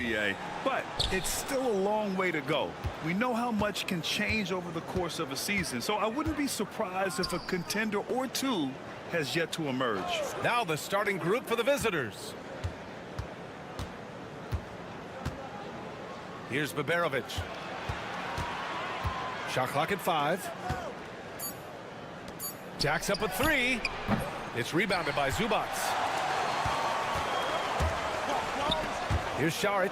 SportyfAI, but it's still a long way to go. We know how much can change over the course of a season, so I wouldn't be surprised if a contender or two has yet to emerge. Now the starting group for the visitors. Here's Baberovic. Shot clock at 5. Jacks up at 3. It's rebounded by Zubac. Here's Šarić.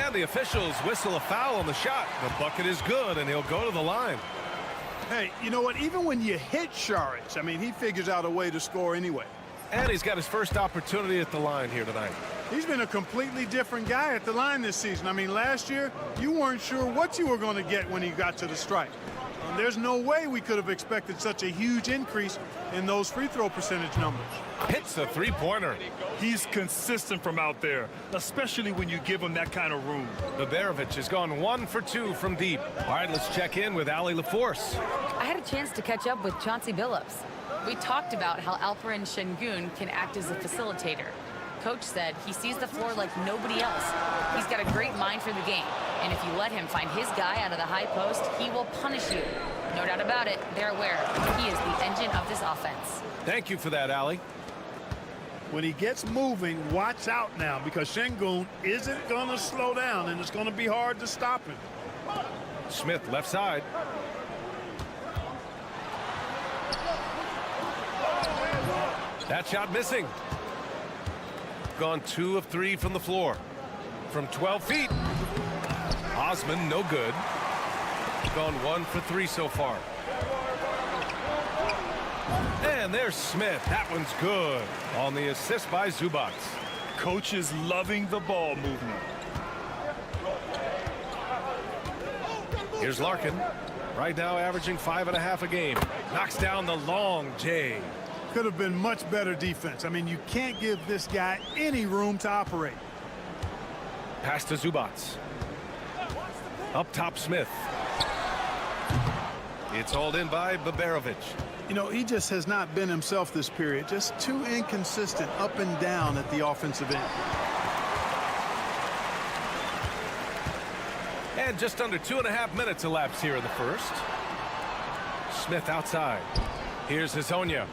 And the officials whistle a foul on the shot. The bucket is good, and he'll go to the line. Hey, you know what? Even when you hit Šarić, I mean, he figures out a way to score anyway. And he's got his first opportunity at the line here tonight. He's been a completely different guy at the line this season. I mean, last year, you weren't sure what you were going to get when he got to the stripe. There's no way we could have expected such a huge increase in those free throw percentage numbers. Hits the three-pointer. He's consistent from out there, especially when you give him that kind of room. Baberovic has gone 1 for 2 from deep. All right, let's check in with Ali LaForce. I had a chance to catch up with Chauncey Billups. We talked about how Alperen Şengün can act as a facilitator. Coach said he sees the floor like nobody else. He's got a great mind for the game, and if you let him find his guy out of the high post, he will punish you. No doubt about it, they're aware he is the engine of this offense. Thank you for that, Ali. When he gets moving, watch out now, because Şengün isn't going to slow down, and it's going to be hard to stop him. Smith, left side. That shot missing. Gone 2 of 3 from the floor. From 12 feet. Osman, no good. Gone 1 for 3 so far. And there's Smith. That one's good. On the assist by Zubac. Coach is loving the ball movement. Here's Larkin. Right now averaging 5.5 a game. Knocks down the long J. Could have been much better defense. I mean, you can't give this guy any room to operate. Pass to Zubac. Up top, Smith. It's hauled in by Baberovic. You know, he just has not been himself this period. Just too inconsistent up and down at the offensive end. And just under 2.5 minutes elapsed here in the first. Smith outside. Here's Hezonja.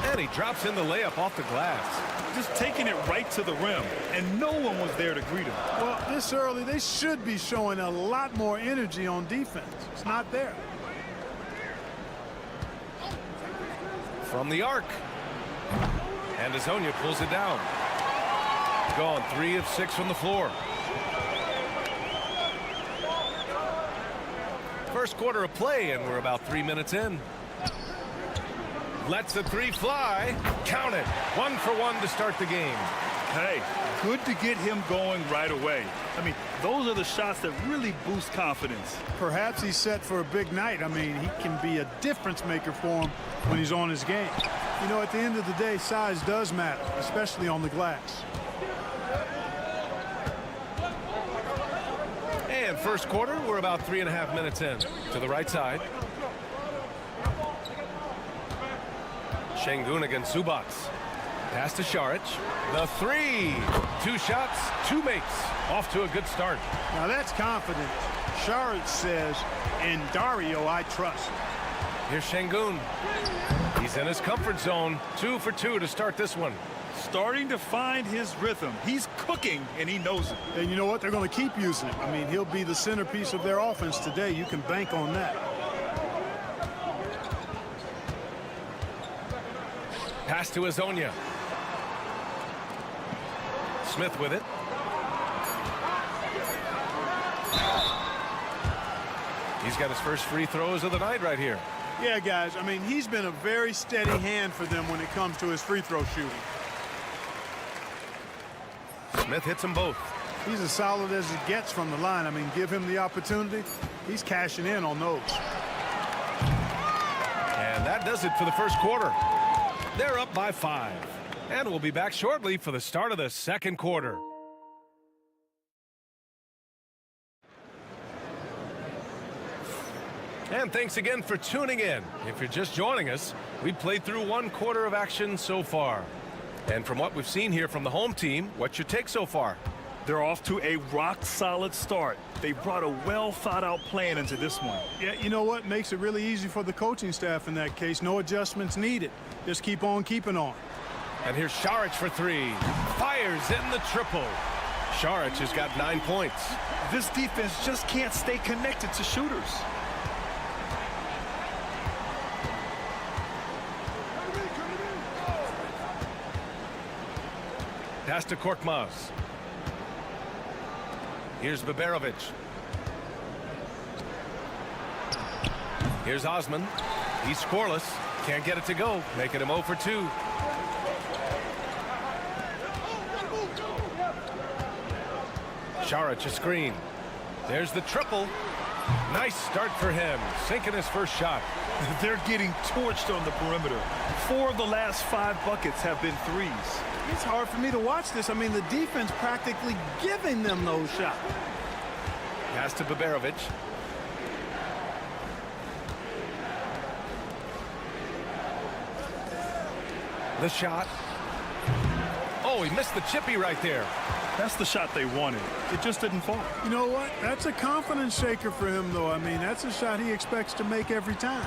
And he drops in the layup off the glass. Just taking it right to the rim, and no one was there to greet him. Well, this early, they should be showing a lot more energy on defense. It's not there. From the arc. And Hezonja pulls it down. Gone 3 of 6 from the floor. First quarter of play, and we're about 3 minutes in. Lets the 3 fly. Count it. 1 for 1 to start the game. Hey, good to get him going right away. I mean, those are the shots that really boost confidence. Perhaps he's set for a big night. I mean, he can be a difference maker for him when he's on his game. You know, at the end of the day, size does matter, especially on the glass. And first quarter, we're about 3.5 minutes in. To the right side. Şengün against Zubac. Pass to Šarić. The 3. 2 shots, 2 makes. Off to a good start. Now that's confidence. Šarić says, "In Dario, I trust." Here's Şengün. He's in his comfort zone. 2 for 2 to start this one. Starting to find his rhythm. He's cooking, and he knows it. And you know what? They're going to keep using him. I mean, he'll be the centerpiece of their offense today. You can bank on that. Pass to Hezonja. Smith with it. He's got his first free throws of the night right here. Yeah, guys, I mean, he's been a very steady hand for them when it comes to his free throw shooting. Smith hits them both. He's as solid as he gets from the line. I mean, give him the opportunity. He's cashing in on those. And that does it for the first quarter. They're up by 5. And we'll be back shortly for the start of the second quarter. And thanks again for tuning in. If you're just joining us, we've played through 1/4 of action so far. And from what we've seen here from the home team, what's your take so far? They're off to a rock-solid start. They brought a well-thought-out plan into this one. Yeah, you know what? Makes it really easy for the coaching staff in that case. No adjustments needed. Just keep on keeping on. And here's Šarić for three. Fires in the triple. Šarić has got 9 points. This defense just can't stay connected to shooters. Pass to Korkmaz. Here's Baberovic. Here's Osman. He's scoreless. Can't get it to go. Making him 0 for 2. Šarić a screen. There's the triple. Nice start for him. Sinking his first shot. They're getting torched on the perimeter. 4 of the last 5 buckets have been threes. It's hard for me to watch this. I mean, the defense practically giving them those shots. Pass to Baberovic. The shot. Oh, he missed the chippy right there. That's the shot they wanted. It just didn't fall. You know what? That's a confidence shaker for him, though. I mean, that's a shot he expects to make every time.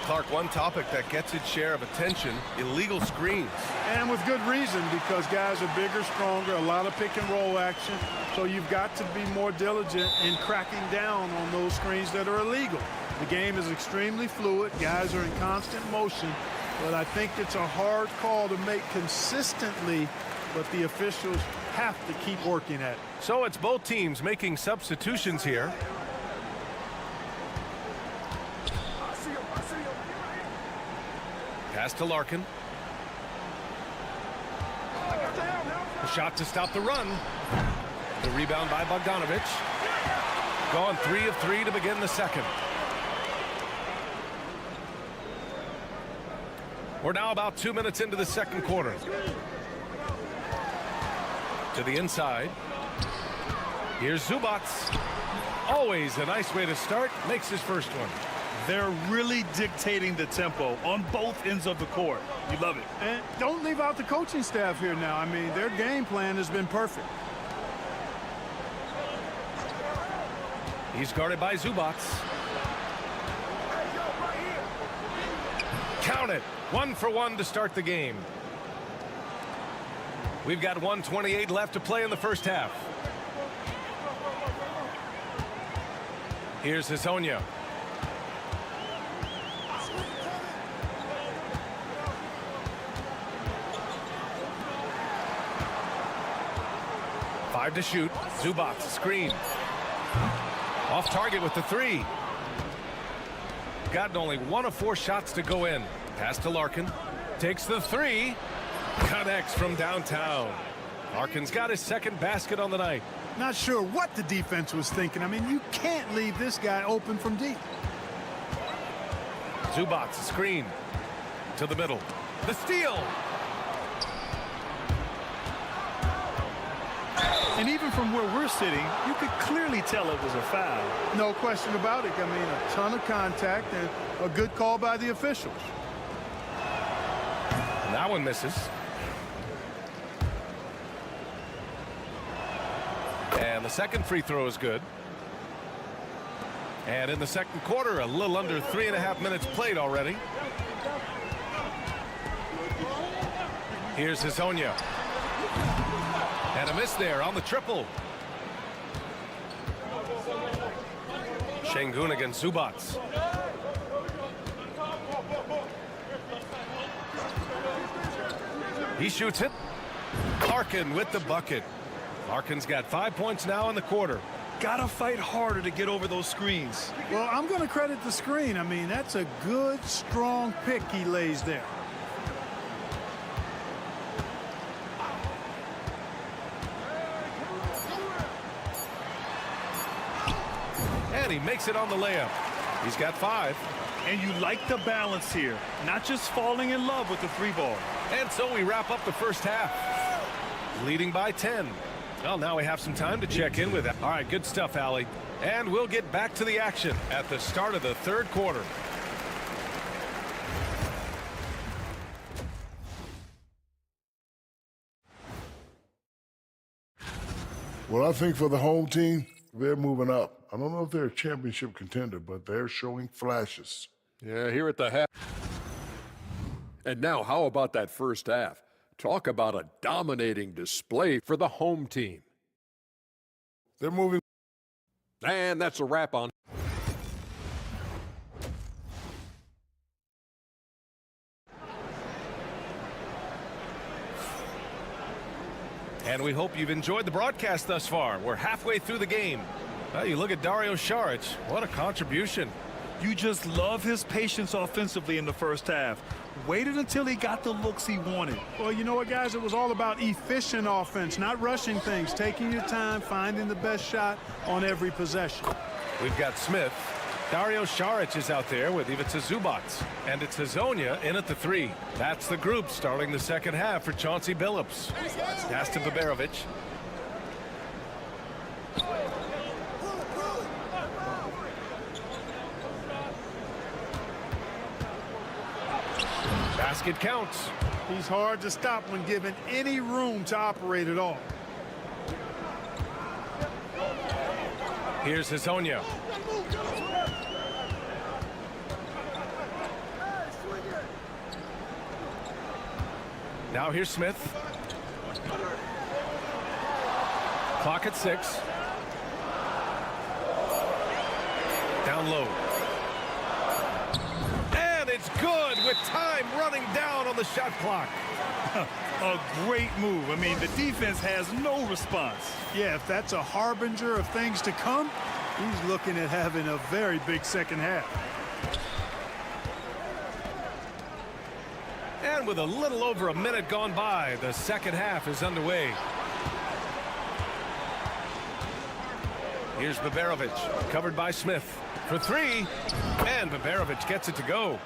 Clark, one topic that gets its share of attention, illegal screens. And with good reason, because guys are bigger, stronger, a lot of pick and roll action. So you've got to be more diligent in cracking down on those screens that are illegal. The game is extremely fluid. Guys are in constant motion. But I think it's a hard call to make consistently, but the officials have to keep working at it. So it's both teams making substitutions here. Pass to Larkin. The shot to stop the run. The rebound by Bogdanovic. Gone 3 of 3 to begin the second. We're now about 2 minutes into the second quarter. To the inside. Here's Zubac. Always a nice way to start. Makes his first one. They're really dictating the tempo on both ends of the court. You love it. And don't leave out the coaching staff here now. I mean, their game plan has been perfect. He's guarded by Zubac. Count it. 1 for 1 to start the game. We've got 1:28 left to play in the first half. Here's Hezonja. Five to shoot. Zubac screen. Off target with the 3. Gotten only 1 of 4 shots to go in. Pass to Larkin. Takes the 3. Connects from downtown. Larkin's got his second basket on the night. Not sure what the defense was thinking. I mean, you can't leave this guy open from deep. Zubac screen. To the middle. The steal. And even from where we're sitting, you could clearly tell it was a foul. No question about it. I mean, a ton of contact and a good call by the officials. And that one misses. And the second free throw is good. And in the second quarter, a little under 3.5 minutes played already. Here's Hezonja. And a miss there on the triple. Şengün against Zubac. He shoots it. Larkin with the bucket. Larkin's got 5 points now in the quarter. Gotta fight harder to get over those screens. Well, I'm going to credit the screen. I mean, that's a good, strong pick he lays there. And he makes it on the layup. He's got 5. And you like the balance here, not just falling in love with the 3 ball. And so we wrap up the first half, leading by 10. Well, now we have some time to check in with that. All right, good stuff, Allie. And we'll get back to the action at the start of the third quarter. Well, I think for the home team, they're moving up. I don't know if they're a championship contender, but they're showing flashes. Yeah, here at the half. And now, how about that first half? Talk about a dominating display for the home team. They're moving. And that's a wrap on. And we hope you've enjoyed the broadcast thus far. We're halfway through the game. Well, you look at Dario Saric. What a contribution. You just love his patience offensively in the first half. Waited until he got the looks he wanted. Well, you know what, guys? It was all about efficient offense, not rushing things, taking your time, finding the best shot on every possession. We've got Smith. Dario Saric is out there with Ivica Zubac. And it's Hazonia in at the 3. That's the group starting the second half for Chauncey Billups. Pass to Baberovic. Basket counts. He's hard to stop when given any room to operate at all. Here's Hazonia. Now here's Smith. Clock at 6. Down low. And it's good with time running down on the shot clock. A great move. I mean, the defense has no response. Yeah, if that's a harbinger of things to come, he's looking at having a very big second half. And with a little over a minute gone by, the second half is underway. Here's Baberovic, covered by Smith for 3, and Baberovic gets it to go.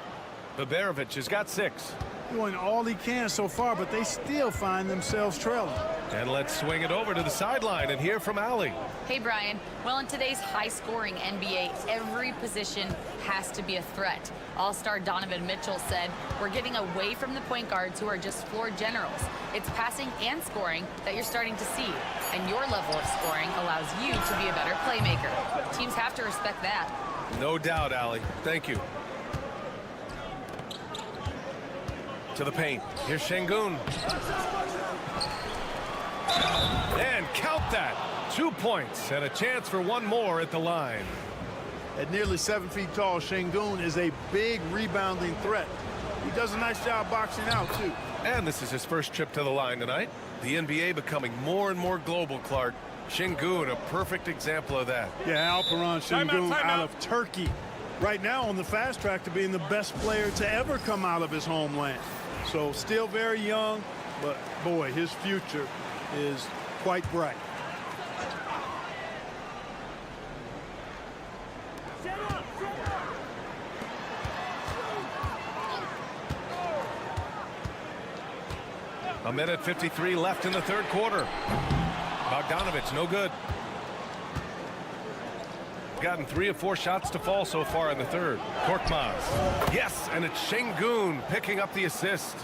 Baberovic has got 6. Doing all he can so far, but they still find themselves trailing. And let's swing it over to the sideline and hear from Allie. Hey, Brian. Well, in today's high-scoring NBA, every position has to be a threat. All-star Donovan Mitchell said, "We're getting away from the point guards who are just floor generals. It's passing and scoring that you're starting to see, and your level of scoring allows you to be a better playmaker. Teams have to respect that." No doubt, Allie. Thank you. To the paint. Here's Şengün. And count that. 2 points and a chance for one more at the line. At nearly 7 feet tall, Şengün is a big rebounding threat. He does a nice job boxing out, too. And this is his first trip to the line tonight. The NBA becoming more and more global, Clark. Şengün, a perfect example of that. Yeah, Alperen Şengün Timeout. out of Turkey. Right now on the fast track to being the best player to ever come out of his homeland. So still very young, but boy, his future is quite bright. A minute 53 left in the third quarter. Bogdanovic, no good. Gotten 3 of 4 shots to fall so far in the third. Korkmaz. Yes, and it's Şengün picking up the assist.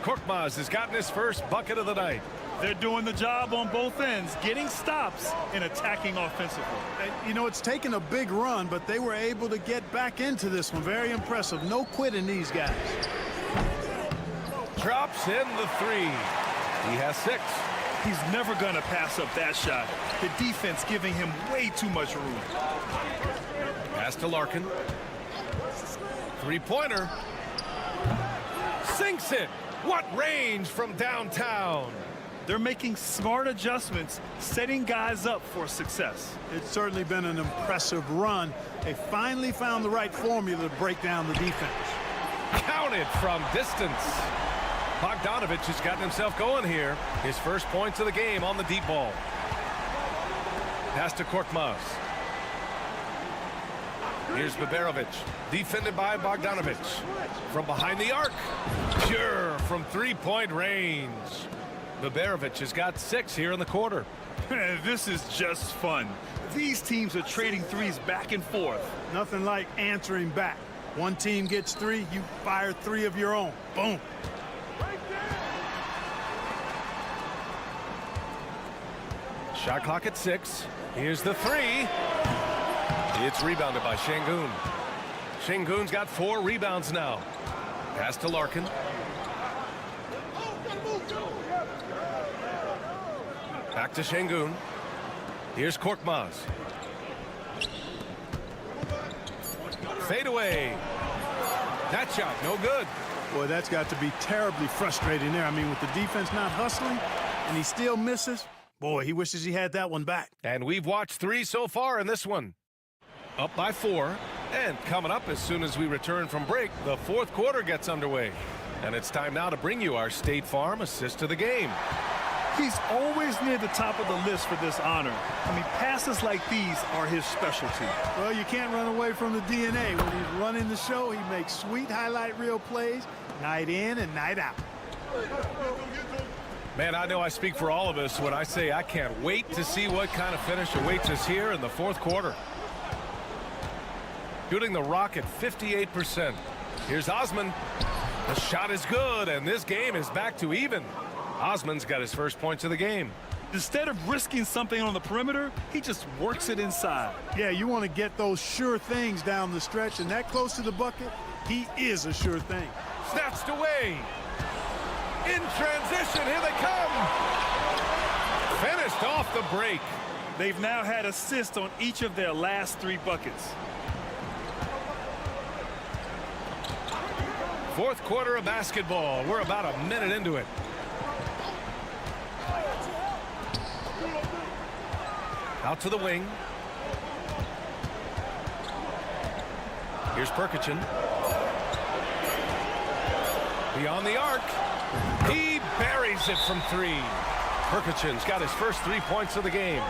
Korkmaz has gotten his first bucket of the night. They're doing the job on both ends, getting stops and attacking offensively. You know, it's taken a big run, but they were able to get back into this one. Very impressive. No quitting these guys. Drops in the 3. He has 6. He's never going to pass up that shot. The defense giving him way too much room. Pass to Larkin. 3-pointer. Sinks it. What range from downtown. They're making smart adjustments, setting guys up for success. It's certainly been an impressive run. They finally found the right formula to break down the defense. Counted from distance. Bogdanovic has gotten himself going here. His first points of the game on the deep ball. Pass to Korkmaz. Here's Baberovic, defended by Bogdanovic. From behind the arc. Pure from 3-point range. Baberovic has got 6 here in the quarter. This is just fun. These teams are trading threes back and forth. Nothing like answering back. One team gets 3, you fire 3 of your own. Boom. Shot clock at 6. Here's the 3. It's rebounded by Şengün. Şengün's got 4 rebounds now. Pass to Larkin. Back to Şengün. Here's Korkmaz. Fade away. That shot, no good. Boy, that's got to be terribly frustrating there. I mean, with the defense not hustling, and he still misses. Boy, he wishes he had that one back. And we've watched 3 so far in this one. Up by 4. And coming up as soon as we return from break, the 4th quarter gets underway. And it's time now to bring you our State Farm assist to the game. He's always near the top of the list for this honor. I mean, passes like these are his specialty. Well, you can't run away from the DNA. When he's running the show, he makes sweet highlight reel plays night in and night out. Man, I know I speak for all of us when I say I can't wait to see what kind of finish awaits us here in the 4th quarter. Shooting the Rock at 58%. Here's Osman. The shot is good, and this game is back to even. Osman's got his first points of the game. Instead of risking something on the perimeter, he just works it inside. Yeah, you want to get those sure things down the stretch, and that close to the bucket, he is a sure thing. Snatched away. In transition, here they come. Finished off the break. They've now had assists on each of their last 3 buckets. 4th quarter of basketball. We're about a minute into it. Out to the wing. Here's Perkichin. Beyond the arc. He buries it from 3. Perkichin's got his first 3 points of the game.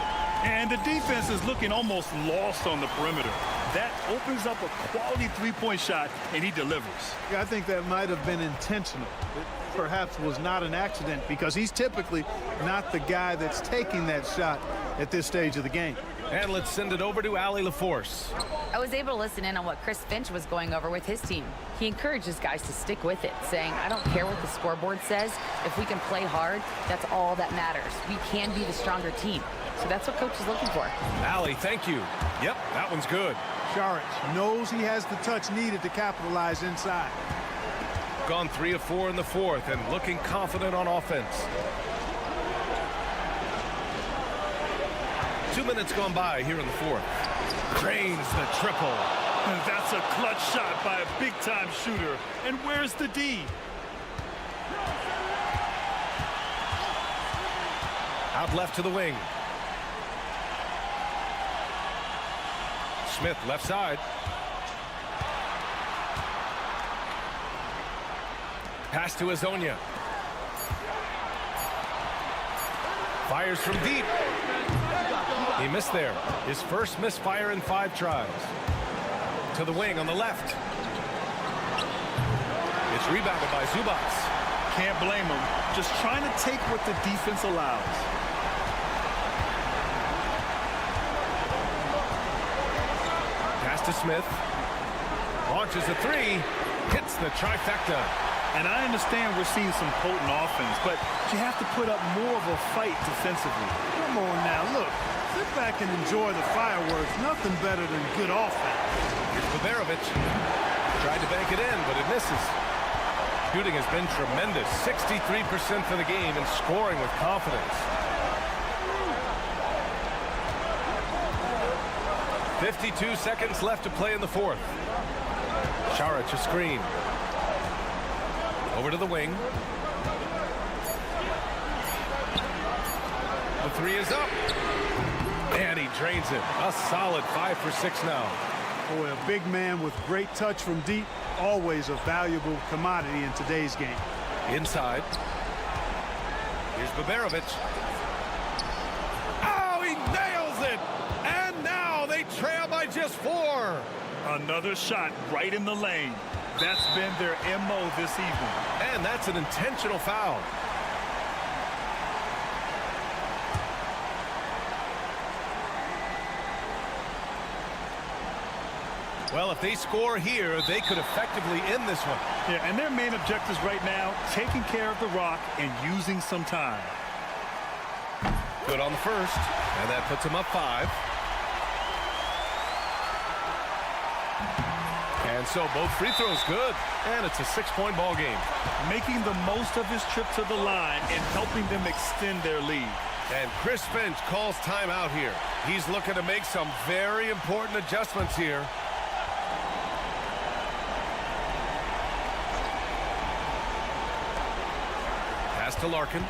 And the defense is looking almost lost on the perimeter. That opens up a quality 3-point shot, and he delivers. Yeah, I think that might have been intentional. It perhaps was not an accident because he's typically not the guy that's taking that shot at this stage of the game. And let's send it over to Allie LaForce. I was able to listen in on what Chris Finch was going over with his team. He encourages guys to stick with it, saying, I don't care what the scoreboard says. If we can play hard, that's all that matters. We can be the stronger team. So that's what coach is looking for. Allie, thank you. Yep, that one's good. Šarić knows he has the touch needed to capitalize inside. Gone 3 of 4 in the 4th and looking confident on offense. 2 minutes gone by here in the 4th. Drains the triple. And that's a clutch shot by a big-time shooter. And where's the D? Out left to the wing. Smith left side. Pass to Azonia. Fires from deep. He missed there. His first misfire in 5 tries. To the wing on the left. It's rebounded by Zubats. Can't blame him. Just trying to take what the defense allows. Pass to Smith. Launches a 3. Hits the trifecta. And I understand we're seeing some potent offense, but you have to put up more of a fight defensively. Come on now, look. Sit back and enjoy the fireworks. Nothing better than good offense. Here's Baberovic. Tried to bank it in, but it misses. Shooting has been tremendous. 63% for the game and scoring with confidence. 52 seconds left to play in the 4th. Šarić a screen. Over to the wing. The 3 is up. And he drains it. A solid 5 for 6 now. Boy, a big man with great touch from deep, always a valuable commodity in today's game. Inside. Here's Baberovic. Oh, he nails it! And now they trail by just 4. Another shot right in the lane. That's been their MO this evening. And that's an intentional foul. Well, if they score here, they could effectively end this one. Yeah, and their main objectives right now, taking care of the rock and using some time. Good on the first, and that puts them up 5. And so both free throws good, and it's a 6-point ball game. Making the most of his trip to the line and helping them extend their lead. And Chris Finch calls timeout here. He's looking to make some very important adjustments here. Pass to Larkin.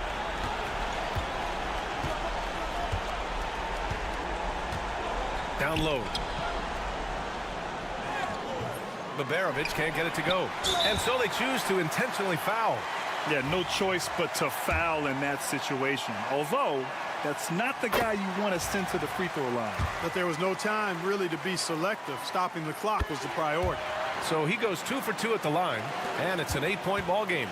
Down low. Babarovic can't get it to go. And so they choose to intentionally foul. Yeah, no choice but to foul in that situation. Although, that's not the guy you want to send to the free throw line. But there was no time really to be selective. Stopping the clock was the priority. So he goes 2 for 2 at the line, and it's an 8-point ball game.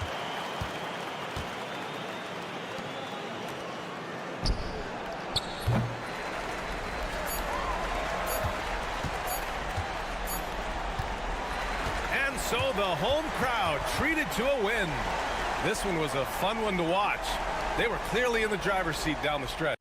And so the home crowd treated to a win. This one was a fun one to watch. They were clearly in the driver's seat down the stretch.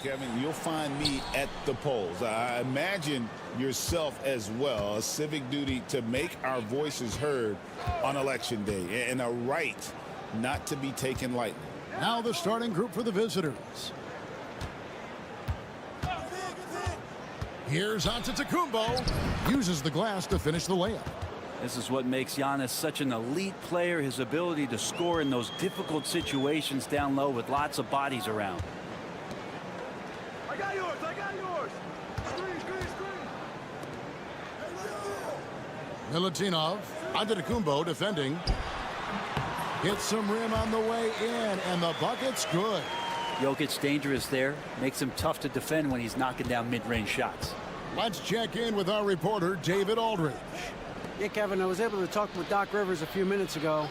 Kevin, you'll find me at the polls. I imagine yourself as well, a civic duty to make our voices heard on Election Day, and a right not to be taken lightly. Now the starting group for the visitors. Here's Antetokounmpo. Uses the glass to finish the layup. This is what makes Giannis such an elite player, his ability to score in those difficult situations down low with lots of bodies around. I got yours. I got yours. Screen. Milutinov. Antetokounmpo defending. Hits some rim on the way in, and the bucket's good. Jokic's dangerous there. Makes him tough to defend when he's knocking down mid-range shots. Let's check in with our reporter, David Aldridge. Yeah, Kevin, I was able to talk with Doc Rivers a few minutes ago.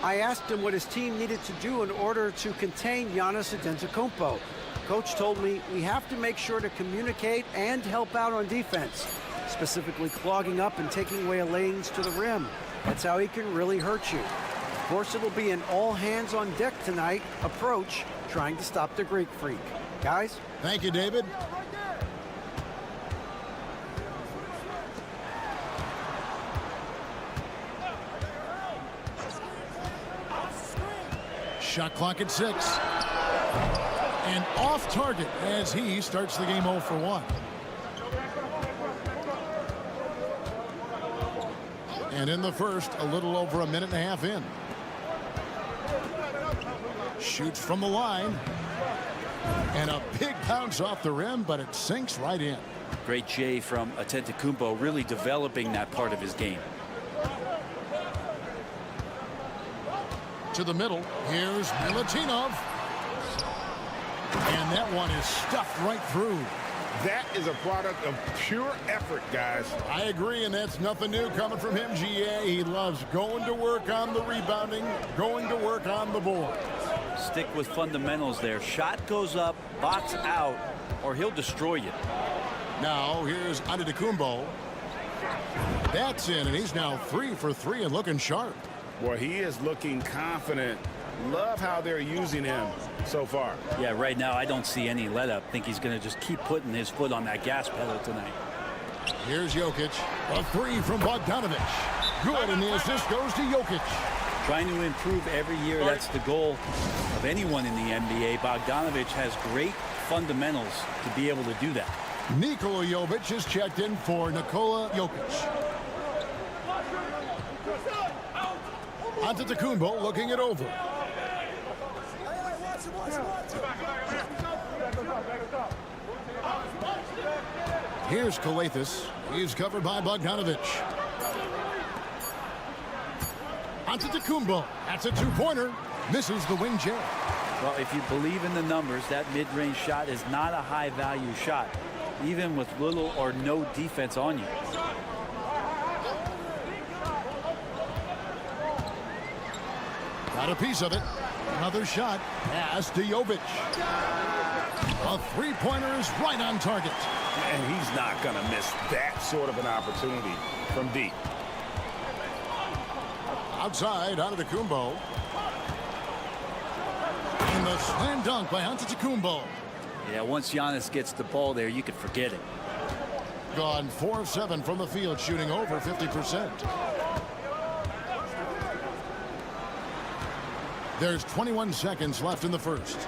I asked him what his team needed to do in order to contain Giannis Antetokounmpo. Coach told me we have to make sure to communicate and help out on defense, specifically clogging up and taking away lanes to the rim. That's how he can really hurt you. Of course, it'll be an all-hands-on-deck tonight approach, trying to stop the Greek Freak. Guys? Thank you, David. Shot clock at 6. And off target as he starts the game 0 for 1. And in the first, a little over a minute and a half in. Shoots from the line. And a big bounce off the rim, but it sinks right in. Great J from Antetokounmpo, really developing that part of his game. To the middle. Here's Milutinov. And that one is stuffed right through. That is a product of pure effort, guys. I agree, and that's nothing new coming from him, GA. He loves going to work on the rebounding, going to work on the board. Stick with fundamentals there. Shot goes up, box out, or he'll destroy you. Now here's Antetokounmpo. That's in, and he's now 3 for 3 and looking sharp. Boy, he is looking confident. Love how they're using him so far. Yeah, right now I don't see any let up. Think he's going to just keep putting his foot on that gas pedal tonight. Here's Jokic. A 3 from Bogdanovic. Good, and the assist goes to Jokic. Trying to improve every year, that's the goal of anyone in the NBA. Bogdanovic has great fundamentals to be able to do that. Nikola Jovic is checked in for Nikola Jokic. Antetokounmpo looking it over. Here's Kalathis. He's covered by Bogdanovic. Antetokounmpo. That's a two-pointer. Misses the wing jab. Well, if you believe in the numbers, that mid-range shot is not a high-value shot, even with little or no defense on you. Got a piece of it. Another shot. Pass to Jovic. A three-pointer is right on target. And he's not going to miss that sort of an opportunity from deep. Outside, Antetokounmpo. And the slam dunk by Antetokounmpo. Yeah, once Giannis gets the ball there, you can forget it. Gone 4 of 7 from the field, shooting over 50%. There's 21 seconds left in the first.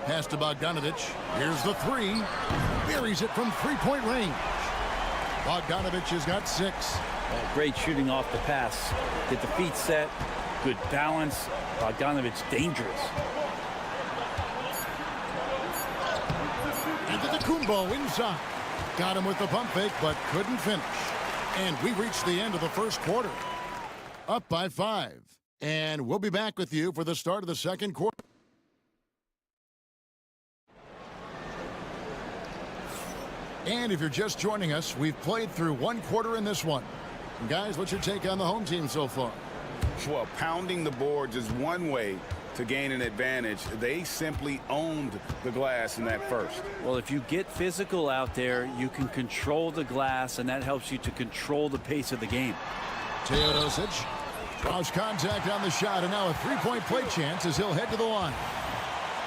Pass to Bogdanovic. Here's the 3. Buries it from three-point range. Bogdanovic has got 6. Great shooting off the pass. Get the feet set. Good balance. Bogdanovic dangerous. Antetokounmpo inside. Got him with the pump fake, but couldn't finish. And we reached the end of the first quarter. Up by 5. And we'll be back with you for the start of the second quarter. And if you're just joining us, we've played through one quarter in this one. Guys, what's your take on the home team so far? Well, pounding the boards is one way to gain an advantage. They simply owned the glass in that first. Well, if you get physical out there, you can control the glass, and that helps you to control the pace of the game. Teodosic draws contact on the shot, and now a three-point play chance as he'll head to the line.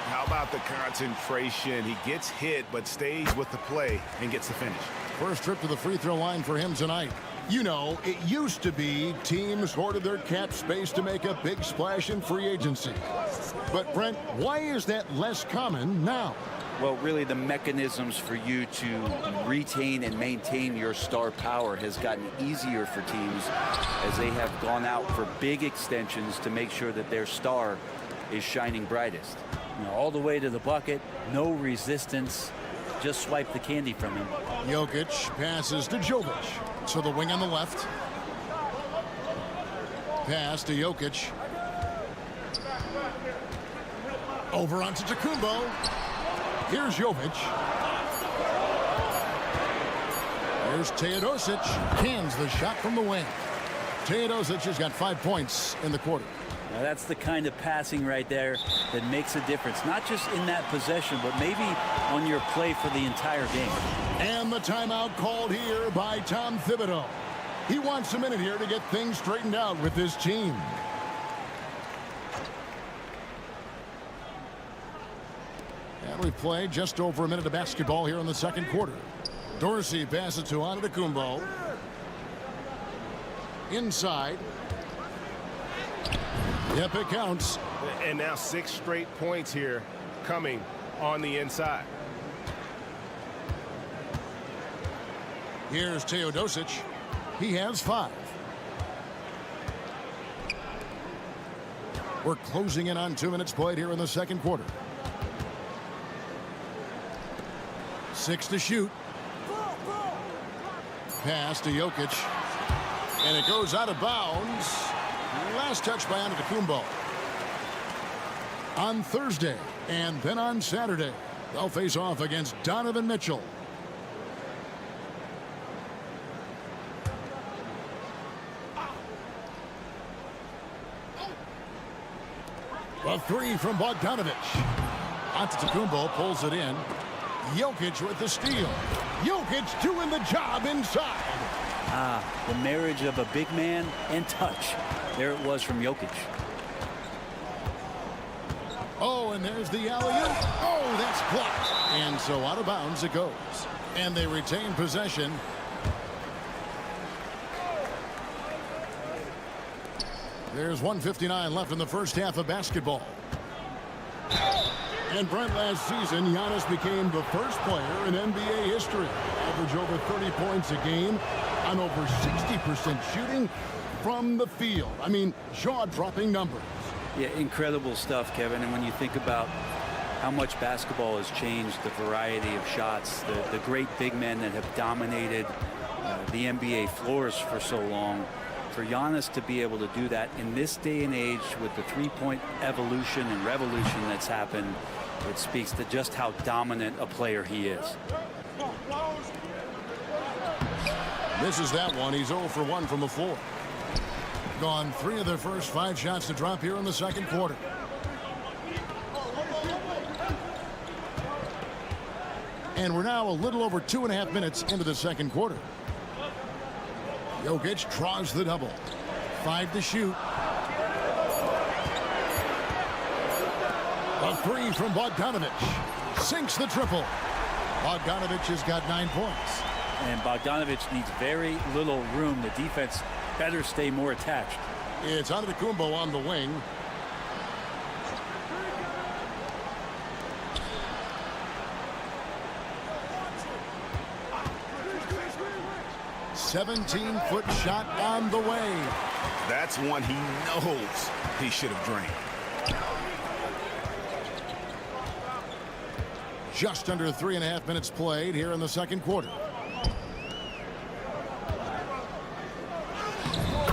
How about the concentration? He gets hit, but stays with the play and gets the finish. First trip to the free throw line for him tonight. You know, it used to be teams hoarded their cap space to make a big splash in free agency. But, Brent, why is that less common now? Well, really, the mechanisms for you to retain and maintain your star power has gotten easier for teams as they have gone out for big extensions to make sure that their star is shining brightest. You know, all the way to the bucket, no resistance, just swipe the candy from him. Jokic passes to Jovic. So the wing on the left. Pass to Jokic. Over onto Antetokounmpo. Here's Jovic. Here's Teodosic. Cans the shot from the wing. Teodosic has got 5 points in the quarter. Now that's the kind of passing right there that makes a difference, not just in that possession, but maybe on your play for the entire game. And the timeout called here by Tom Thibodeau. He wants a minute here to get things straightened out with his team. And we've played just over a minute of basketball here in the second quarter. Dorsey passes to Antetokounmpo. Inside. Yep, it counts. And now 6 straight points here coming on the inside. Here's Teodosic. He has 5. We're closing in on 2 minutes played here in the second quarter. 6 to shoot. Pass to Jokic. And it goes out of bounds. Last touch by Antetokounmpo. On Thursday and then on Saturday, they'll face off against Donovan Mitchell. A three from Bogdanovic. Antetokounmpo pulls it in. Jokic with the steal. Jokic doing the job inside. The marriage of a big man and touch. There it was from Jokic. Oh, and there's the alley-oop. Oh, that's blocked. And so out of bounds it goes. And they retain possession. There's 1:59 left in the first half of basketball. And Brent, last season, Giannis became the first player in NBA history. Average over 30 points a game on over 60% shooting from the field. I mean, jaw-dropping numbers. Yeah, incredible stuff, Kevin. And when you think about how much basketball has changed, the variety of shots, the great big men that have dominated the NBA floors for so long, for Giannis to be able to do that in this day and age with the three-point evolution and revolution that's happened, it speaks to just how dominant a player he is. Misses that one. He's 0 for 1 from the floor. Gone 3 of their first 5 shots to drop here in the second quarter. And we're now a little over 2.5 minutes into the second quarter. Jokic draws the double. 5 to shoot. A three from Bogdanovic. Sinks the triple. Bogdanovic has got 9 points. And Bogdanovic needs very little room. The defense better stay more attached. It's Antetokounmpo on the wing. "17-foot shot on the way." That's one he knows he should have drained. Just under 3.5 minutes played here in the second quarter.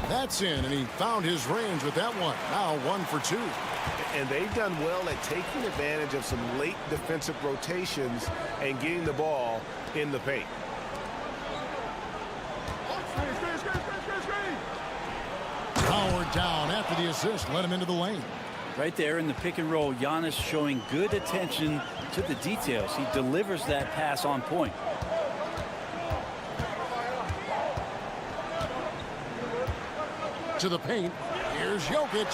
That's in, and he found his range with that one. Now 1 for 2. And they've done well at taking advantage of some late defensive rotations and getting the ball in the paint. Powered down after the assist, let him into the lane. Right there in the pick and roll, Giannis showing good attention to the details. He delivers that pass on point. To the paint. Here's Jokic.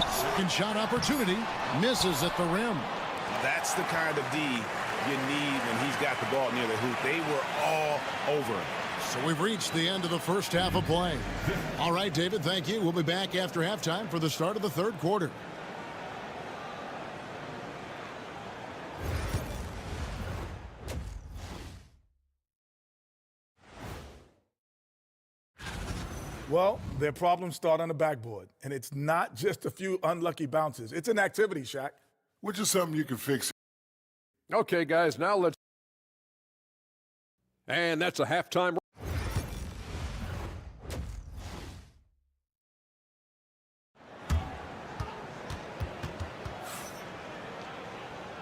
Second shot opportunity. Misses at the rim. That's the kind of D you need when he's got the ball near the hoop. They were all over him. So we've reached the end of the first half of play. All right, David, thank you. We'll be back after halftime for the start of the third quarter. Well, their problems start on the backboard, and it's not just a few unlucky bounces. It's an activity, Shaq. Which is something you can fix. Okay, guys, now let's... And that's a halftime.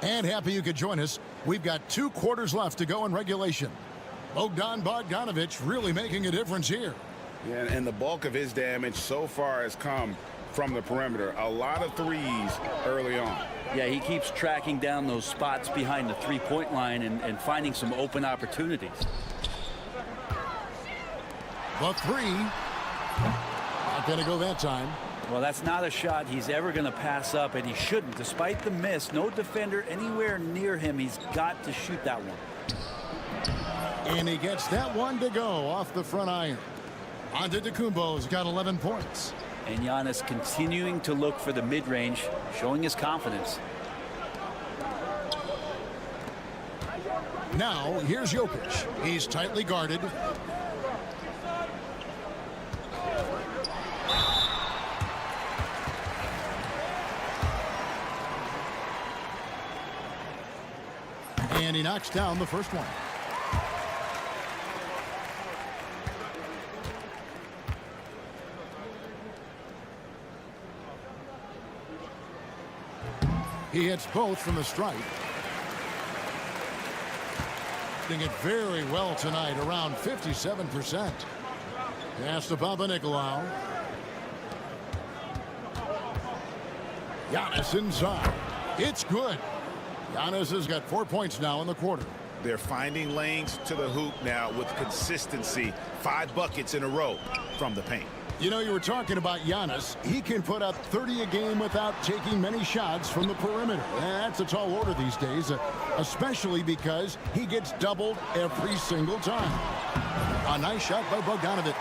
And happy you could join us. We've got 2 quarters left to go in regulation. Bogdanovic really making a difference here. Yeah, and the bulk of his damage so far has come from the perimeter. A lot of threes early on. Yeah, he keeps tracking down those spots behind the three-point line and finding some open opportunities. The three. Not going to go that time. Well, that's not a shot he's ever going to pass up, and he shouldn't. Despite the miss, no defender anywhere near him. He's got to shoot that one. And he gets that one to go off the front iron. Antetokounmpo's got 11 points. And Giannis continuing to look for the mid-range, showing his confidence. Now, here's Jokic. He's tightly guarded. And he knocks down the first one. He hits both from the stripe. Doing it very well tonight, around 57%. Pass to Papanikolaou. Giannis inside. It's good. Giannis has got 4 points now in the quarter. They're finding lanes to the hoop now with consistency. 5 buckets in a row from the paint. You know, you were talking about Giannis. He can put up 30 a game without taking many shots from the perimeter. That's a tall order these days, especially because he gets doubled every single time. A nice shot by Bogdanovic.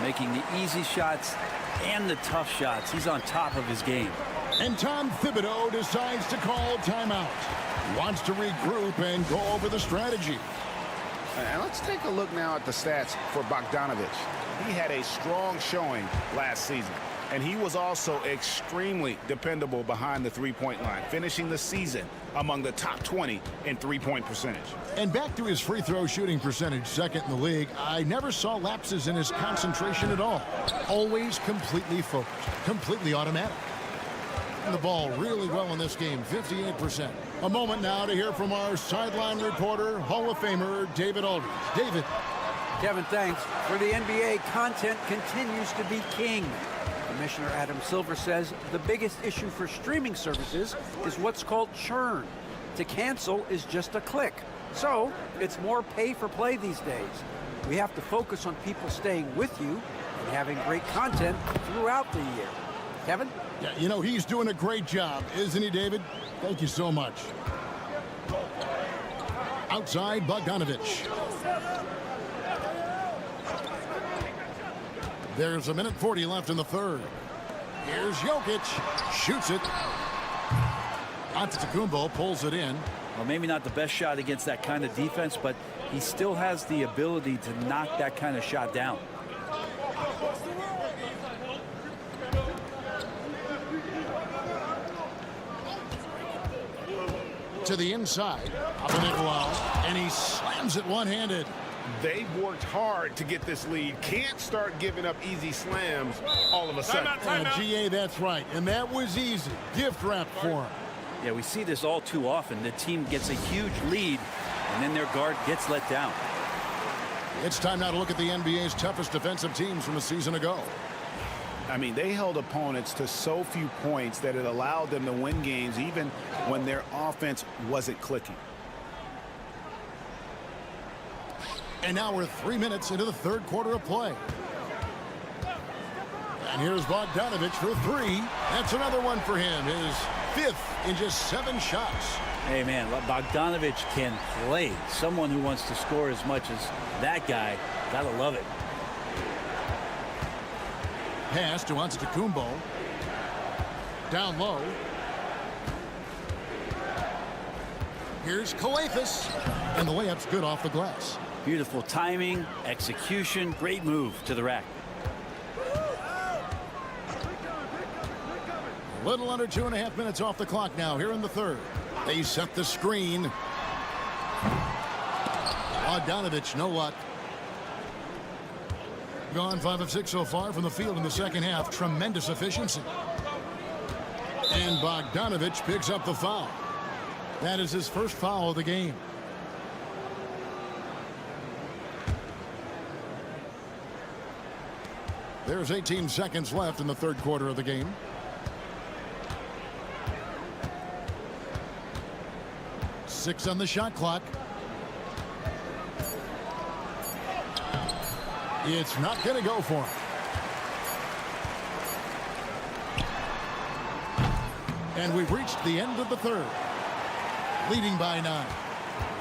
Making the easy shots and the tough shots. He's on top of his game. And Tom Thibodeau decides to call timeout. He wants to regroup and go over the strategy. And let's take a look now at the stats for Bogdanovic. He had a strong showing last season, and he was also extremely dependable behind the three-point line, finishing the season among the top 20 in three-point percentage. And back to his free throw shooting percentage, second in the league. I never saw lapses in his concentration at all. Always completely focused, completely automatic. And the ball really well in this game, 58%. A moment now to hear from our sideline reporter, Hall of Famer David Aldridge. David. Kevin, thanks. For the NBA, content continues to be king. Commissioner Adam Silver says the biggest issue for streaming services is what's called churn. To cancel is just a click. So it's more pay for play these days. We have to focus on people staying with you and having great content throughout the year. Kevin? Yeah, you know, he's doing a great job, isn't he, David? Thank you so much. Outside, Bogdanovic. There's 1:40 left in the third. Here's Jokic. Shoots it. Antetokounmpo pulls it in. Well, maybe not the best shot against that kind of defense, but he still has the ability to knock that kind of shot down. To the inside. Up in it well. And he slams it one-handed. They've worked hard to get this lead. Can't start giving up easy slams all of a sudden. GA, that's right. And that was easy. Gift wrap for him. Yeah, we see this all too often. The team gets a huge lead, and then their guard gets let down. It's time now to look at the NBA's toughest defensive teams from a season ago. I mean, they held opponents to so few points that it allowed them to win games even when their offense wasn't clicking. And now we're 3 minutes into the third quarter of play. And here's Bogdanovic for three. That's another one for him. His fifth in just 7 shots. Hey, man, Bogdanovic can play. Someone who wants to score as much as that guy, gotta love it. Pass to Antetokounmpo. Down low. Here's Kalathis. And the layup's good off the glass. Beautiful timing, execution, great move to the rack. A little under 2.5 minutes off the clock now here in the third. They set the screen. Bogdanovic, no luck. Gone 5 of 6 so far from the field in the second half. Tremendous efficiency. And Bogdanovic picks up the foul. That is his first foul of the game. There's 18 seconds left in the third quarter of the game. Six on the shot clock. It's not going to go for him. And we've reached the end of the third. Leading by 9.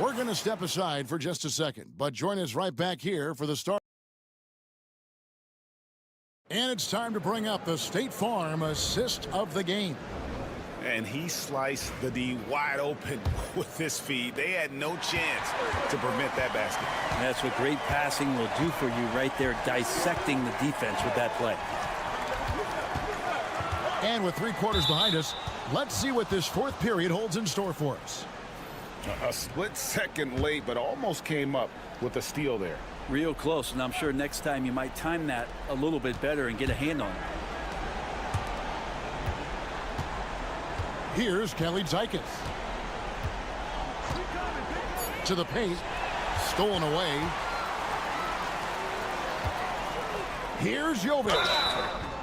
We're going to step aside for just a second, but join us right back here for the start. And it's time to bring up the State Farm assist of the game. And he sliced the D wide open with his feed. They had no chance to prevent that basket. That's what great passing will do for you right there, dissecting the defense with that play. And with 3 quarters behind us, let's see what this fourth period holds in store for us. A split second late, but almost came up with a steal there. Real close, and I'm sure next time you might time that a little bit better and get a hand on it. Here's Kelly Zykis. To the paint. Stolen away. Here's Jovic.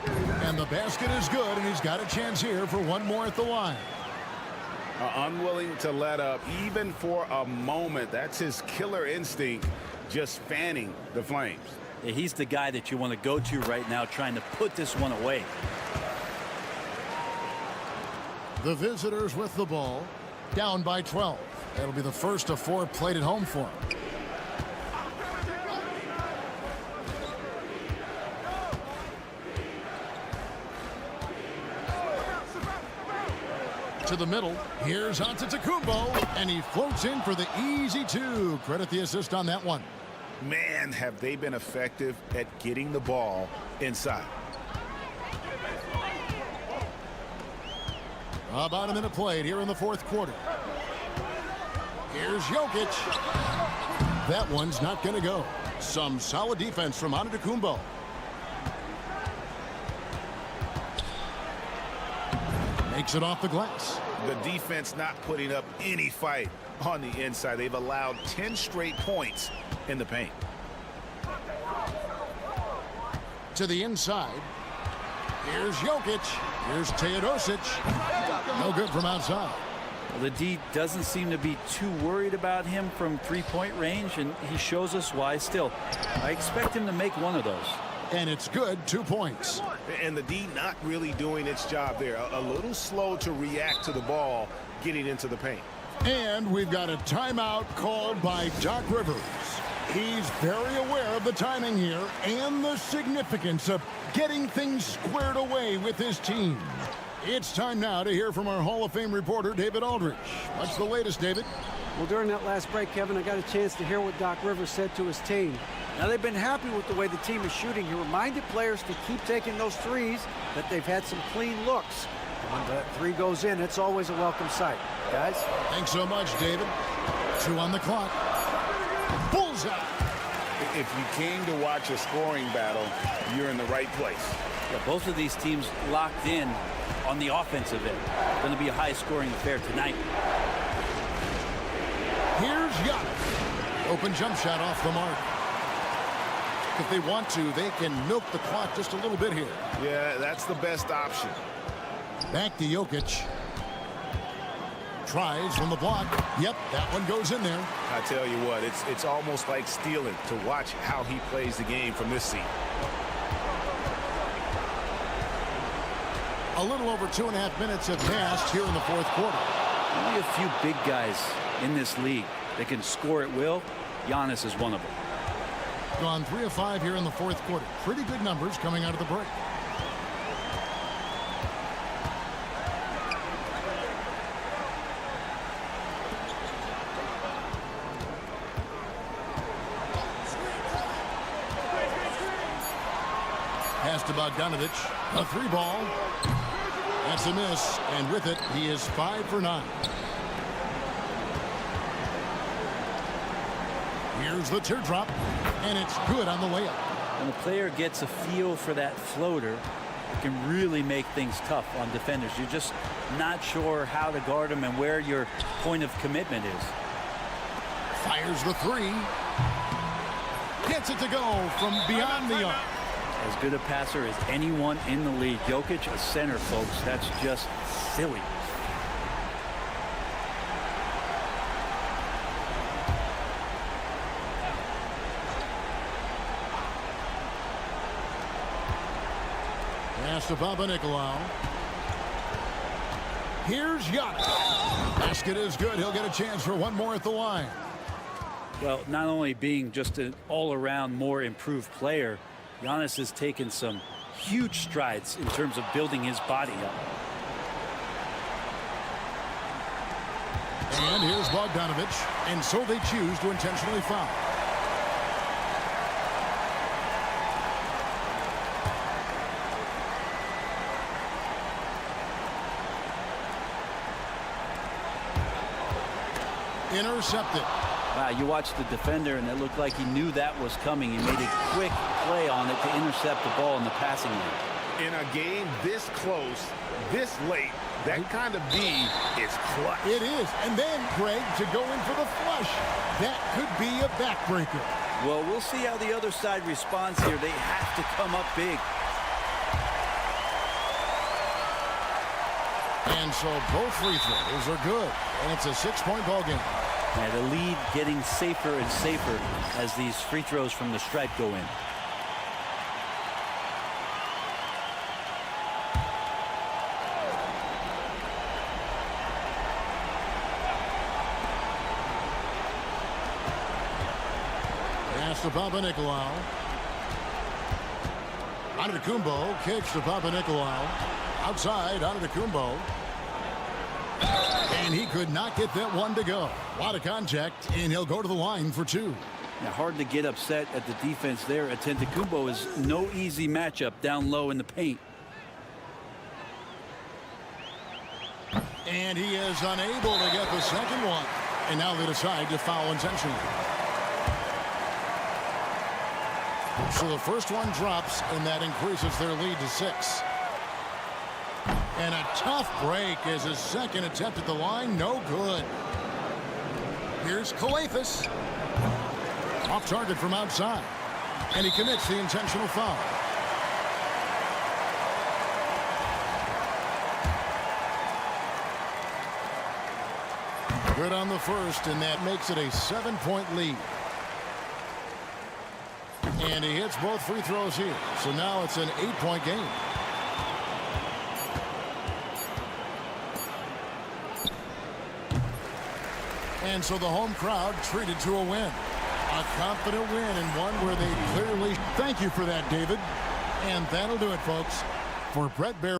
And the basket is good, and he's got a chance here for one more at the line. Unwilling to let up even for a moment. That's his killer instinct, just fanning the flames. Yeah, he's the guy that you want to go to right now, trying to put this one away. The visitors with the ball, down by 12. That'll be the first of 4 played at home for him. To the middle, here's Antetokounmpo, and he floats in for the easy 2. Credit the assist on that one. Man, have they been effective at getting the ball inside. About a minute played here in the fourth quarter. Here's Jokic. That one's not going to go. Some solid defense from Antetokounmpo. Makes it off the glass. The defense not putting up any fight on the inside. They've allowed 10 straight points in the paint. To the inside. Here's Jokic. Here's Teodosic. No good from outside. Well, the D doesn't seem to be too worried about him from three-point range, and he shows us why still. I expect him to make one of those. And it's good, 2 points. And the D not really doing its job there. A little slow to react to the ball getting into the paint. And we've got a timeout called by Doc Rivers. He's very aware of the timing here and the significance of getting things squared away with his team. It's time now to hear from our Hall of Fame reporter, David Aldridge. What's the latest, David? Well, during that last break, Kevin, I got a chance to hear what Doc Rivers said to his team. Now, they've been happy with the way the team is shooting. He reminded players to keep taking those threes, that they've had some clean looks. When that 3 goes in, it's always a welcome sight. Guys? Thanks so much, David. 2 on the clock. Bullseye! If you came to watch a scoring battle, you're in the right place. Yeah, both of these teams locked in on the offensive end. Going to be a high-scoring affair tonight. Here's Giannis. Open jump shot off the mark. If they want to, they can milk the clock just a little bit here. Yeah, that's the best option. Back to Jokic. Tries from the block. Yep, that one goes in there. I tell you what, it's almost like stealing to watch how he plays the game from this seat. A little over 2.5 minutes have passed here in the fourth quarter. Only a few big guys in this league that can score at will. Giannis is one of them. Gone 3 of 5 here in the fourth quarter. Pretty good numbers coming out of the break. Pass to Bogdanovich. A 3 ball. That's a miss. And with it, he is 5 for 9. Here's the teardrop, and it's good on the way up. When the player gets a feel for that floater, it can really make things tough on defenders. You're just not sure how to guard them and where your point of commitment is. Fires the 3. Gets it to go from beyond the arc. As good a passer as anyone in the league. Jokic, a center, folks. That's just silly. Pass to Papanikolaou. Here's Giannis. Basket is good. He'll get a chance for one more at the line. Well, not only being just an all-around more improved player, Giannis has taken some huge strides in terms of building his body up. And here's Bogdanovich, and so they choose to intentionally foul. Intercepted. Wow, you watched the defender, and it looked like he knew that was coming. He made a quick play on it to intercept the ball in the passing lane. In a game this close, this late, that kind of D is clutch. It is. And then, Greg, to go in for the flush. That could be a backbreaker. Well, we'll see how the other side responds here. They have to come up big. And so both free throws are good. And it's a 6-point ball game. And the lead getting safer and safer as these free throws from the stripe go in. Pass to Papanikolaou. Antetokounmpo kicks to Papanikolaou. Outside, Antetokounmpo. And he could not get that one to go. A lot of contact, and he'll go to the line for 2. Now, hard to get upset at the defense there. Antetokounmpo is no easy matchup down low in the paint. And he is unable to get the second one. And now they decide to foul intentionally. So the first one drops, and that increases their lead to 6. And a tough break as his second attempt at the line, no good. Here's Kalafis. Off target from outside. And he commits the intentional foul. Good on the first, and that makes it a 7-point lead. And he hits both free throws here. So now it's an 8-point game. And so the home crowd treated to a win. A confident win, and one where they clearly... Thank you for that, David. And that'll do it, folks. For Brett Bear...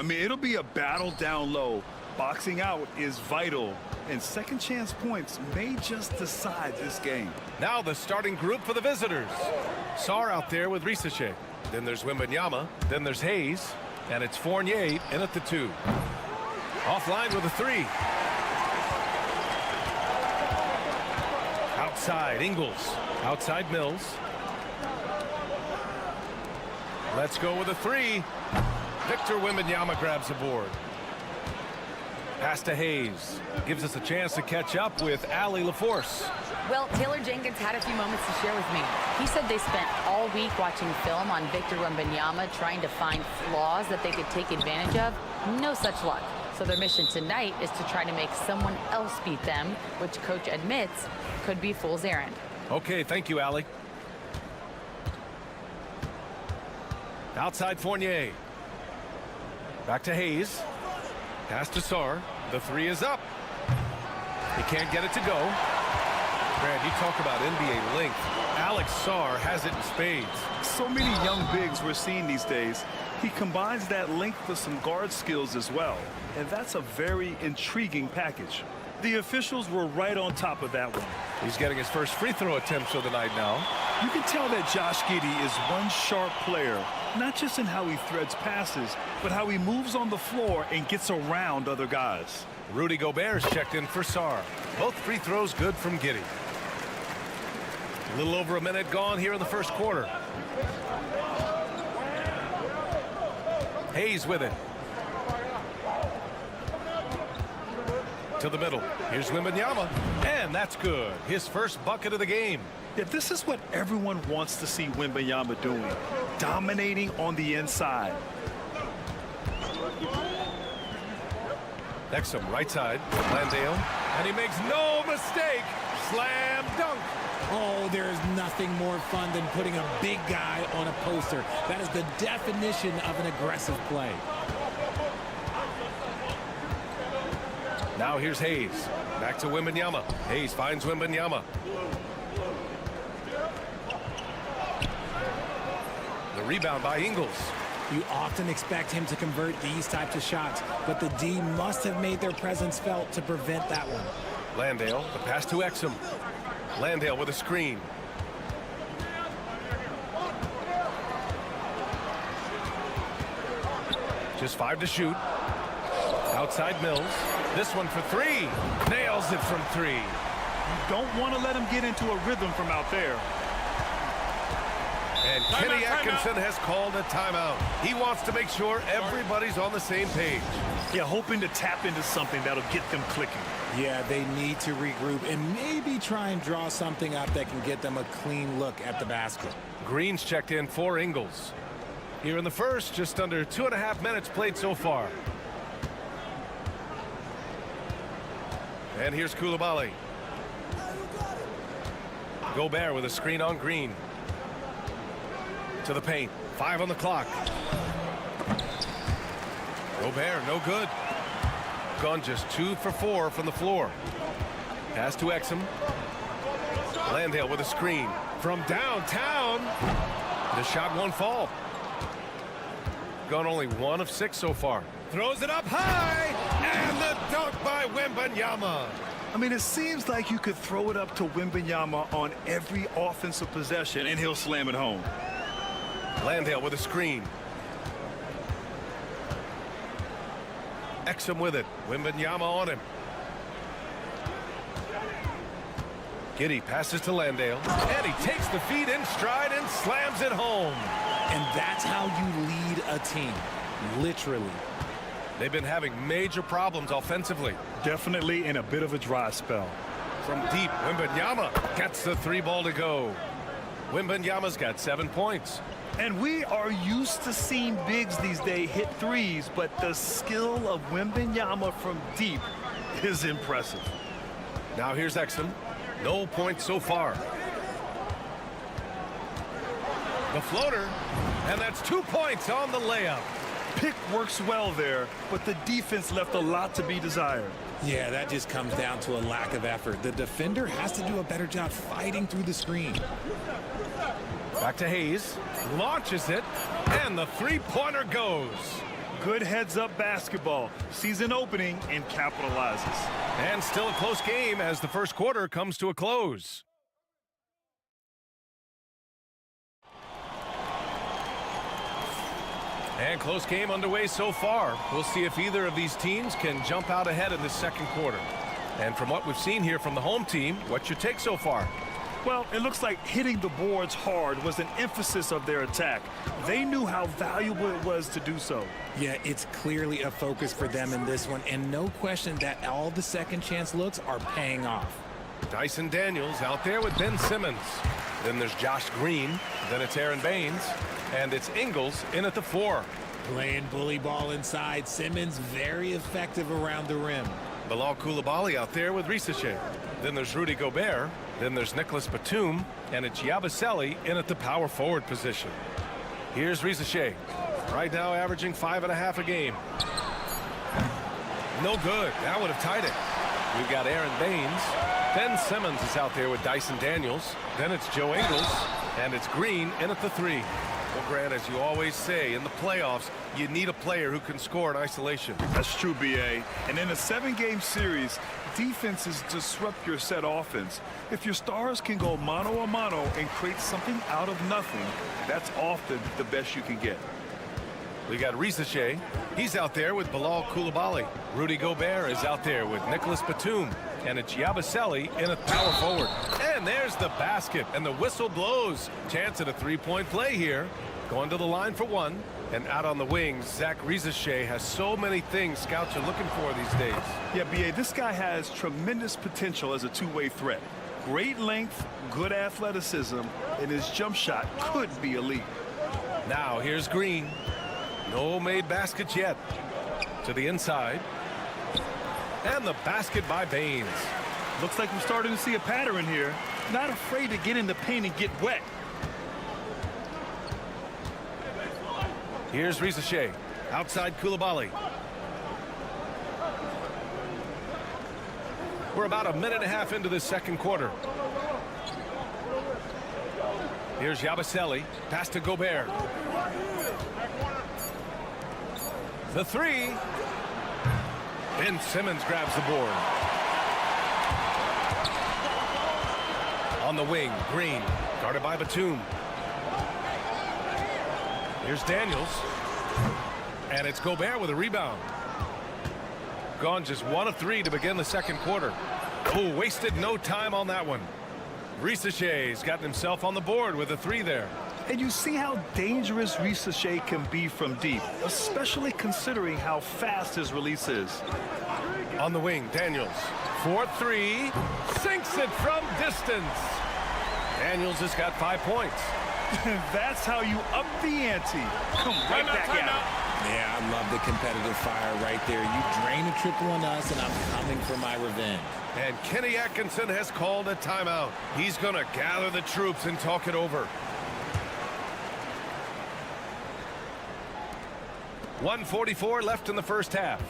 mean, it'll be a battle down low. Boxing out is vital, and second chance points may just decide this game. Now the starting group for the visitors. Sarr out there with Risache. Then there's Wembanyama. Then there's Hayes. And it's Fournier in at the 2. Offline with a 3. Outside, Ingles. Outside, Mills. Let's go with a 3. Victor Wembanyama grabs the board. Pass to Hayes. Gives us a chance to catch up with Allie LaForce. Well, Taylor Jenkins had a few moments to share with me. He said they spent all week watching film on Victor Wembanyama, trying to find flaws that they could take advantage of. No such luck. So their mission tonight is to try to make someone else beat them, which coach admits could be fool's errand. Okay, thank you, Allie. Outside Fournier. Back to Hayes. Pass to Sarr. The 3 is up. He can't get it to go. Brad, you talk about NBA length. Alex Sarr has it in spades. So many young bigs we're seeing these days. He combines that length with some guard skills as well. And that's a very intriguing package. The officials were right on top of that one. He's getting his first free throw attempt of the night now. You can tell that Josh Giddey is one sharp player, not just in how he threads passes, but how he moves on the floor and gets around other guys. Rudy Gobert is checked in for Sarr. Both free throws good from Giddey. A little over a minute gone here in the first quarter. Hayes with it. To the middle. Here's Wembanyama. And that's good. His first bucket of the game. Yeah, this is what everyone wants to see Wembanyama doing. Dominating on the inside. Exum right side. Landale. And he makes no mistake. Slam dunk. Oh, there is nothing more fun than putting a big guy on a poster. That is the definition of an aggressive play. Now here's Hayes. Back to Wembanyama. Hayes finds Wembanyama. The rebound by Ingles. You often expect him to convert these types of shots, but the D must have made their presence felt to prevent that one. Landale, the pass to Exum. Landale with a screen. Just 5 to shoot. Outside Mills. This one for 3. Nails it from 3. You don't want to let him get into a rhythm from out there. And Kenny Atkinson has called a timeout. He wants to make sure everybody's on the same page. Yeah, hoping to tap into something that'll get them clicking. Yeah, they need to regroup and maybe try and draw something up that can get them a clean look at the basket. Green's checked in for Ingles. Here in the first, just under 2.5 minutes played so far. And here's Coulibaly. Gobert with a screen on Green. To the paint. 5 on the clock. Gobert, no good. Gone just 2 for 4 from the floor. Pass to Exum. Landale with a screen. From downtown. The shot won't fall. Gone only 1 of 6 so far. Throws it up high. And the dunk by Wembanyama. I mean, it seems like you could throw it up to Wembanyama on every offensive possession, and he'll slam it home. Landale with a screen. Exum with it. Wembanyama on him. Giddey passes to Landale. And he takes the feed in stride and slams it home. And that's how you lead a team. Literally. They've been having major problems offensively. Definitely in a bit of a dry spell. From deep, Wembanyama gets the 3 ball to go. Wembanyama's got 7 points. And we are used to seeing bigs these days hit threes, but the skill of Wembanyama from deep is impressive. Now here's Exum. No points so far. The floater, and that's 2 points on the layup. Pick works well there, but the defense left a lot to be desired. Yeah, that just comes down to a lack of effort. The defender has to do a better job fighting through the screen. Back to Hayes. Launches it, and the 3-pointer goes. Good heads-up basketball. Sees an opening and capitalizes. And still a close game as the first quarter comes to a close. And close game underway so far. We'll see if either of these teams can jump out ahead in this second quarter. And from what we've seen here from the home team, what's your take so far? Well, it looks like hitting the boards hard was an emphasis of their attack. They knew how valuable it was to do so. Yeah, it's clearly a focus for them in this one, and no question that all the second chance looks are paying off. Dyson Daniels out there with Ben Simmons. Then there's Josh Green. Then it's Aaron Baines. And it's Ingles in at the 4. Playing bully ball inside. Simmons very effective around the rim. Bilal Coulibaly out there with Risache. Then there's Rudy Gobert. Then there's Nicholas Batum. And it's Yabusele in at the power forward position. Here's Risache. Right now averaging 5.5 a game. No good. That would have tied it. We've got Aaron Baines. Ben Simmons is out there with Dyson Daniels. Then it's Joe Ingles. And it's Green in at the 3. Well, Grant, as you always say, in the playoffs, you need a player who can score in isolation. That's true, B.A. And in a 7-game series, defenses disrupt your set offense. If your stars can go mano-a-mano and create something out of nothing, that's often the best you can get. We got Risache. He's out there with Bilal Coulibaly. Rudy Gobert is out there with Nicholas Batum. And it's Yabusele in a power forward. And there's the basket. And the whistle blows. Chance at a 3-point play here. Going to the line for 1. And out on the wings, Zach Risache has so many things scouts are looking for these days. Yeah, B.A., this guy has tremendous potential as a two-way threat. Great length, good athleticism, and his jump shot could be elite. Now here's Green. No made baskets yet. To the inside. And the basket by Baines. Looks like we're starting to see a pattern here. Not afraid to get in the paint and get wet. Here's Risache. Outside Coulibaly. We're about 1.5 minutes into this second quarter. Here's Yabusele. Pass to Gobert. The 3. Ben Simmons grabs the board. On the wing, Green. Guarded by Batum. Here's Daniels. And it's Gobert with a rebound. Gone just 1 of 3 to begin the second quarter. Oh, wasted no time on that one. Risache's gotten himself on the board with a 3 there. And you see how dangerous Risache can be from deep, especially considering how fast his release is. On the wing, Daniels. 4-3. Sinks it from distance. Daniels has got 5 points. That's how you up the ante. Come right back at him. Yeah, I love the competitive fire right there. You drain a triple on us, and I'm coming for my revenge. And Kenny Atkinson has called a timeout. He's going to gather the troops and talk it over. 1:44 left in the first half.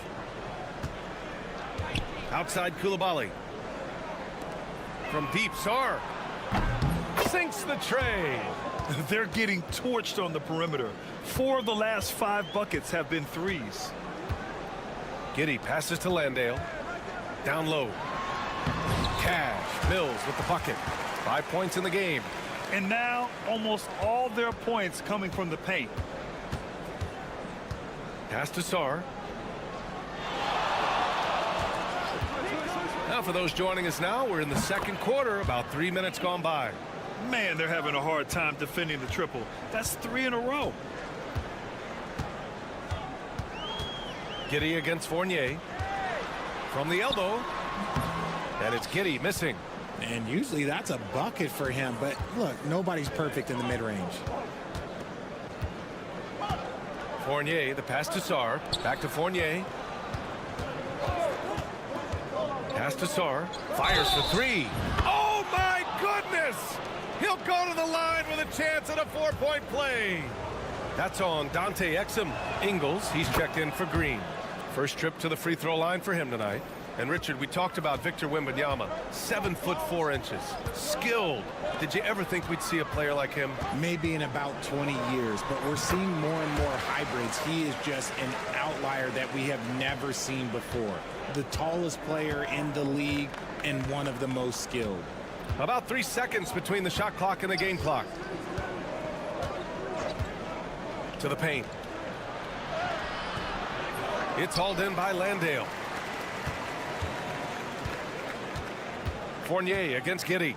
Outside Coulibaly. From deep, Sarr. Sinks the tray. They're getting torched on the perimeter. 4 of the last 5 buckets have been threes. Giddey passes to Landale. Down low. Cash. Mills with the bucket. 5 points in the game. And now almost all their points coming from the paint. Pass to Sarr. Now for those joining us now, we're in the second quarter, about 3 minutes gone by. Man, they're having a hard time defending the triple. That's 3 in a row. Giddey against Fournier. From the elbow. And it's Giddey missing. And usually that's a bucket for him, but look, nobody's perfect in the mid-range. Fournier, the pass to Sarr. Back to Fournier. Pass to Sarr. Fires for 3. Oh, my goodness! He'll go to the line with a chance at a 4-point play. That's on Dante Exum. Ingles, he's checked in for Green. First trip to the free throw line for him tonight. And Richard, we talked about Victor Wembanyama, 7'4". Skilled. Did you ever think we'd see a player like him? Maybe in about 20 years, but we're seeing more and more hybrids. He is just an outlier that we have never seen before. The tallest player in the league and one of the most skilled. About 3 seconds between the shot clock and the game clock. To the paint. It's hauled in by Landale. Fournier against Giddey.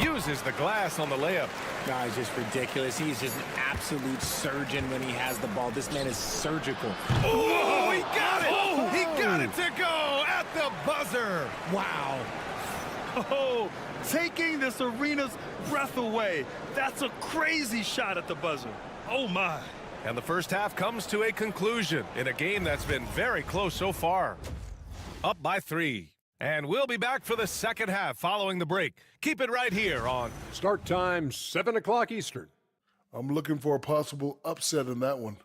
Uses the glass on the layup. Guy's just ridiculous. He's just an absolute surgeon when he has the ball. This man is surgical. Oh, he got it! Oh, he got it to go at the buzzer. Wow. Oh, taking this arena's breath away. That's a crazy shot at the buzzer. Oh, my. And the first half comes to a conclusion in a game that's been very close so far. Up by 3. And we'll be back for the second half following the break. Keep it right here on Start time, 7 o'clock Eastern. I'm looking for a possible upset in that one.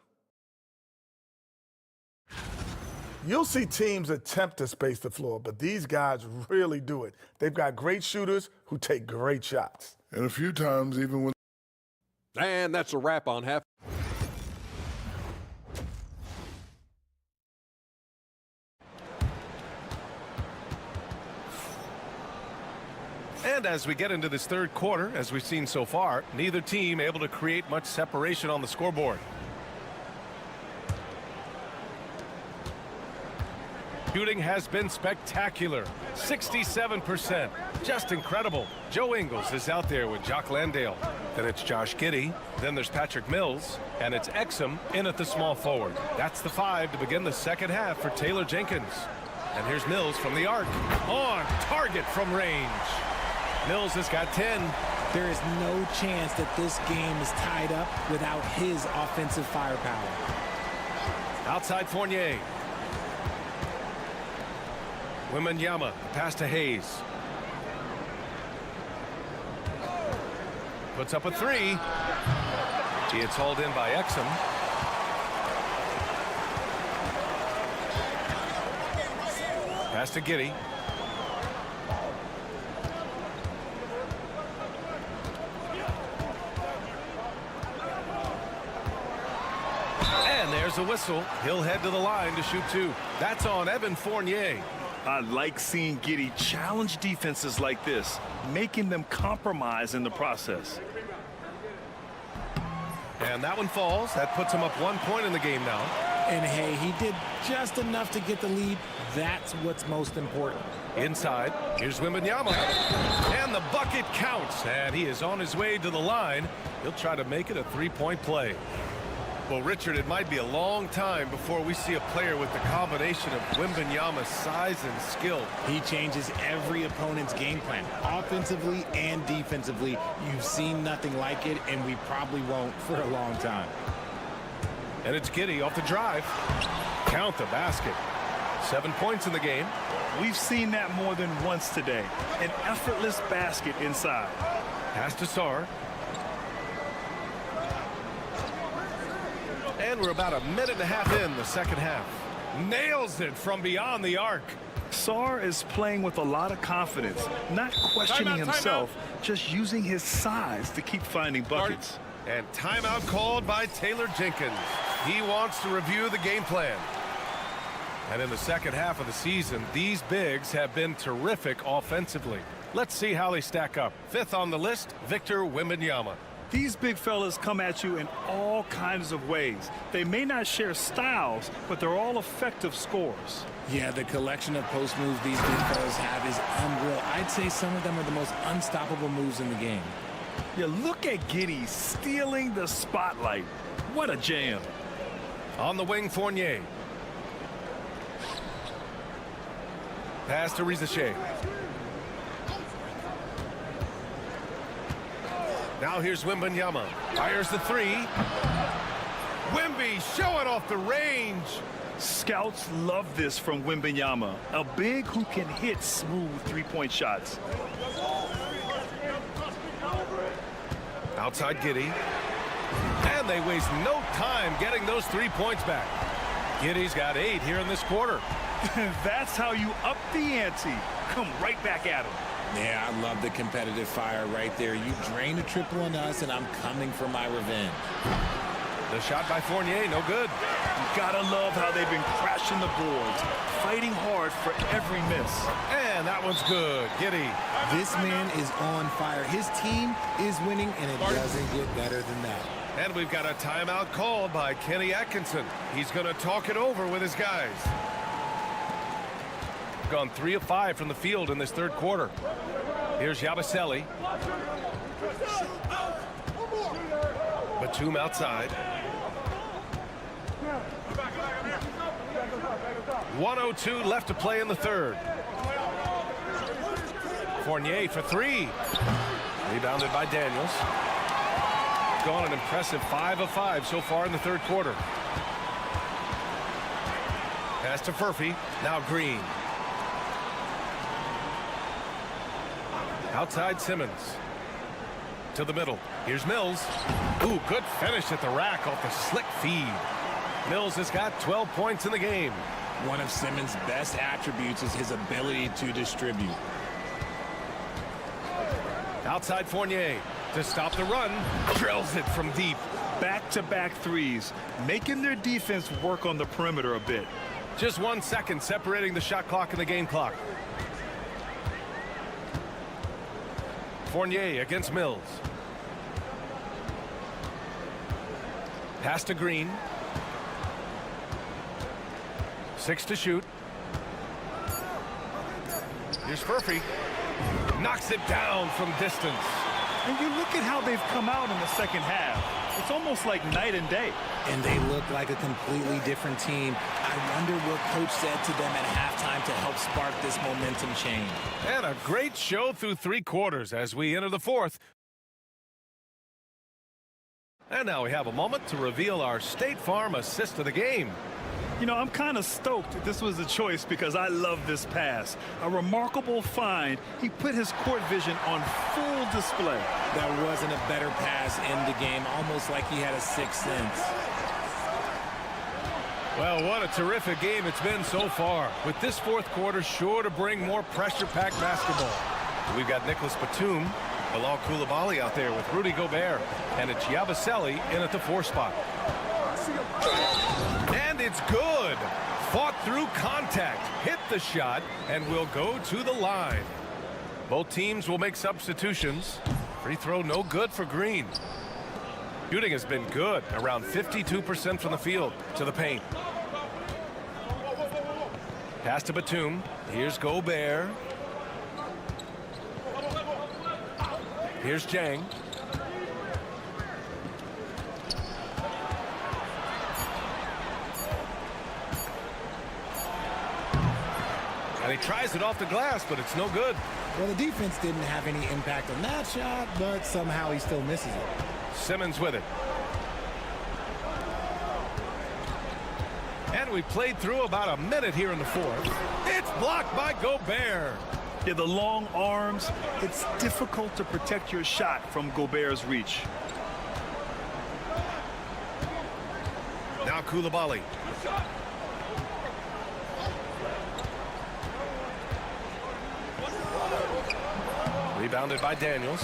You'll see teams attempt to space the floor, but these guys really do it. They've got great shooters who take great shots. And a few times, even when... And that's a wrap on half. And as we get into this third quarter, as we've seen so far, neither team able to create much separation on the scoreboard. Shooting has been spectacular. 67%. Just incredible. Joe Ingles is out there with Jock Landale. Then it's Josh Giddey. Then there's Patrick Mills. And it's Exum in at the small forward. That's the 5 to begin the second half for Taylor Jenkins. And here's Mills from the arc. On target from range. Mills has got 10. There is no chance that this game is tied up without his offensive firepower. Outside Fournier. Wembanyama, pass to Hayes. Puts up a 3. It's hauled in by Exum. Pass to Giddey. And there's a whistle. He'll head to the line to shoot 2. That's on Evan Fournier. I like seeing Giddey challenge defenses like this, making them compromise in the process. And that one falls. That puts him up 1 point in the game now. And hey, he did just enough to get the lead. That's what's most important. Inside, here's Wembanyama. And the bucket counts. And he is on his way to the line. He'll try to make it a 3-point play. Well, Richard, it might be a long time before we see a player with the combination of Wembanyama's size and skill. He changes every opponent's game plan, offensively and defensively. You've seen nothing like it, and we probably won't for a long time. And it's Giddey off the drive. Count the basket. 7 points in the game. We've seen that more than once today. An effortless basket inside. Pass to Sarr. And we're about a minute and a half in the second half. Nails it from beyond the arc. Sarr is playing with a lot of confidence, not questioning himself, just using his size to keep finding buckets. And timeout called by Taylor Jenkins. He wants to review the game plan. And in the second half of the season, these bigs have been terrific offensively. Let's see how they stack up. 5th on the list, Victor Wembanyama. These big fellas come at you in all kinds of ways. They may not share styles, but they're all effective scorers. Yeah, the collection of post moves these big fellas have is unreal. I'd say some of them are the most unstoppable moves in the game. Yeah, look at Giddey stealing the spotlight. What a jam. On the wing, Fournier. Pass to Rizachet. Now here's Wembanyama. Fires the 3. Wemby showing off the range. Scouts love this from Wembanyama, a big who can hit smooth three-point shots. Outside Giddey. And they waste no time getting those 3 points back. Giddy's got 8 here in this quarter. That's how you up the ante. Come right back at him. Yeah, I love the competitive fire right there. You drain a triple on us, and I'm coming for my revenge. The shot by Fournier, no good. You gotta love how they've been crashing the boards, fighting hard for every miss. And that one's good. Giddy. This man is on fire. His team is winning, and it doesn't get better than that. And we've got a timeout called by Kenny Atkinson. He's going to talk it over with his guys. Gone 3 of 5 from the field in this third quarter. Here's Yabusele. Batum outside. 1:02 left to play in the third. Fournier for 3. Rebounded by Daniels. Gone an impressive 5 of 5 so far in the third quarter. Pass to Furphy. Now Green. Outside Simmons. To the middle. Here's Mills. Ooh, good finish at the rack off the slick feed. Mills has got 12 points in the game. One of Simmons' best attributes is his ability to distribute. Outside Fournier to stop the run. Drills it from deep. Back-to-back threes, making their defense work on the perimeter a bit. Just 1 second separating the shot clock and the game clock. Fournier against Mills. Pass to Green. 6 to shoot. Here's Furphy. Knocks it down from distance. And you look at how they've come out in the second half. It's almost like night and day. And they look like a completely different team. I wonder what coach said to them at halftime to help spark this momentum change. And a great show through 3 quarters as we enter the fourth. And now we have a moment to reveal our State Farm assist of the game. You know, I'm kind of stoked this was a choice because I love this pass. A remarkable find. He put his court vision on full display. That wasn't a better pass in the game, almost like he had a sixth sense. Well, what a terrific game it's been so far. With this fourth quarter sure to bring more pressure-packed basketball. We've got Nicholas Batum, Bilal Coulibaly out there with Rudy Gobert, and it's Yabusele in at the 4 spot. And it's good. Fought through contact, hit the shot, and will go to the line. Both teams will make substitutions. Free throw no good for Green. Shooting has been good, around 52% from the field to the paint. Pass to Batum. Here's Gobert. Here's Jang. And he tries it off the glass, but it's no good. Well, the defense didn't have any impact on that shot, but somehow he still misses it. Simmons with it. And we played through about a minute here in the fourth. It's blocked by Gobert. Yeah, the long arms, it's difficult to protect your shot from Gobert's reach. Now Coulibaly. Rebounded by Daniels.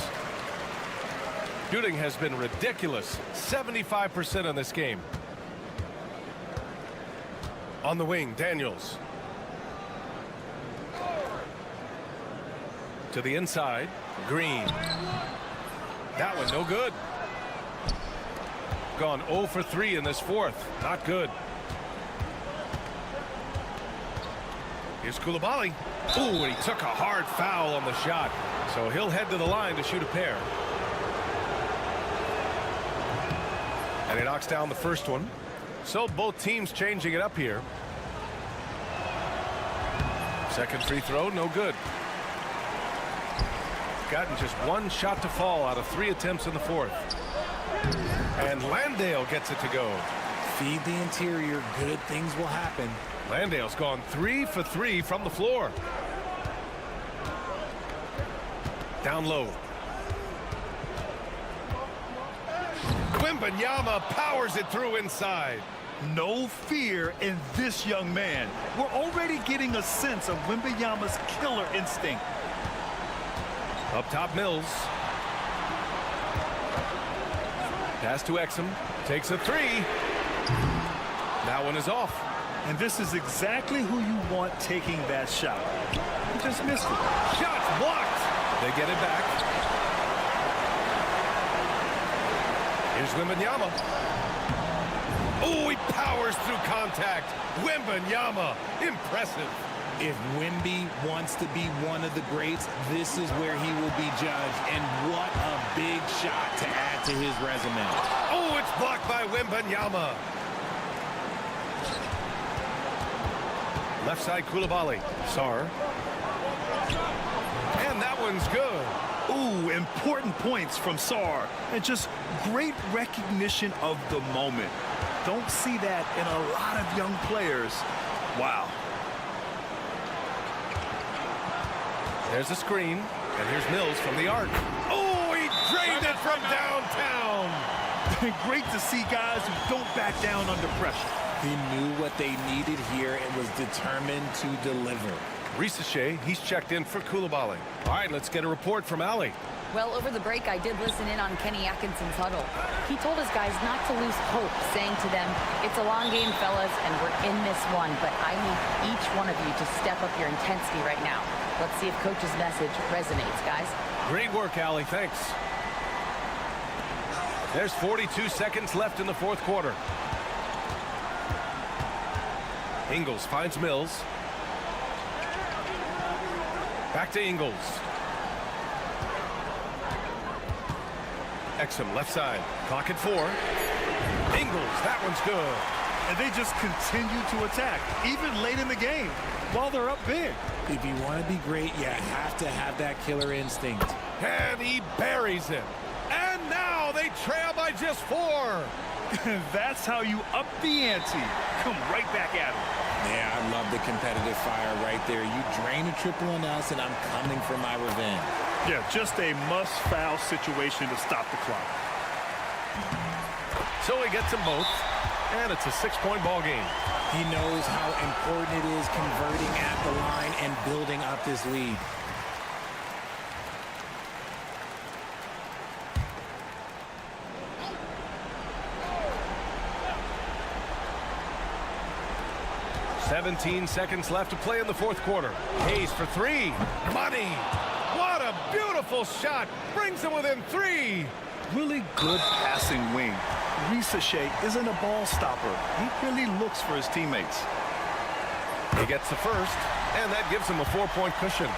Shooting has been ridiculous. 75% in this game. On the wing, Daniels. To the inside, Green. That one no good. Gone 0 for 3 in this fourth. Not good. Here's Coulibaly. Ooh, and he took a hard foul on the shot. So he'll head to the line to shoot a pair. And he knocks down the first one. So both teams changing it up here. Second free throw, no good. Gotten just 1 shot to fall out of 3 attempts in the fourth. And Landale gets it to go. Feed the interior, good things will happen. Landale's gone 3 for 3 from the floor. Down low. Wembanyama powers it through inside. No fear in this young man. We're already getting a sense of Wembanyama's killer instinct. Up top, Mills. Pass to Exum. Takes a three. That one is off. And this is exactly who you want taking that shot. He just missed it. Shot blocked. They get it back. Here's Wembanyama. Oh, he powers through contact. Wembanyama. Impressive. If Wemby wants to be one of the greats, this is where he will be judged. And what a big shot to add to his resume. Oh, it's blocked by Wembanyama. Left side, Koulibaly. Sarr. And that one's good. Ooh, important points from Sarr. And just great recognition of the moment. Don't see that in a lot of young players. Wow. There's a screen. And here's Mills from the arc. Oh, he drained it from downtown. Great to see guys who don't back down under pressure. He knew what they needed here and was determined to deliver. Ricochet, he's checked in for Koulibaly. All right, let's get a report from Ali. Well, over the break, I did listen in on Kenny Atkinson's huddle. He told his guys not to lose hope, saying to them, it's a long game, fellas, and we're in this one, but I need each one of you to step up your intensity right now. Let's see if Coach's message resonates, guys. Great work, Ali. Thanks. There's 42 seconds left in the fourth quarter. Ingles finds Mills. Back to Ingles. Exum left side. Clock at 4. Ingles, that one's good. And they just continue to attack, even late in the game, while they're up big. If you want to be great, you have to have that killer instinct. And he buries it. And now they trail by just 4. That's how you up the ante. Come right back at him. Yeah, I love the competitive fire right there. You drain a triple on us, and I'm coming for my revenge. Yeah, just a must-foul situation to stop the clock. So he gets them both, and it's a 6-point ball game. He knows how important it is converting at the line and building up this lead. "17 seconds left to play in the fourth quarter. Hayes for 3. Money! What a beautiful shot! Brings them within 3. Really good passing wing. Ricochet isn't a ball stopper. He really looks for his teammates. He gets the first, and that gives him a 4-point cushion.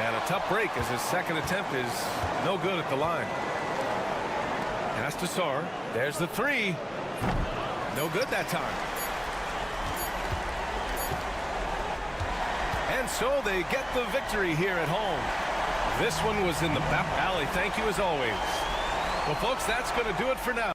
And a tough break as his second attempt is no good at the line. Pass to Sarr. There's the 3. No good that time. And so they get the victory here at home. This one was in the back alley. Thank you as always. Well, folks, that's going to do it for now.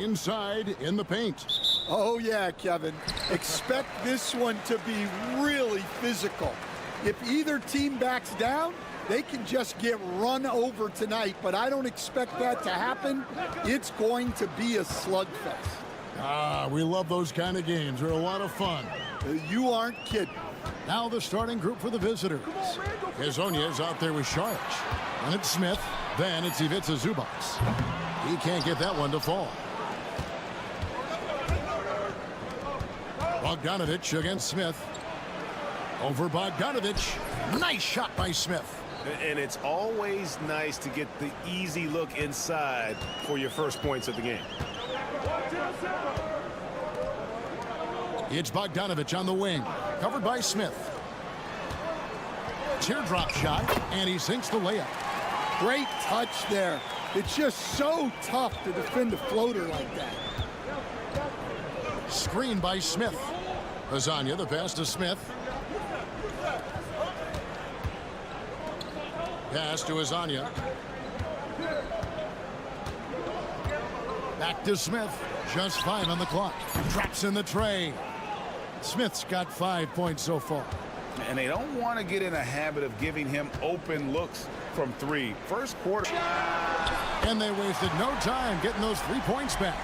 Inside in the paint. Oh, yeah, Kevin. Expect this one to be really physical. If either team backs down, they can just get run over tonight, but I don't expect that to happen. It's going to be a slugfest. Ah, we love those kind of games. They're a lot of fun. You aren't kidding. Now the starting group for the visitors. Hazonia is out there with Sharch. And it's Smith. Then it's Ivica Zubac. He can't get that one to fall. Bogdanovic against Smith. Over Bogdanovic. Nice shot by Smith. And it's always nice to get the easy look inside for your first points of the game. It's Bogdanovic on the wing. Covered by Smith. Teardrop shot, and he sinks the layup. Great touch there. It's just so tough to defend a floater like that. Screen by Smith. Hazonia, the pass to Smith. Pass to Hazonia. Back to Smith. Just 5 on the clock. Drops in the tray. Smith's got 5 points so far. And they don't want to get in a habit of giving him open looks from 3. First quarter. And they wasted no time getting those 3 points back.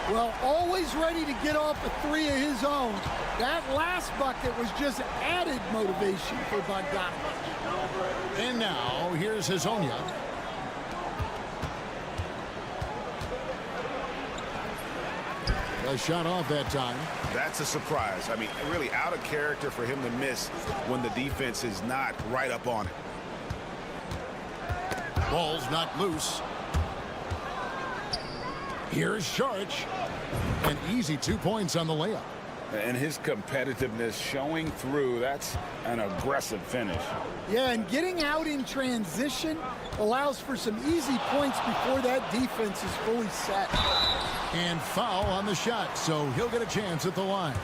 Well, always ready to get off a 3 of his own. That last bucket was just added motivation for Bogdanovic. And now, here's Hazonia. A shot off that time. That's a surprise. I mean, really out of character for him to miss when the defense is not right up on it. Ball's not loose. Here's Sharch. An easy 2 points on the layup. And his competitiveness showing through. That's an aggressive finish. Yeah, and getting out in transition allows for some easy points before that defense is fully set. And foul on the shot, so he'll get a chance at the line.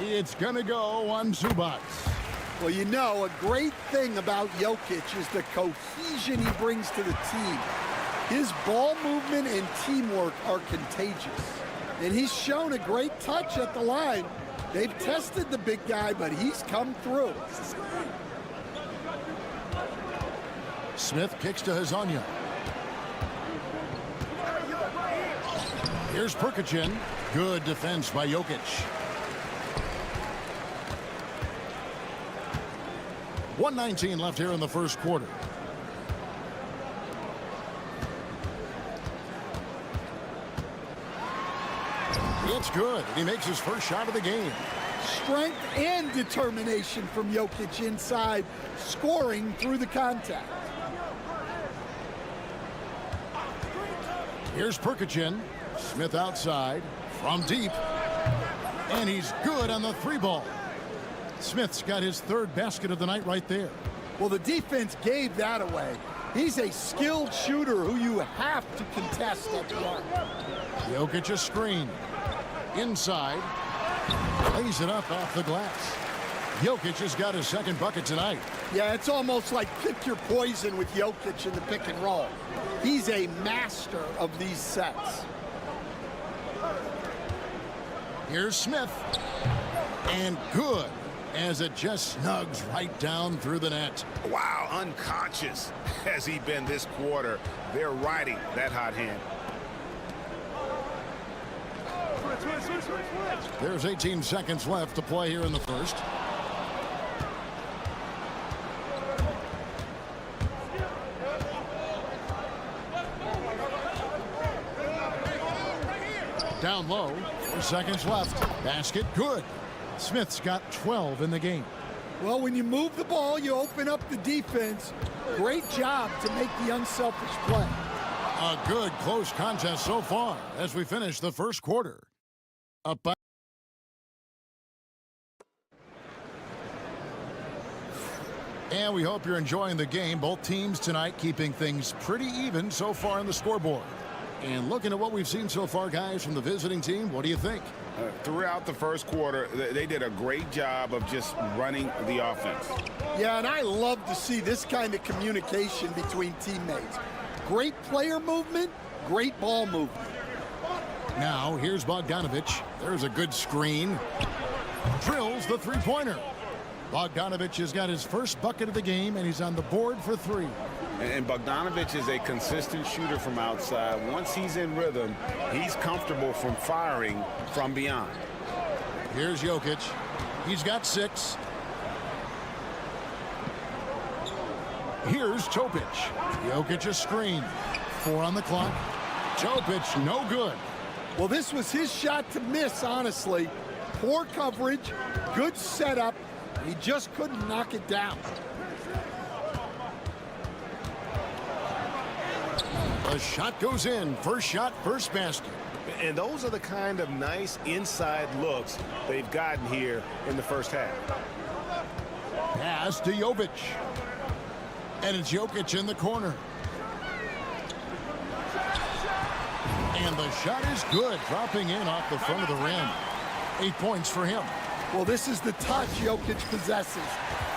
It's going to go on Zubac. Well, you know, a great thing about Jokic is the cohesion he brings to the team. His ball movement and teamwork are contagious. And he's shown a great touch at the line. They've tested the big guy, but he's come through. Smith kicks to Hazonia. Here's Perkichin. Good defense by Jokic. .119 left here in the first quarter. It's good. He makes his first shot of the game. Strength and determination from Jokic inside, scoring through the contact. Here's Perkichin. Smith outside from deep. And he's good on the 3-ball. Smith's got his 3rd basket of the night right there. Well, the defense gave that away. He's a skilled shooter who you have to contest at the arc. Jokic a screen. Inside. Lays it up off the glass. Jokic has got his 2nd bucket tonight. Yeah, it's almost like pick your poison with Jokic in the pick and roll. He's a master of these sets. Here's Smith. And good, as it just snugs right down through the net. Wow, unconscious has he been this quarter. They're riding that hot hand. There's 18 seconds left to play here in the first. Down low, 4 seconds left. Basket, good. Smith's got 12 in the game. Well, when you move the ball, you open up the defense. Great job to make the unselfish play. A good close contest so far as we finish the first quarter. Up by and we hope you're enjoying the game. Both teams tonight keeping things pretty even so far on the scoreboard. And looking at what we've seen so far, guys, from the visiting team, what do you think? Throughout the first quarter, they did a great job of just running the offense. Yeah, and I love to see this kind of communication between teammates. Great player movement, great ball movement. Now, here's Bogdanovic. There's a good screen. Drills the three-pointer. Bogdanovic has got his first bucket of the game, and he's on the board for 3. And Bogdanovic is a consistent shooter from outside. Once he's in rhythm, he's comfortable from firing from beyond. Here's Jokic. He's got 6. Here's Topic. Jokic a screen. 4 on the clock. Topic no good. Well, this was his shot to miss, honestly. Poor coverage, good setup. He just couldn't knock it down. The shot goes in. First shot, first basket. And those are the kind of nice inside looks they've gotten here in the first half. Pass to Jovic. And it's Jokic in the corner. And the shot is good, dropping in off the front of the rim. 8 points for him. Well, this is the touch Jokic possesses.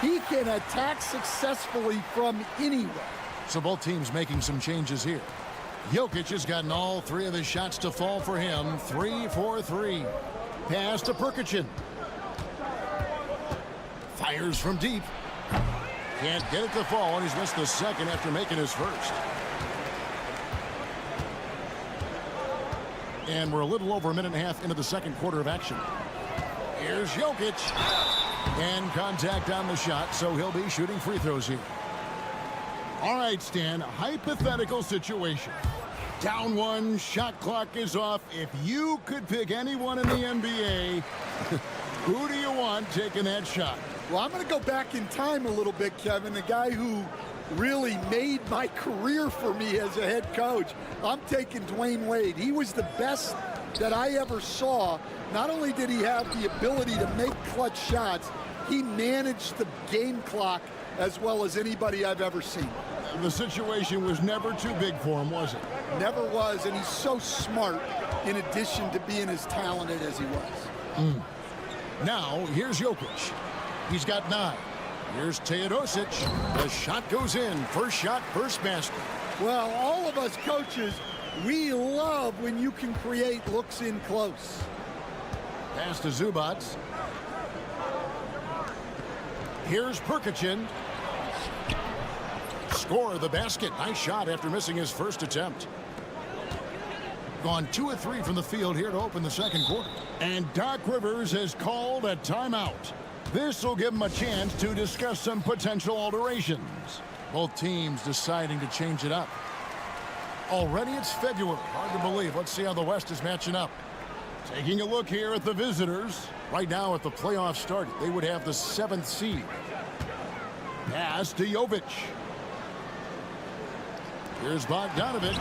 He can attack successfully from anywhere. So both teams making some changes here. Jokic has gotten all 3 of his shots to fall for him. 3 for 3. Pass to Perkichin. Fires from deep. Can't get it to fall, and he's missed the second after making his first. And we're a little over a minute and a half into the second quarter of action. Here's Jokic. And contact on the shot, so he'll be shooting free throws here. All right, Stan, hypothetical situation. Down 1, shot clock is off. If you could pick anyone in the NBA, who do you want taking that shot? Well, I'm going to go back in time a little bit, Kevin. The guy who really made my career for me as a head coach. I'm taking Dwayne Wade. He was the best that I ever saw. Not only did he have the ability to make clutch shots, he managed the game clock as well as anybody I've ever seen. The situation was never too big for him, was it? Never was, and he's so smart in addition to being as talented as he was. Now, here's Jokic. He's got 9. Here's Teodosic. The shot goes in. First shot, first basket. Well, all of us coaches, we love when you can create looks in close. Pass to Zubac. Here's Perkichin. Score the basket. Nice shot after missing his first attempt. Gone 2 of 3 from the field here to open the second quarter. And Doc Rivers has called a timeout. This will give him a chance to discuss some potential alterations. Both teams deciding to change it up. Already it's February. Hard to believe. Let's see how the West is matching up. Taking a look here at the visitors. Right now at the playoff start, they would have the 7th seed. Pass to Jovic. Here's Bogdanovic.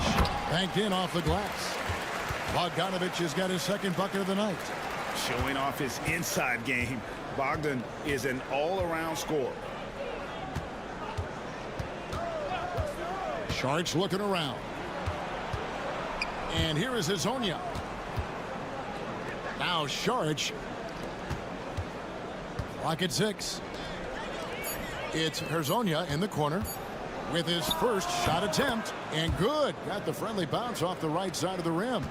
Banked in off the glass. Bogdanovic has got his second bucket of the night. Showing off his inside game. Bogdan is an all-around scorer. Sharks looking around. And here is Hazonia. Now Sharks. Clock at 6. It's Hazonia in the corner with his first shot attempt. And good. Got the friendly bounce off the right side of the rim.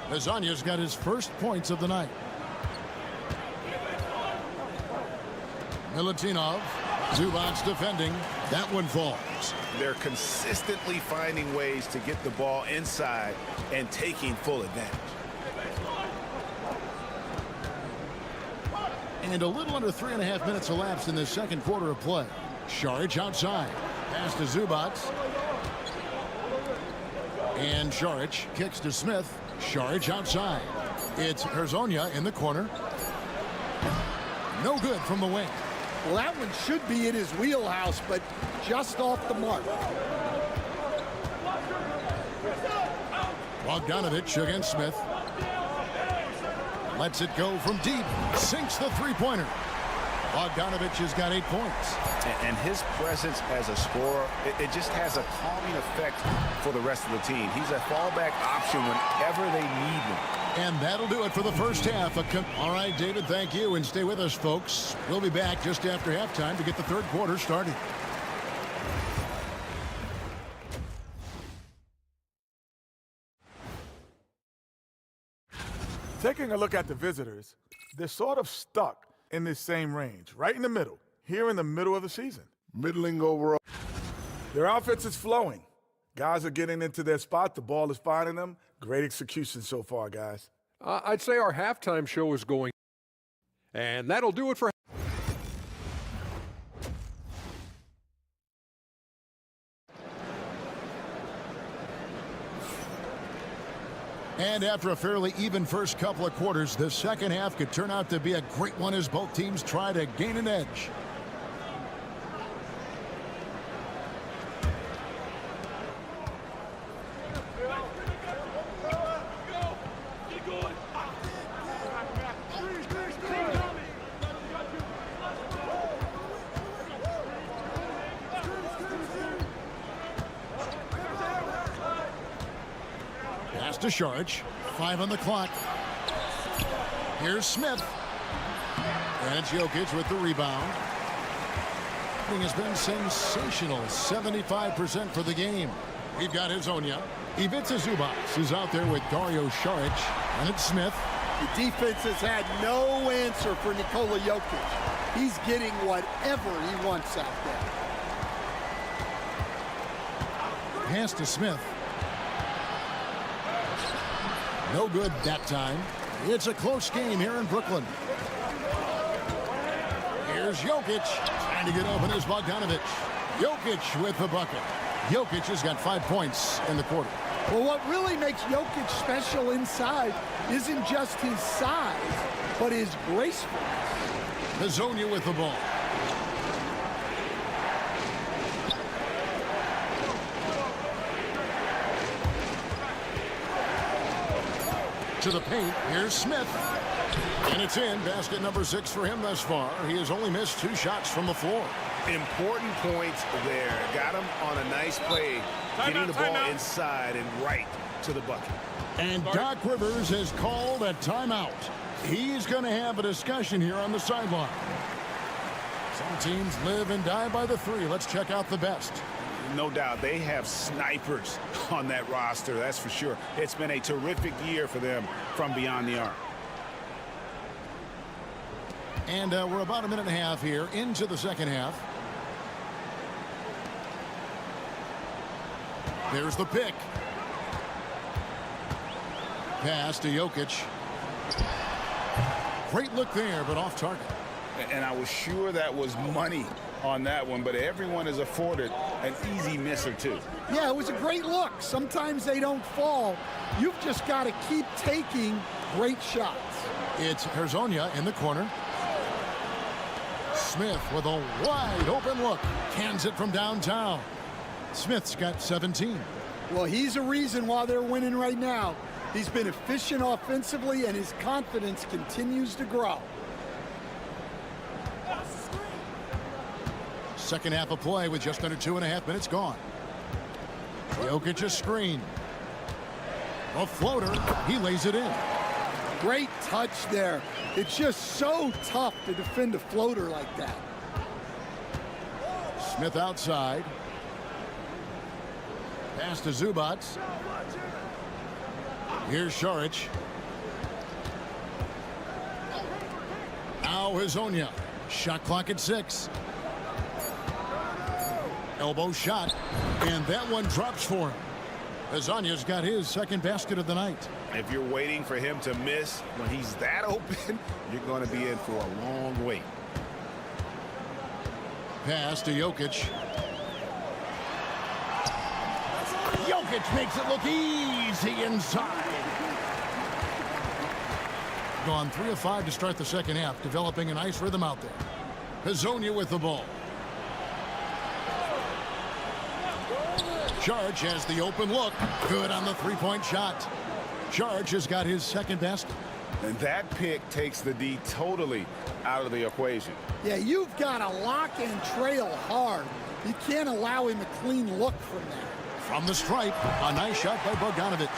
Hazonia's got his first points of the night. Milutinov. Zubac defending. That one falls. They're consistently finding ways to get the ball inside and taking full advantage. And a little under 3.5 minutes elapsed in the second quarter of play. Šarić outside. Pass to Zubac. And Šarić kicks to Smith. Šarić outside. It's Hezonja in the corner. No good from the wing. Well, that one should be in his wheelhouse, but just off the mark. Bogdanović against Smith. Lets it go from deep. Sinks the three-pointer. Bogdanović has got 8 points. And his presence as a scorer, it just has a calming effect for the rest of the team. He's a fallback option whenever they need him. And that'll do it for the first half. All right, David, thank you. And stay with us, folks. We'll be back just after halftime to get the third quarter started. Taking a look at the visitors, they're sort of stuck in this same range, right in the middle, here in the middle of the season. Middling overall. Their offense is flowing. Guys are getting into their spot. The ball is finding them. Great execution so far, guys. I'd say our halftime show is going. And that'll do it for. And after a fairly even first couple of quarters, the second half could turn out to be a great one as both teams try to gain an edge. Pass to Šarić. 5 on the clock. Here's Smith. And it's Jokic with the rebound. He has been sensational. 75% for the game. We've got Hezonja. Ivica Zubac is out there with Dario Šarić. And it's Smith. The defense has had no answer for Nikola Jokic. He's getting whatever he wants out there. Pass to Smith. No good that time. It's a close game here in Brooklyn. Here's Jokic. Trying to get open is Bogdanović. Jokic with the bucket. Jokic has got 5 points in the quarter. Well, what really makes Jokic special inside isn't just his size, but his gracefulness. Hezonja with the ball. To the paint. Here's Smith. And it's in. Basket number 6 for him thus far. He has only missed 2 shots from the floor. Important points there. Got him on a nice play, getting the ball inside and right to the bucket. And Doc Rivers has called a timeout. He's going to have a discussion here on the sideline. Some teams live and die by the 3. Let's check out the best. No doubt they have snipers on that roster, that's for sure. It's been a terrific year for them from beyond the arc. And we're about a minute and a half here into the second half. There's the pick. Pass to Jokic. Great look there, but off target. And I was sure that was money on that one, but everyone is afforded an easy miss or two. Yeah, it was a great look. Sometimes they don't fall. You've just got to keep taking great shots. It's Hezonja in the corner. Smith with a wide open look. Cans it from downtown. Smith's got 17. Well, he's a reason why they're winning right now. He's been efficient offensively, and his confidence continues to grow. Second half of play with just under 2.5 minutes gone. Jokic a screen. A floater. He lays it in. Great touch there. It's just so tough to defend a floater like that. Smith outside. Pass to Zubac. Here's Šarić. Now Hezonja. Shot clock at 6. Elbow shot. And that one drops for him. Azanya's got his second basket of the night. If you're waiting for him to miss when he's that open, you're going to be in for a long wait. Pass to Jokic. Jokic makes it look easy inside. Gone 3 of 5 to start the second half, developing a nice rhythm out there. Hazonia with the ball. Charge has the open look. Good on the three-point shot. Charge has got his second basket. And that pick takes the D totally out of the equation. Yeah, you've got to lock and trail hard. You can't allow him a clean look from there. From the stripe, a nice shot by Bogdanovic.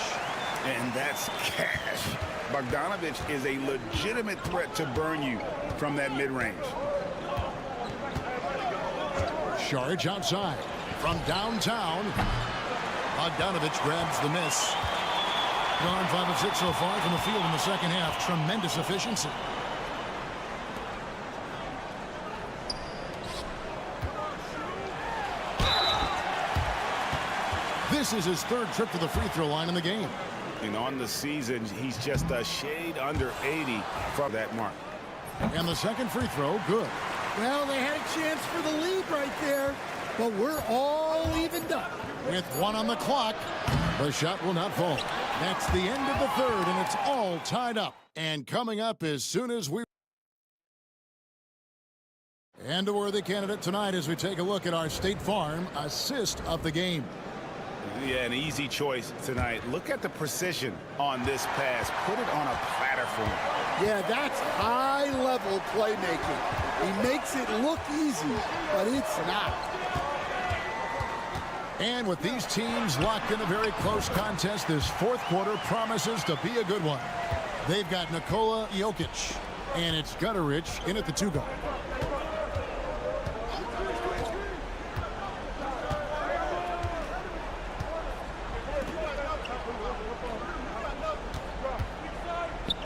And that's cash. Bogdanovic is a legitimate threat to burn you from that mid-range. Charge outside. From downtown, Bogdanovic grabs the miss. Gone 5 of 6 so far from the field in the second half. Tremendous efficiency. This is his third trip to the free throw line in the game. And on the season, he's just a shade under 80 from that mark. And the second free throw, good. Well, they had a chance for the lead right there, but we're all evened up. With 1 on the clock, the shot will not fall. That's the end of the third, and it's all tied up. And coming up as soon as we... And a worthy candidate tonight as we take a look at our State Farm assist of the game. Yeah, an easy choice tonight. Look at the precision on this pass. Put it on a platter for him. Yeah, that's high-level playmaking. He makes it look easy, but it's not. And with these teams locked in a very close contest, this fourth quarter promises to be a good one. They've got Nikola Jokic, and it's Gutterich in at the 2 guard.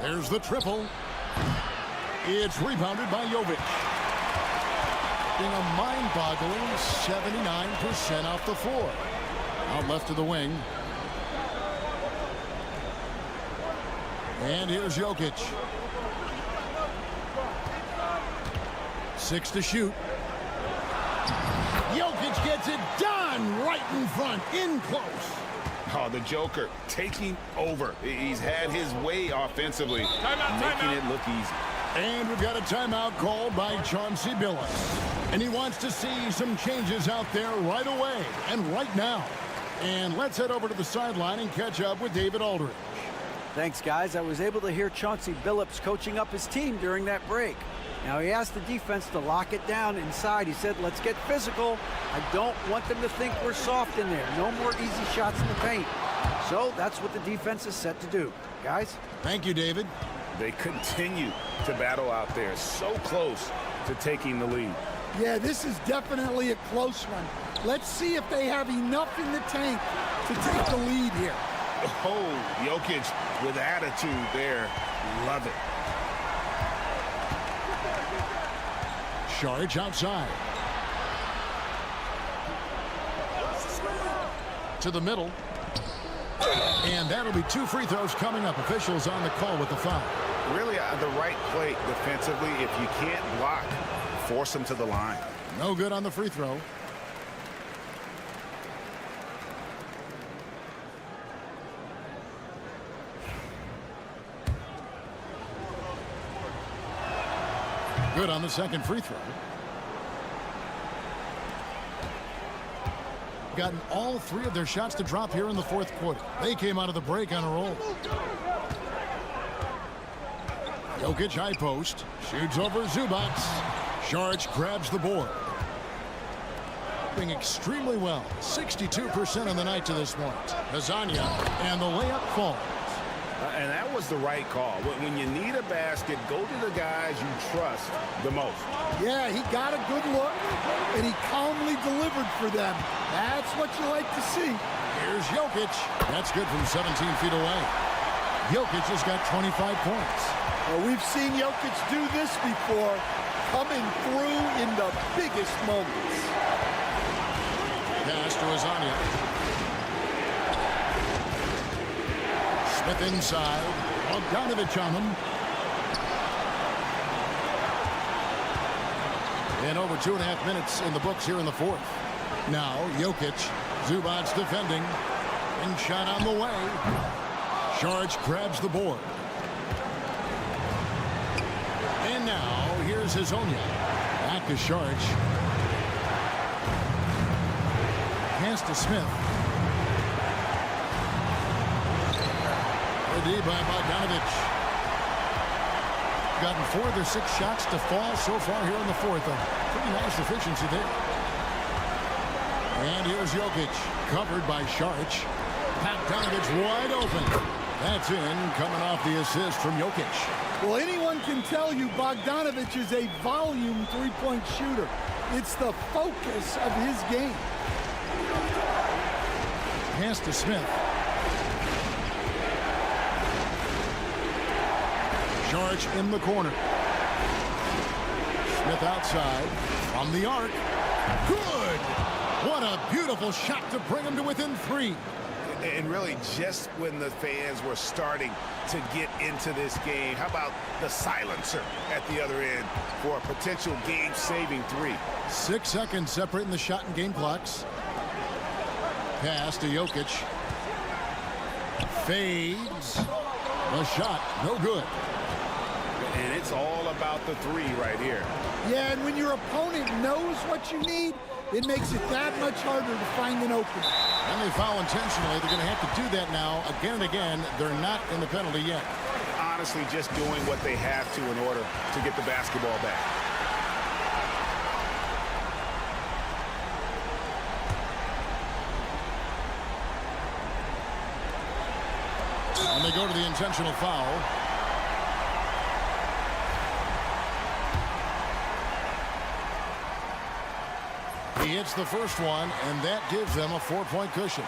There's the triple. It's rebounded by Jovic. In a mind-boggling 79% off the floor. Out left to the wing. And here's Jokic. 6 to shoot. Jokic gets it done right in front, in close. Oh, the Joker taking over. He's had his way offensively, making it look easy. And we've got a timeout called by Chauncey Billups. And he wants to see some changes out there right away and right now. And let's head over to the sideline and catch up with David Aldridge. Thanks, guys. I was able to hear Chauncey Billups coaching up his team during that break. Now, he asked the defense to lock it down inside. He said, let's get physical. I don't want them to think we're soft in there. No more easy shots in the paint. So that's what the defense is set to do. Guys? Thank you, David. They continue to battle out there, so close to taking the lead. Yeah, this is definitely a close one. Let's see if they have enough in the tank to take the lead here. Oh, Jokic with attitude there. Love it. Charge outside. To the middle. And that'll be 2 free throws coming up. Officials on the call with the foul. Really the right play defensively. If you can't block, force them to the line. No good on the free throw. Good on the second free throw. Gotten all 3 of their shots to drop here in the fourth quarter. They came out of the break on a roll. Jokic high post. Shoots over Zubac. Saric grabs the board. Doing extremely well. 62% on the night to this point. Hazonia, and the layup falls. And that was the right call. When you need a basket, go to the guys you trust the most. Yeah, he got a good look, and he calmly delivered for them. That's what you like to see. Here's Jokic. That's good from 17 feet away. Jokic has got 25 points. Well, we've seen Jokic do this before, coming through in the biggest moments. Pass to Hazonia. Smith inside. Bogdanovich on him. And over 2.5 minutes in the books here in the fourth. Now Jokic. Zubac's defending. And shot on the way. Saric grabs the board. And now here's Hazonia. Back to Saric. Pass to Smith. D by Bogdanovich. Gotten 4 of their 6 shots to fall so far here in the fourth. A pretty nice efficiency there. And here's Jokic, covered by Saric. Bogdanovich wide open. That's in, coming off the assist from Jokic. Well, anyone can tell you Bogdanovich is a volume three-point shooter. It's the focus of his game. Pass to Smith. Saric in the corner. Smith outside from the arc. Good! What a beautiful shot to bring him to within 3. And really, just when the fans were starting to get into this game, how about the silencer at the other end for a potential game-saving 3? 6 seconds separating the shot and game clocks. Pass to Jokic. Fades. A shot, no good. And it's all about the 3 right here. Yeah, and when your opponent knows what you need, it makes it that much harder to find an opening. And they foul intentionally. They're going to have to do that now again and again. They're not in the penalty yet. Honestly, just doing what they have to in order to get the basketball back. And they go to the intentional foul. He hits the first one, and that gives them a 4-point cushion.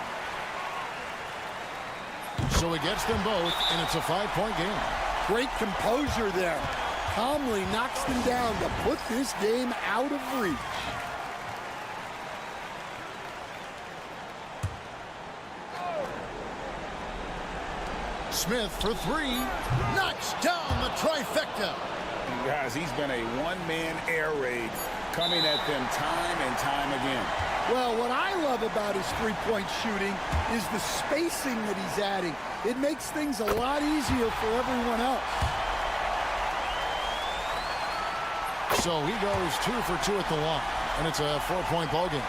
So he gets them both, and it's a 5-point game. Great composure there. Calmly knocks them down to put this game out of reach. Smith for 3. Knocks down the trifecta. Guys, he's been a one-man air raid coming at them time and time again. Well, what I love about his three-point shooting is the spacing that he's adding. It makes things a lot easier for everyone else. So he goes 2 for 2 at the line, and it's a 4-point ball game.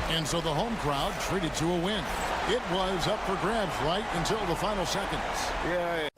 And so the home crowd treated to a win. It was up for grabs right until the final seconds. Yeah.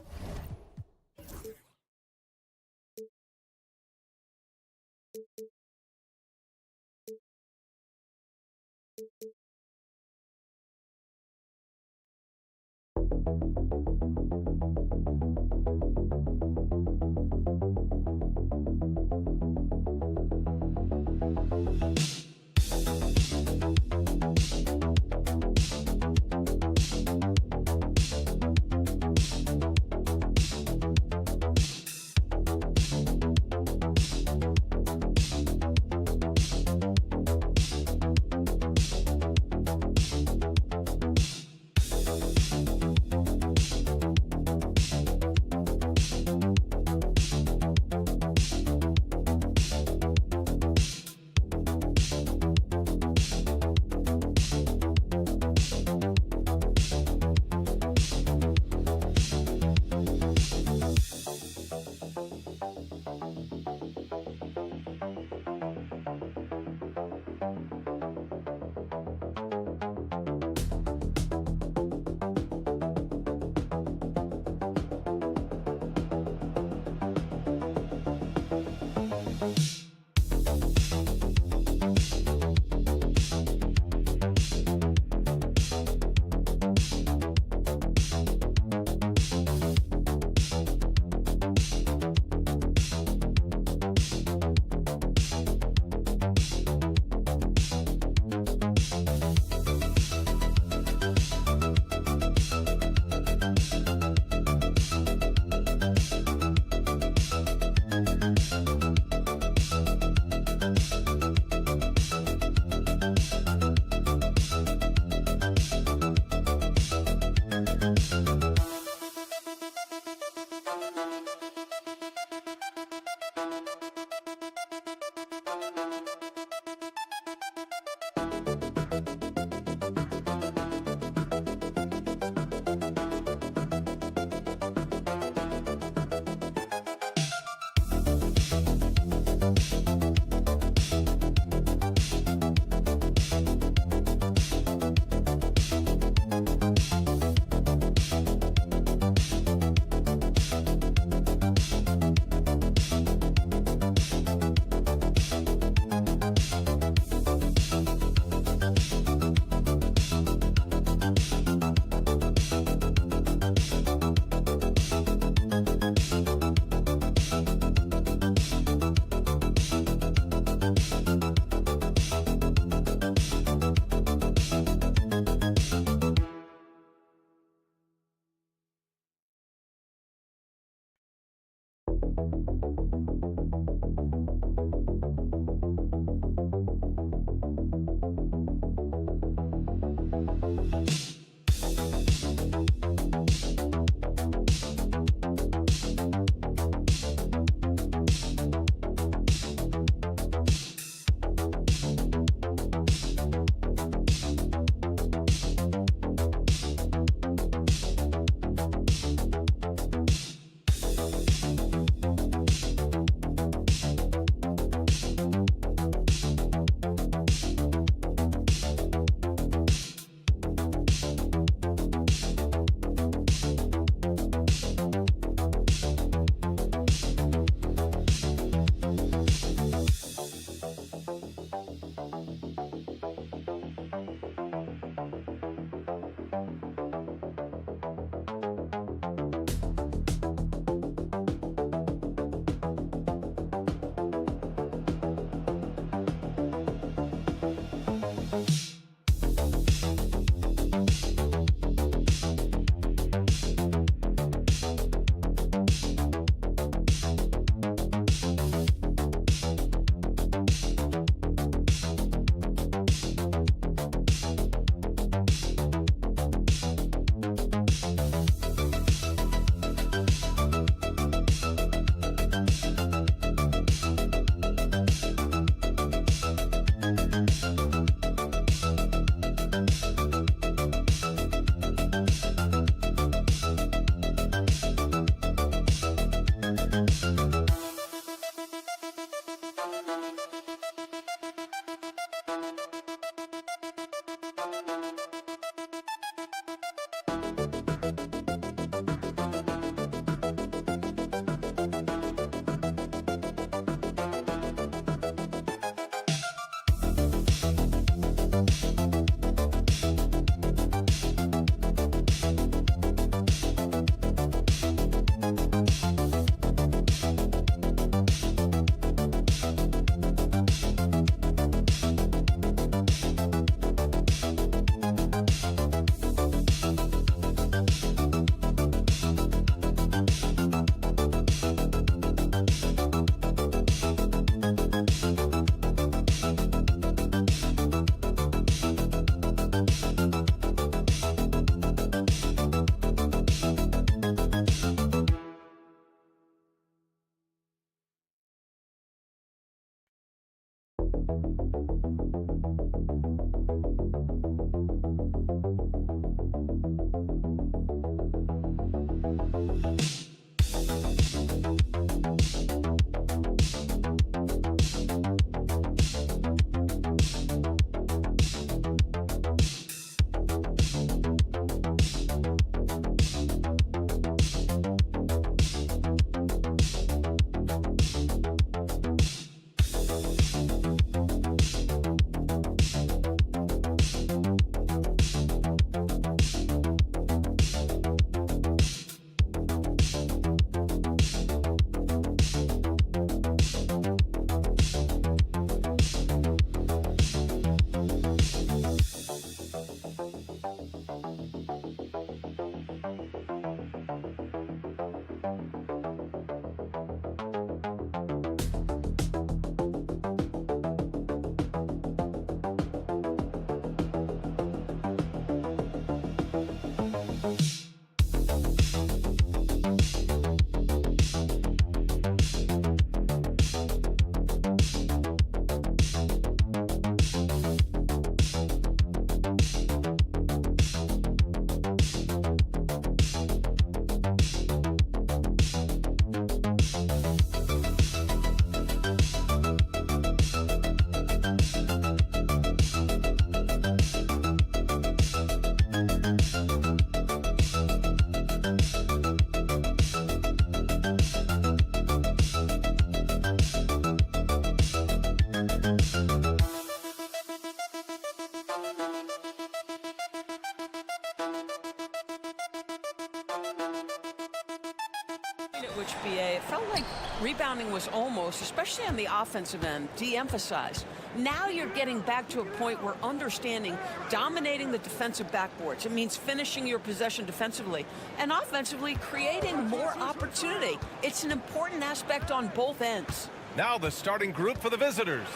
switch, BA. It felt like rebounding was almost, especially on the offensive end, de-emphasized. Now you're getting back to a point where understanding dominating the defensive backboards. It means finishing your possession defensively and offensively creating more opportunity. It's an important aspect on both ends. Now the starting group for the visitors.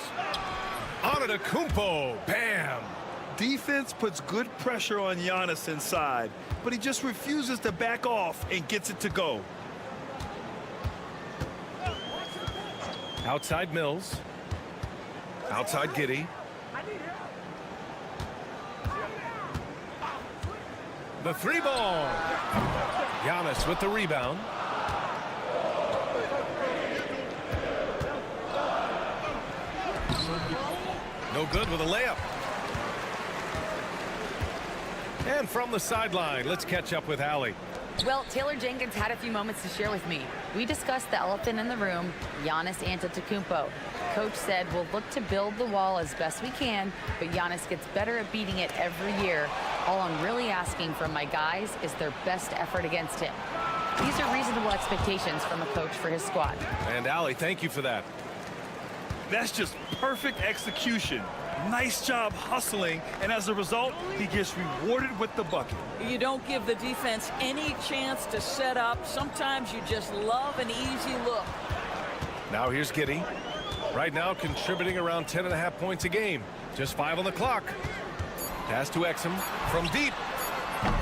Antetokounmpo, bam! Defense puts good pressure on Giannis inside, but he just refuses to back off and gets it to go. Outside Mills. Outside Giddey. The three ball. Giannis with the rebound. No good with a layup. And from the sideline, let's catch up with Allie. Well, Taylor Jenkins had a few moments to share with me. We discussed the elephant in the room, Giannis Antetokounmpo. Coach said we'll look to build the wall as best we can, but Giannis gets better at beating it every year. All I'm really asking from my guys is their best effort against him. These are reasonable expectations from a coach for his squad. And Allie, thank you for that. That's just perfect execution. Nice job hustling, and as a result, he gets rewarded with the bucket. You don't give the defense any chance to set up. Sometimes you just love an easy look. Now here's Giddey. Right now contributing around 10.5 points a game. Just 5 on the clock. Pass to Exum from deep.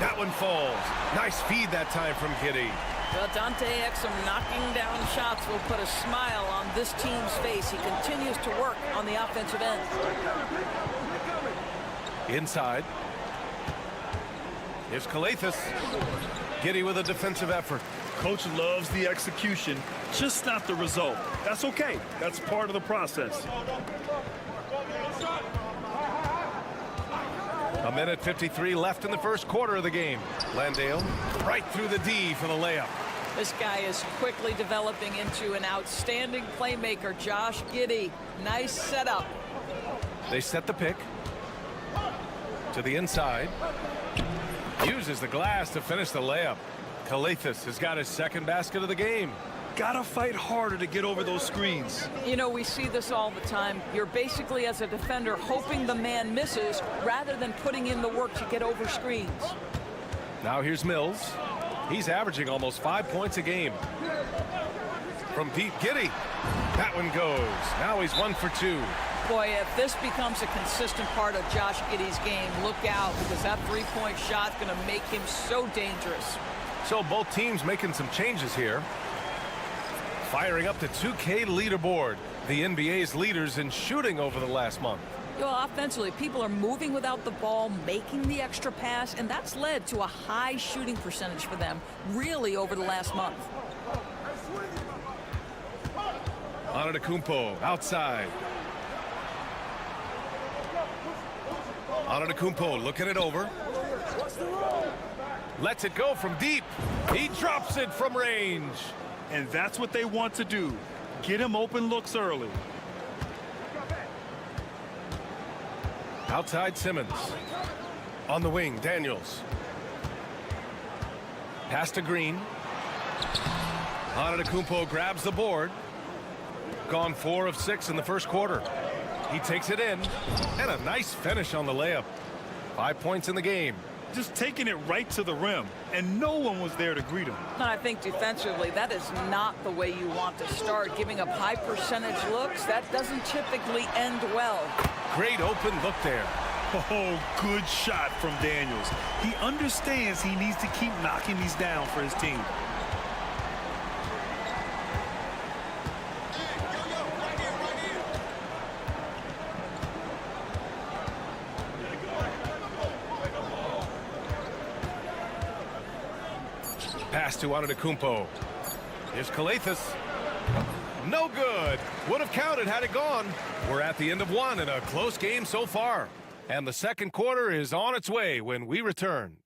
That one falls. Nice feed that time from Giddey. Well, Dante Exum knocking down shots will put a smile on this team's face. He continues to work on the offensive end. Inside. Here's Calathis. Giddey with a defensive effort. Coach loves the execution, just not the result. That's okay. That's part of the process. A minute 53 left in the first quarter of the game. Landale right through the D for the layup. This guy is quickly developing into an outstanding playmaker, Josh Giddey. Nice setup. They set the pick to the inside. Uses the glass to finish the layup. Calathis has got his second basket of the game. Gotta fight harder to get over those screens. You know, we see this all the time. You're basically, as a defender, hoping the man misses rather than putting in the work to get over screens. Now here's Mills. He's averaging almost 5 points a game. From deep, Giddey. That one goes. Now he's 1 for 2. Boy, if this becomes a consistent part of Josh Giddey's game, look out, because that three-point shot's going to make him so dangerous. So both teams making some changes here. Firing up the 2K leaderboard. The NBA's leaders in shooting over the last month. Well, offensively, people are moving without the ball, making the extra pass, and that's led to a high shooting percentage for them, really, over the last month. Antetokounmpo outside. Antetokounmpo looking it over. Lets it go from deep. He drops it from range. And that's what they want to do. Get him open looks early. Outside Simmons. On the wing, Daniels. Pass to Green. Antetokounmpo grabs the board. Gone 4 of 6 in the first quarter. He takes it in. And a nice finish on the layup. 5 points in the game. Just taking it right to the rim, and no one was there to greet him. And I think defensively, that is not the way you want to start. Giving up high percentage looks, that doesn't typically end well. Great open look there. Oh, good shot from Daniels. He understands he needs to keep knocking these down for his team. Pass to Antetokounmpo. Here's Calathis. No good. Would have counted had it gone. We're at the end of one in a close game so far. And the second quarter is on its way when we return.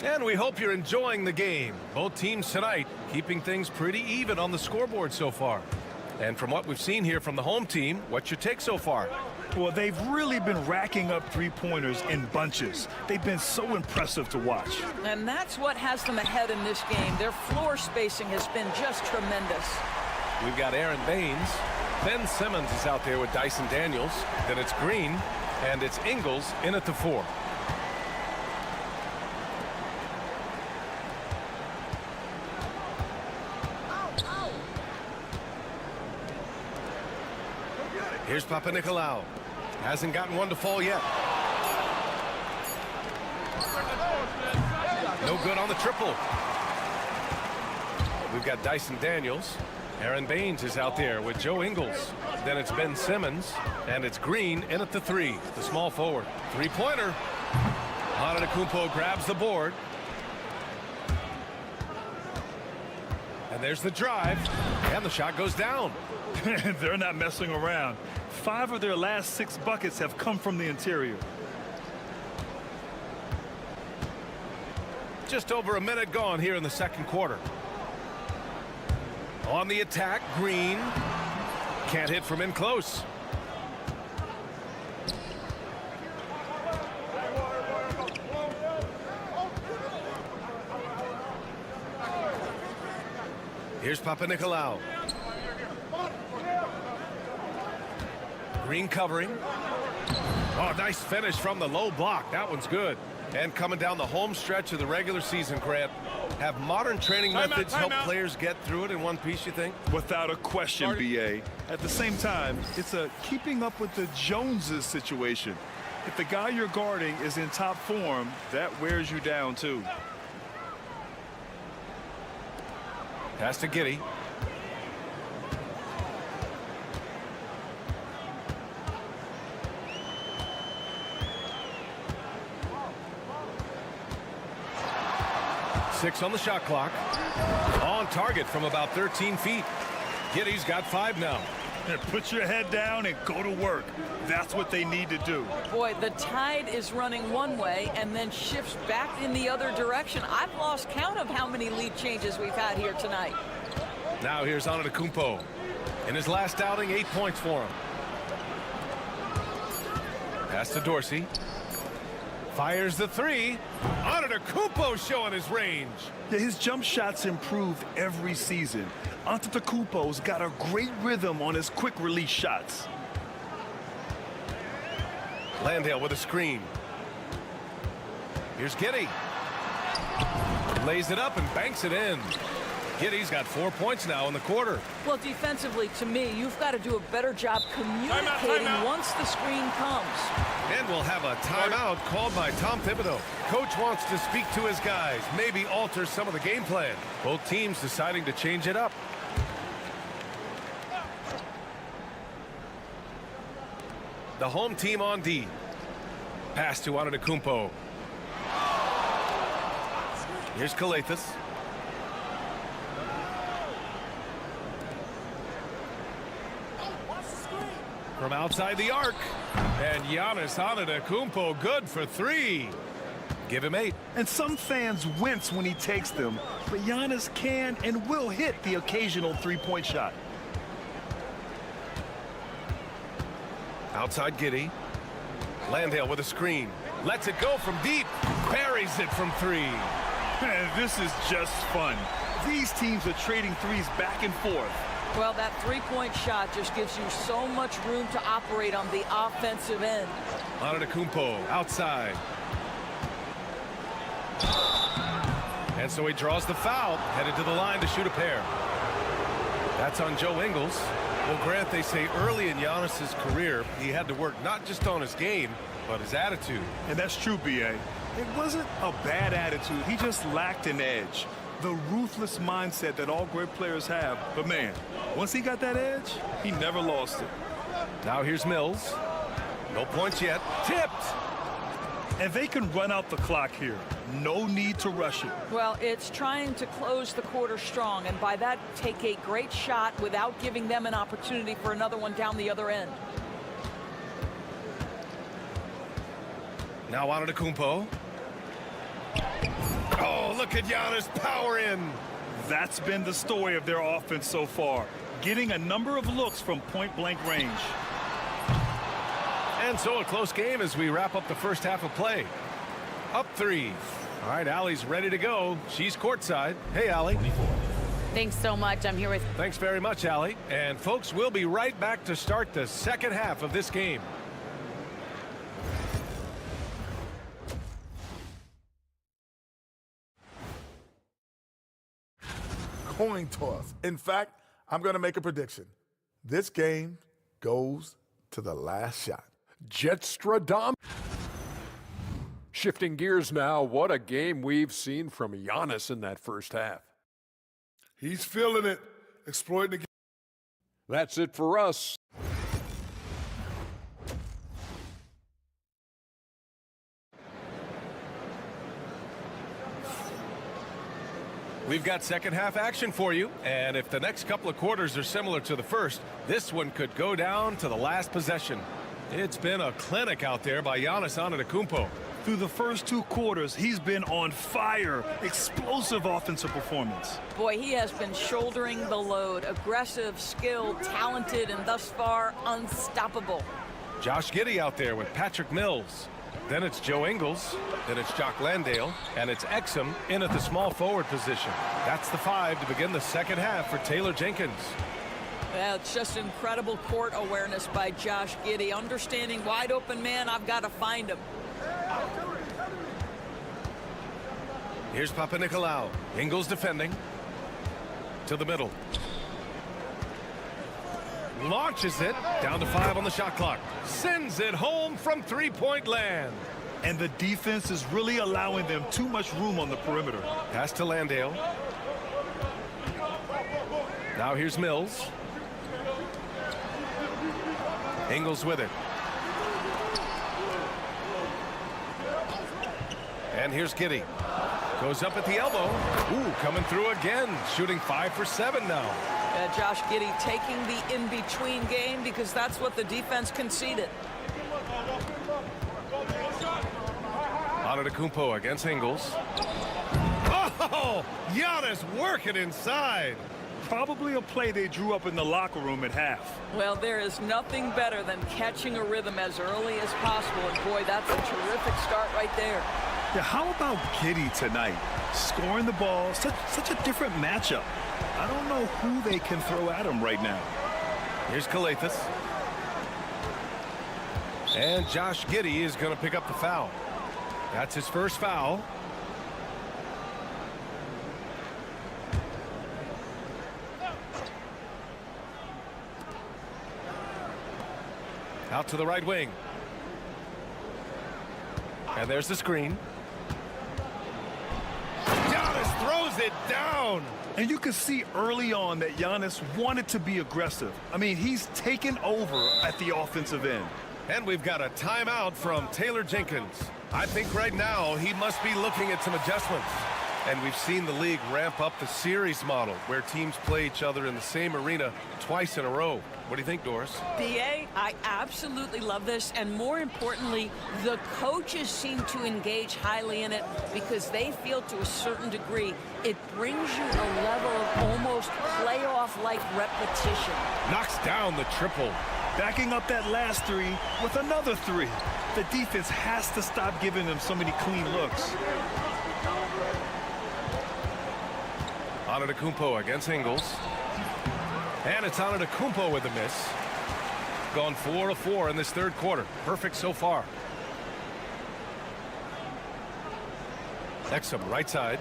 And we hope you're enjoying the game. Both teams tonight keeping things pretty even on the scoreboard so far. And from what we've seen here from the home team, what's your take so far? Well, they've really been racking up three-pointers in bunches. They've been so impressive to watch. And that's what has them ahead in this game. Their floor spacing has been just tremendous. We've got Aaron Baines. Ben Simmons is out there with Dyson Daniels. Then it's Green, and it's Ingles in at the 4. Here's Papanikolaou. Hasn't gotten one to fall yet. No good on the triple. We've got Dyson Daniels. Aaron Baines is out there with Joe Ingles. Then it's Ben Simmons, and it's Green in at the 3, the small forward. Three-pointer. Antetokounmpo grabs the board. And there's the drive, and the shot goes down. They're not messing around. 5 of their last 6 buckets have come from the interior. Just over a minute gone here in the second quarter. On the attack, Green. Can't hit from in close. Here's Papanikolaou. Green covering. Oh, nice finish from the low block. That one's good. And coming down the home stretch of the regular season, Grant, have modern training methods help players get through it in one piece, you think? Without a question, B.A. At the same time, it's a keeping up with the Joneses situation. If the guy you're guarding is in top form, that wears you down, too. Pass to Giddey. Six on the shot clock. On target from about 13 feet. Giddey's got 5 now. Put your head down and go to work. That's what they need to do. Boy, the tide is running one way and then shifts back in the other direction. I've lost count of how many lead changes we've had here tonight. Now here's Antetokounmpo. In his last outing, 8 points for him. Pass to Dorsey. Fires the 3. Antetokounmpo showing his range. Yeah, his jump shots improved every season. Antetokounmpo's got a great rhythm on his quick release shots. Landale with a screen. Here's Giddey. Lays it up and banks it in. Giddey's got 4 points now in the quarter. Well, defensively, to me, you've got to do a better job communicating once the screen comes. And we'll have a timeout called by Tom Thibodeau. Coach wants to speak to his guys, maybe alter some of the game plan. Both teams deciding to change it up. The home team on D. Pass to Antetokounmpo. Here's Calathes. From outside the arc. And Giannis Antetokounmpo good for 3. Give him 8. And some fans wince when he takes them, but Giannis can and will hit the occasional three-point shot. Outside Giddey. Landale with a screen. Lets it go from deep. Buries it from 3. Man, this is just fun. These teams are trading threes back and forth. Well, that three-point shot just gives you so much room to operate on the offensive end. Antetokounmpo outside. And so he draws the foul, headed to the line to shoot a pair. That's on Joe Ingles. Well, Grant, they say early in Giannis's career, he had to work not just on his game, but his attitude. And that's true, B.A. It wasn't a bad attitude. He just lacked an edge. The ruthless mindset that all great players have. But, man, once he got that edge, he never lost it. Now here's Mills. No points yet. Tipped. And they can run out the clock here. No need to rush it. Well, it's trying to close the quarter strong, and by that, take a great shot without giving them an opportunity for another one down the other end. Now Antetokounmpo. Oh, look at Giannis power in. That's been the story of their offense so far, getting a number of looks from point-blank range. And so a close game as we wrap up the first half of play. Up 3. All right, Allie's ready to go. She's courtside. Hey, Allie. Thanks so much. I'm here with... Thanks very much, Allie. And folks, we'll be right back to start the second half of this game. Coin toss. In fact, I'm going to make a prediction. This game goes to the last shot. Jetstradom. Shifting gears now, what a game we've seen from Giannis in that first half. He's feeling it, exploiting the game. That's it for us. We've got second half action for you, and if the next couple of quarters are similar to the first, this one could go down to the last possession. It's been a clinic out there by Giannis Antetokounmpo. Through the first 2 quarters, he's been on fire. Explosive offensive performance. Boy, he has been shouldering the load. Aggressive, skilled, talented, and thus far unstoppable. Josh Giddey out there with Patrick Mills. Then it's Joe Ingles. Then it's Jock Landale. And it's Exum in at the small forward position. That's the 5 to begin the second half for Taylor Jenkins. Well, it's just incredible court awareness by Josh Giddey. Understanding wide open man, I've got to find him. Here's Papanikolaou. Ingles defending. To the middle. Launches it. Down to 5 on the shot clock. Sends it home from three-point land. And the defense is really allowing them too much room on the perimeter. Pass to Landale. Now here's Mills. Ingles with it. And here's Giddey. Goes up at the elbow. Ooh, coming through again. Shooting 5 for 7 now. Josh Giddey taking the in-between game because that's what the defense conceded. Antetokounmpo against Ingles. Oh, Giannis working inside. Probably a play they drew up in the locker room at half. Well, there is nothing better than catching a rhythm as early as possible. And boy, that's a terrific start right there. Yeah, how about Giddey tonight? Scoring the ball, such a different matchup. I don't know who they can throw at him right now. Here's Kalathis. And Josh Giddey is going to pick up the foul. That's his first foul. Out to the right wing. And there's the screen. Giannis throws it down. And you can see early on that Giannis wanted to be aggressive. I mean, he's taken over at the offensive end. And we've got a timeout from Taylor Jenkins. I think right now he must be looking at some adjustments. And we've seen the league ramp up the series model where teams play each other in the same arena twice in a row. What do you think, Doris? BA, I absolutely love this. And more importantly, the coaches seem to engage highly in it because they feel to a certain degree it brings you a level of almost playoff-like repetition. Knocks down the triple. Backing up that last 3 with another 3. The defense has to stop giving them so many clean looks. Antetokounmpo against Ingles. And it's Antetokounmpo with a miss. Gone 4 of 4 in this third quarter. Perfect so far. Exum right side.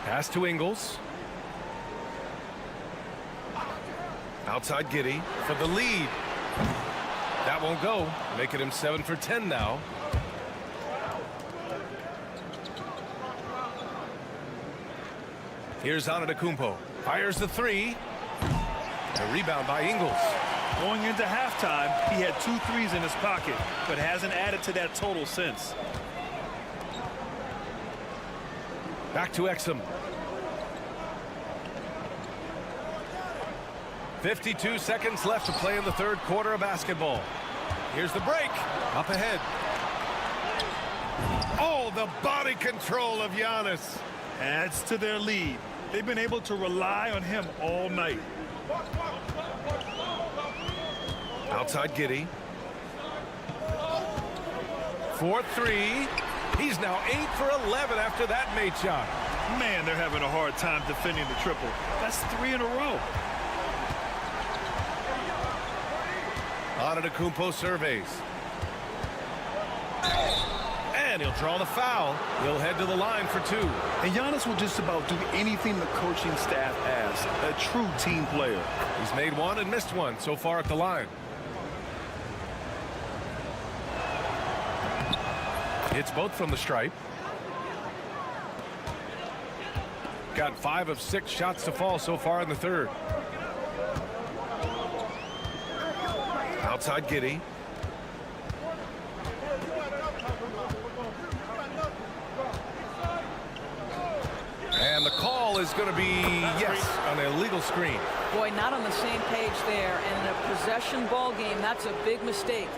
Pass to Ingles. Outside Giddey for the lead. That won't go. Making him 7 for 10 now. Here's Antetokounmpo. Fires the 3. A rebound by Ingles. Going into halftime, he had 2 threes in his pocket, but hasn't added to that total since. Back to Exum. 52 seconds left to play in the third quarter of basketball. Here's the break. Up ahead. Oh, the body control of Giannis. Adds to their lead. They've been able to rely on him all night. Outside Giddey. 4-3. He's now 8 for 11 after that made shot. Man, they're having a hard time defending the triple. That's 3 in a row. Antetokounmpo surveys. And he'll draw the foul. He'll head to the line for 2. And Giannis will just about do anything the coaching staff asks. A true team player. He's made 1 and missed 1 so far at the line. Hits both from the stripe. Got 5 of 6 shots to fall so far in the third. Outside Giddey. And the call is going to be, yes, an illegal screen. Boy, not on the same page there. And in a possession ball game, that's a big mistake.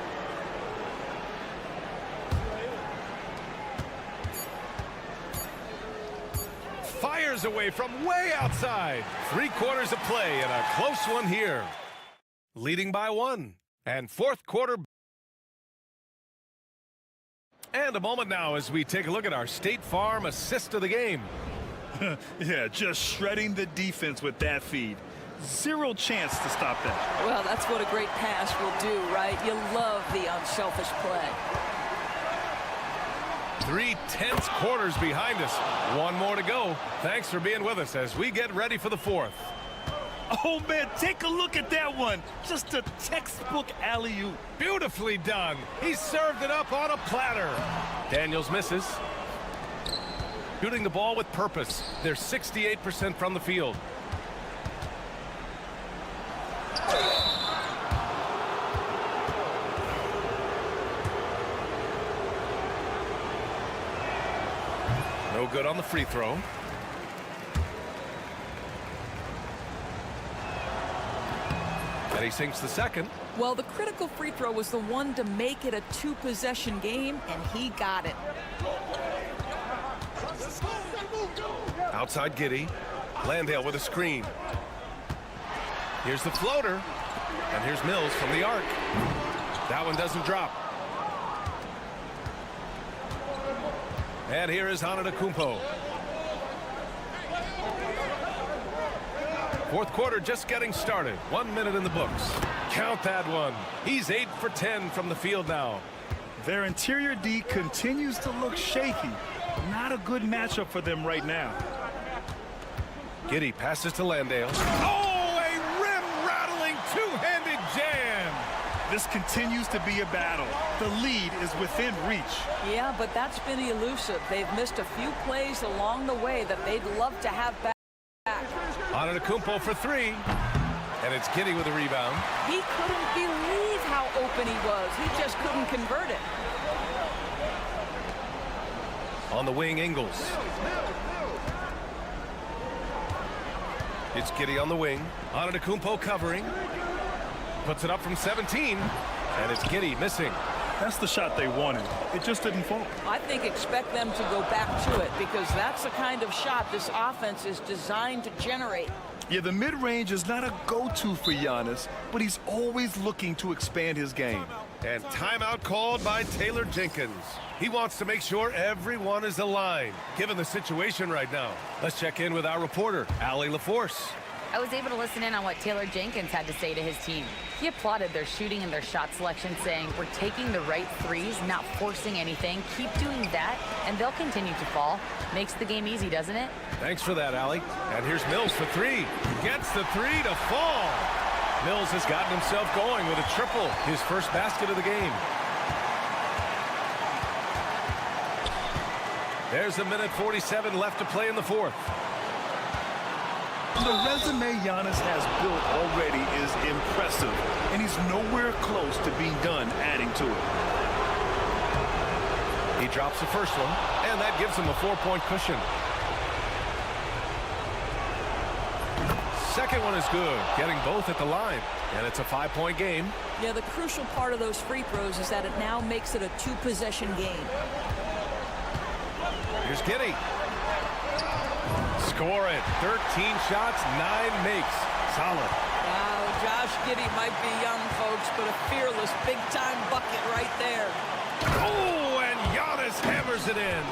Fires away from way outside. 3 quarters of play and a close one here. Leading by 1. And fourth quarter. And a moment now as we take a look at our State Farm assist of the game. Yeah, just shredding the defense with that feed. 0 chance to stop that. Well, that's what a great pass will do, right? You love the unselfish play. 3 tense quarters behind us. 1 more to go. Thanks for being with us as we get ready for the 4th. Oh, man, take a look at that one. Just a textbook alley-oop. Beautifully done. He served it up on a platter. Daniels misses. Shooting the ball with purpose. They're 68% from the field. No good on the free throw. And he sinks the second. Well, the critical free throw was the one to make it a 2-possession game, and he got it. Outside Giddey. Landale with a screen. Here's the floater. And here's Mills from the arc. That one doesn't drop. And here is Antetokounmpo. Fourth quarter just getting started. 1 minute in the books. Count that one. He's 8 for 10 from the field now. Their interior D continues to look shaky. Not a good matchup for them right now. Giddey passes to Landale. Oh, a rim-rattling two-handed jam. This continues to be a battle. The lead is within reach. Yeah, but that's been elusive. They've missed a few plays along the way that they'd love to have back. Antetokounmpo for 3. And it's Giddey with a rebound. He couldn't believe how open he was. He just couldn't convert it. On the wing, Ingles. It's Giddey on the wing. Antetokounmpo covering. Puts it up from 17. And it's Giddey missing. That's the shot they wanted. It just didn't fall. I think expect them to go back to it because that's the kind of shot this offense is designed to generate. Yeah, the mid-range is not a go-to for Giannis, but he's always looking to expand his game. And timeout called by Taylor Jenkins. He wants to make sure everyone is aligned, given the situation right now. Let's check in with our reporter, Allie LaForce. I was able to listen in on what Taylor Jenkins had to say to his team. He applauded their shooting and their shot selection, saying, "We're taking the right threes, not forcing anything. Keep doing that, and they'll continue to fall." Makes the game easy, doesn't it? Thanks for that, Allie. And here's Mills for 3. Gets the 3 to fall. Mills has gotten himself going with a triple, his first basket of the game. There's a minute 47 left to play in the 4th. The resume Giannis has built already is impressive, and he's nowhere close to being done adding to it. He drops the first one, and that gives him a 4-point cushion. Second one is good, getting both at the line, and it's a 5-point game. Yeah, the crucial part of those free throws is that it now makes it a 2-possession game. Here's Giddey. score it. 13 shots, 9 makes. Solid. Wow, Josh Giddey might be young, folks, but a fearless big-time bucket right there. Oh, and Giannis hammers it in.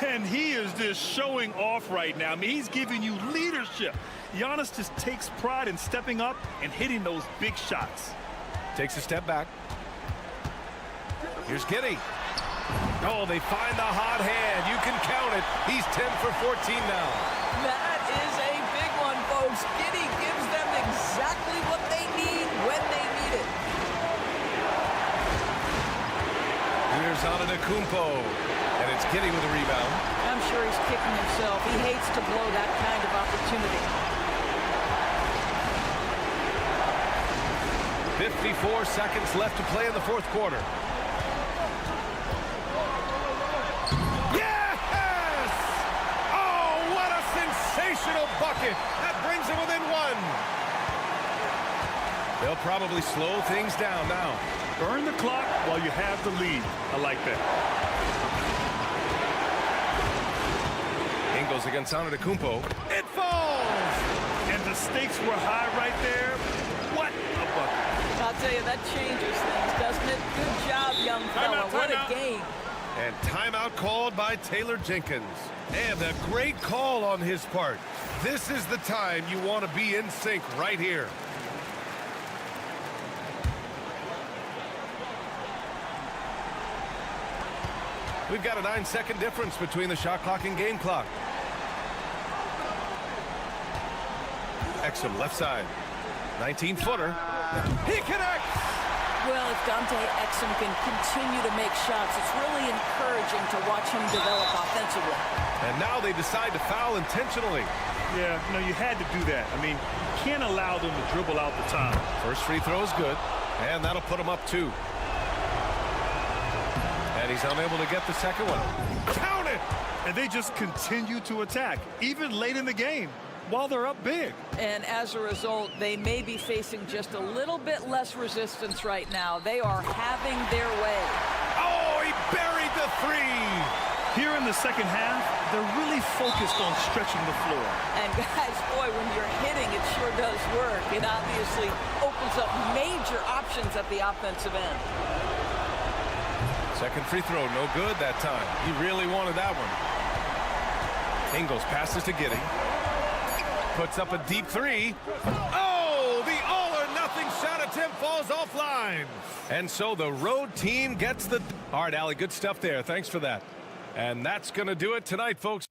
And he is just showing off right now. I mean, he's giving you leadership. Giannis just takes pride in stepping up and hitting those big shots. Takes a step back. Here's Giddey. Oh, they find the hot hand. You can count it. He's 10 for 14 now. That is a big one, folks. Giddey gives them exactly what they need when they need it. Here's Antetokounmpo, and it's Giddey with a rebound. I'm sure he's kicking himself. He hates to blow that kind of opportunity. 54 seconds left to play in the fourth quarter. Yes! Oh, what a sensational bucket. That brings them within one. They'll probably slow things down now. Burn the clock while you have the lead. I like that. Ingles against Antetokounmpo. It falls! And the stakes were high right there. What a bucket. I'll tell you, that changes things, doesn't it? Good job, young fella. What a game. And timeout called by Taylor Jenkins. And a great call on his part. This is the time you want to be in sync right here. We've got a 9-second difference between the shot clock and game clock. Exum left side. 19-footer. He connects! Well, if Dante Exum can continue to make shots, it's really encouraging to watch him develop offensively. And now they decide to foul intentionally. Yeah, you had to do that. I mean, you can't allow them to dribble out the time. First free throw is good, and that'll put him up 2. And he's unable to get the second one. Count it! And they just continue to attack, even late in the game, while they're up big. And as a result, they may be facing just a little bit less resistance right now. They are having their way. Oh, he buried the 3! Here in the second half, they're really focused on stretching the floor. And guys, boy, when you're hitting, it sure does work. It obviously opens up major options at the offensive end. Second free throw, no good that time. He really wanted that one. Ingles passes to Giddey. Puts up a deep 3. Oh, the all-or-nothing shot attempt falls offline. And so the road team gets the... All right, Allie, good stuff there. Thanks for that. And that's going to do it tonight, folks.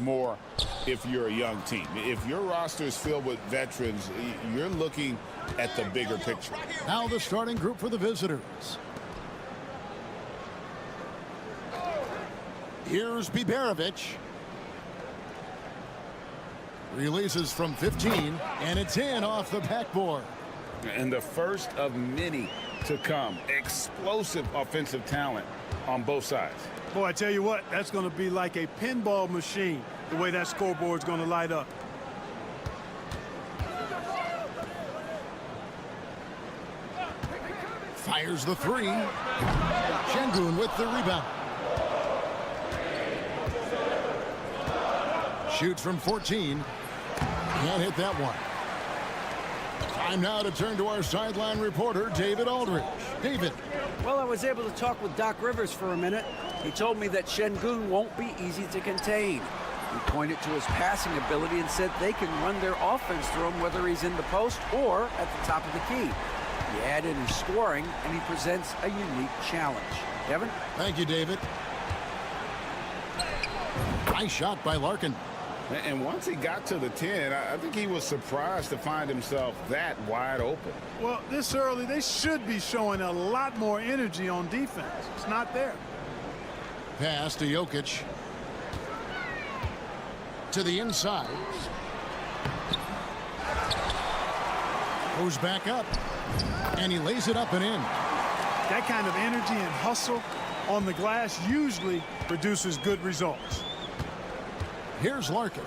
More if you're a young team. If your roster is filled with veterans, you're looking at the bigger picture. Now the starting group for the visitors. Here's Biberovic. Releases from 15, and it's in off the backboard. And the first of many to come. Explosive offensive talent on both sides. Boy, I tell you what, that's going to be like a pinball machine, the way that scoreboard's going to light up. Fires the three. Şengün with the rebound. Shoots from 14. Can't hit that one. Time now to turn to our sideline reporter, David Aldridge. David. Well, I was able to talk with Doc Rivers for a minute. He told me that Şengün won't be easy to contain. He pointed to his passing ability and said they can run their offense through him whether he's in the post or at the top of the key. He added his scoring, and he presents a unique challenge. Kevin? Thank you, David. Nice shot by Larkin. And once he got to the 10, I think he was surprised to find himself that wide open. Well, this early, they should be showing a lot more energy on defense. It's not there. Pass to Jokic. To the inside. Goes back up. And he lays it up and in. That kind of energy and hustle on the glass usually produces good results. Here's Larkin.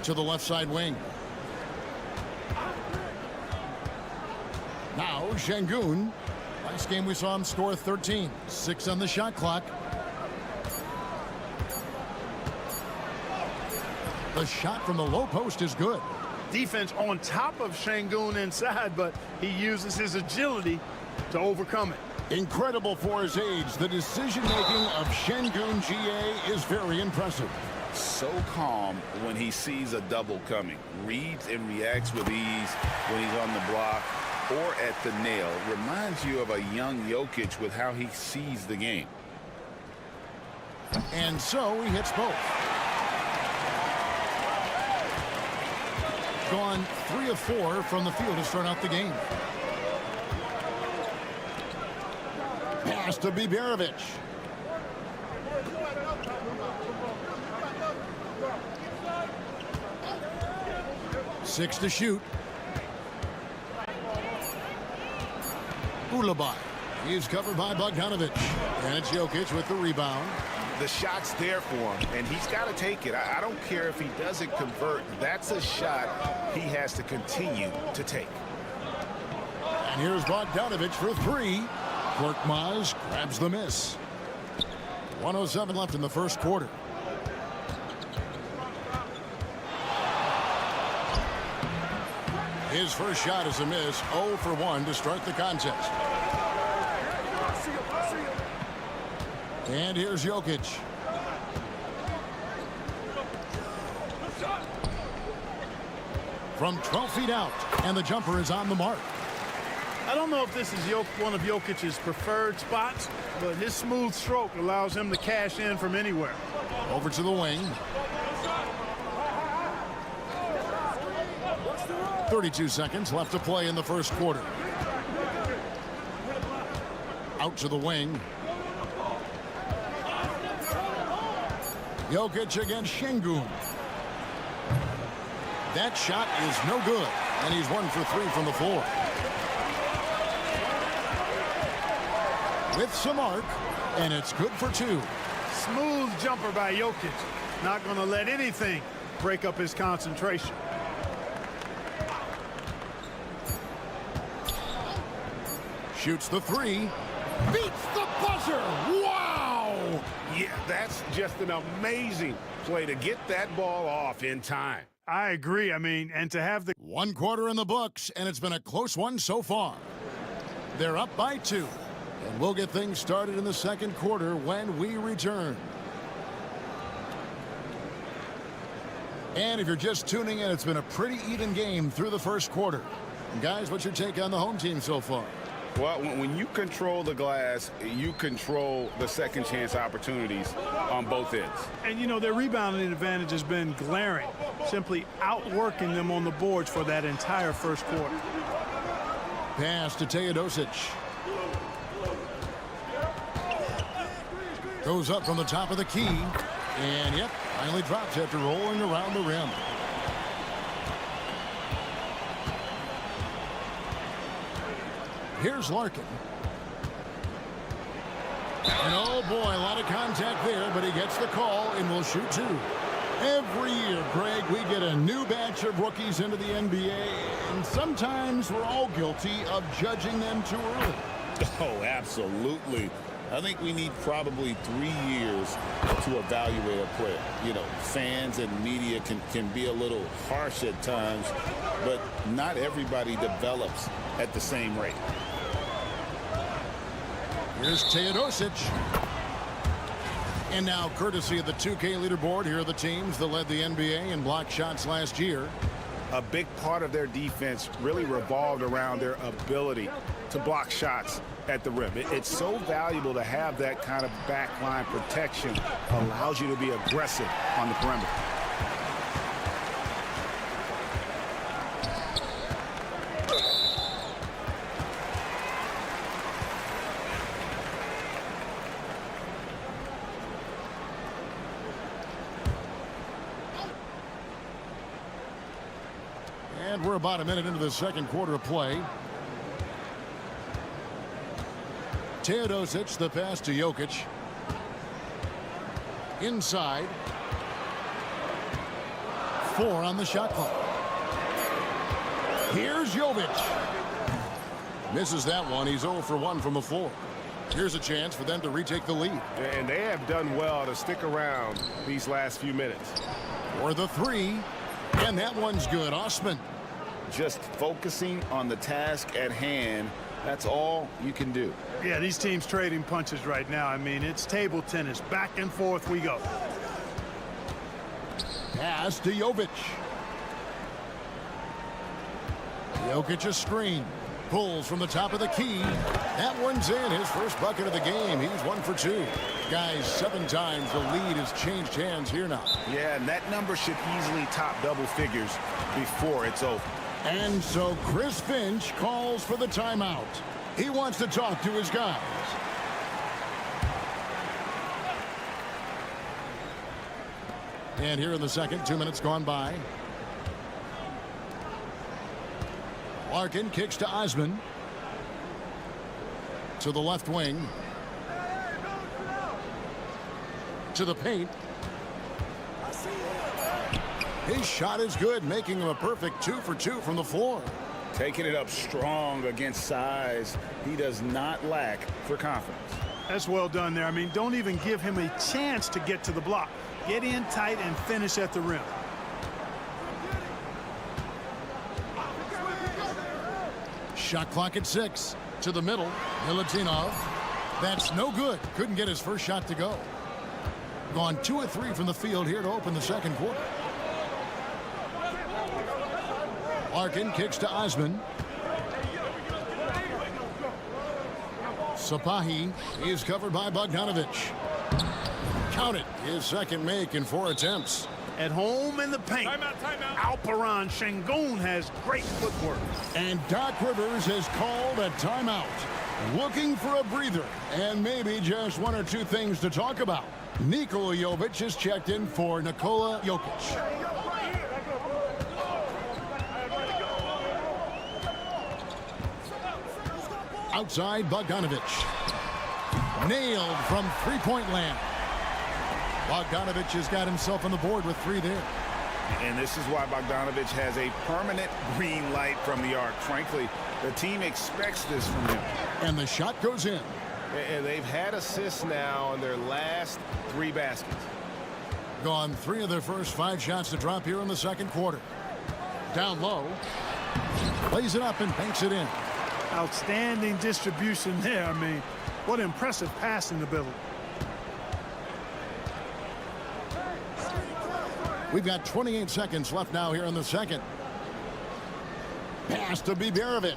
To the left side wing. Now Şengün. Last game we saw him score 13. 6 on the shot clock. The shot from the low post is good. Defense on top of Şengün inside, but he uses his agility to overcome it. Incredible for his age. The decision-making of Şengün GA is very impressive. So calm when he sees a double coming. Reads and reacts with ease when he's on the block or at the nail. Reminds you of a young Jokic with how he sees the game. And so he hits both. Gone 3 of 4 from the field to start out the game. Pass to Biberovic. Six to shoot. Ulabai. He's covered by Bogdanovic. And it's Jokic with the rebound. The shot's there for him, and he's got to take it. I don't care if he doesn't convert. That's a shot he has to continue to take. And here's Bogdanovic for 3. Korkmaz grabs the miss. 1:07 left in the first quarter. His first shot is a miss. 0 for 1 to start the contest. And here's Jokic. From 12 feet out, and the jumper is on the mark. I don't know if this is one of Jokic's preferred spots, but his smooth stroke allows him to cash in from anywhere. Over to the wing. 32 seconds left to play in the first quarter. Out to the wing. Jokic against Şengün. That shot is no good, and he's 1 for 3 from the floor. With some arc, and it's good for 2. Smooth jumper by Jokic. Not going to let anything break up his concentration. Shoots the 3. Beats the buzzer. Wow! Yeah, that's just an amazing play to get that ball off in time. I agree. I mean, and to have the 1 quarter in the books, and it's been a close one so far. They're up by 2. And we'll get things started in the second quarter when we return. And if you're just tuning in, it's been a pretty even game through the first quarter. And guys, what's your take on the home team so far? Well, when you control the glass, you control the second chance opportunities on both ends. And, you know, their rebounding advantage has been glaring, simply outworking them on the boards for that entire first quarter. Pass to Teodosic. Goes up from the top of the key. And, yep, finally drops after rolling around the rim. Here's Larkin. And oh boy, a lot of contact there, but he gets the call and will shoot 2. Every year, Greg, we get a new batch of rookies into the NBA, and sometimes we're all guilty of judging them too early. Oh, absolutely. I think we need probably 3 years to evaluate a player. You know, fans and media can be a little harsh at times, but not everybody develops at the same rate. Here's Teodosic. And now, courtesy of the 2K leaderboard, here are the teams that led the NBA in block shots last year. A big part of their defense really revolved around their ability to block shots at the rim. It's so valuable to have that kind of backline protection. Allows you to be aggressive on the perimeter. And we're about a minute into the second quarter of play. Teodosic, the pass to Jokic. Inside. 4 on the shot clock. Here's Jovic. Misses that one. He's 0 for 1 from the floor. Here's a chance for them to retake the lead. And they have done well to stick around these last few minutes. For the 3. And that one's good. Osman. Just focusing on the task at hand. That's all you can do. Yeah, these teams trading punches right now. I mean, it's table tennis. Back and forth we go. Pass to Jovic. Jokic a screen. Pulls from the top of the key. That one's in. His first bucket of the game. He's 1 for 2. Guys, 7 times the lead has changed hands here now. Yeah, and that number should easily top double figures before it's over. And so Chris Finch calls for the timeout. He wants to talk to his guys. And here in the second, 2 minutes gone by. Larkin kicks to Osman. To the left wing. To the paint. His shot is good, making him a perfect 2 for 2 from the floor. Taking it up strong against size. He does not lack for confidence. That's well done there. I mean, don't even give him a chance to get to the block. Get in tight and finish at the rim. Shot clock at 6. To the middle. Milutinov. That's no good. Couldn't get his first shot to go. Gone 2 of 3 from the field here to open the second quarter. Larkin kicks to Osman. Sapahi is covered by Bogdanovic. Count it. His second make in 4 attempts. At home in the paint. Timeout. Alperen Şengün has great footwork. And Doc Rivers has called a timeout. Looking for a breather and maybe just 1 or 2 things to talk about. Nikola Jovic has checked in for Nikola Jokic. Outside, Bogdanovic. Nailed from three-point land. Bogdanovic has got himself on the board with 3 there. And this is why Bogdanovic has a permanent green light from the arc. Frankly, the team expects this from him. And the shot goes in. And they've had assists now in their last 3 baskets. Gone 3 of their first 5 shots to drop here in the second quarter. Down low. Plays it up and banks it in. Outstanding distribution there. I mean, what impressive passing ability. We've got 28 seconds left now here in the second. Pass to Biberovic.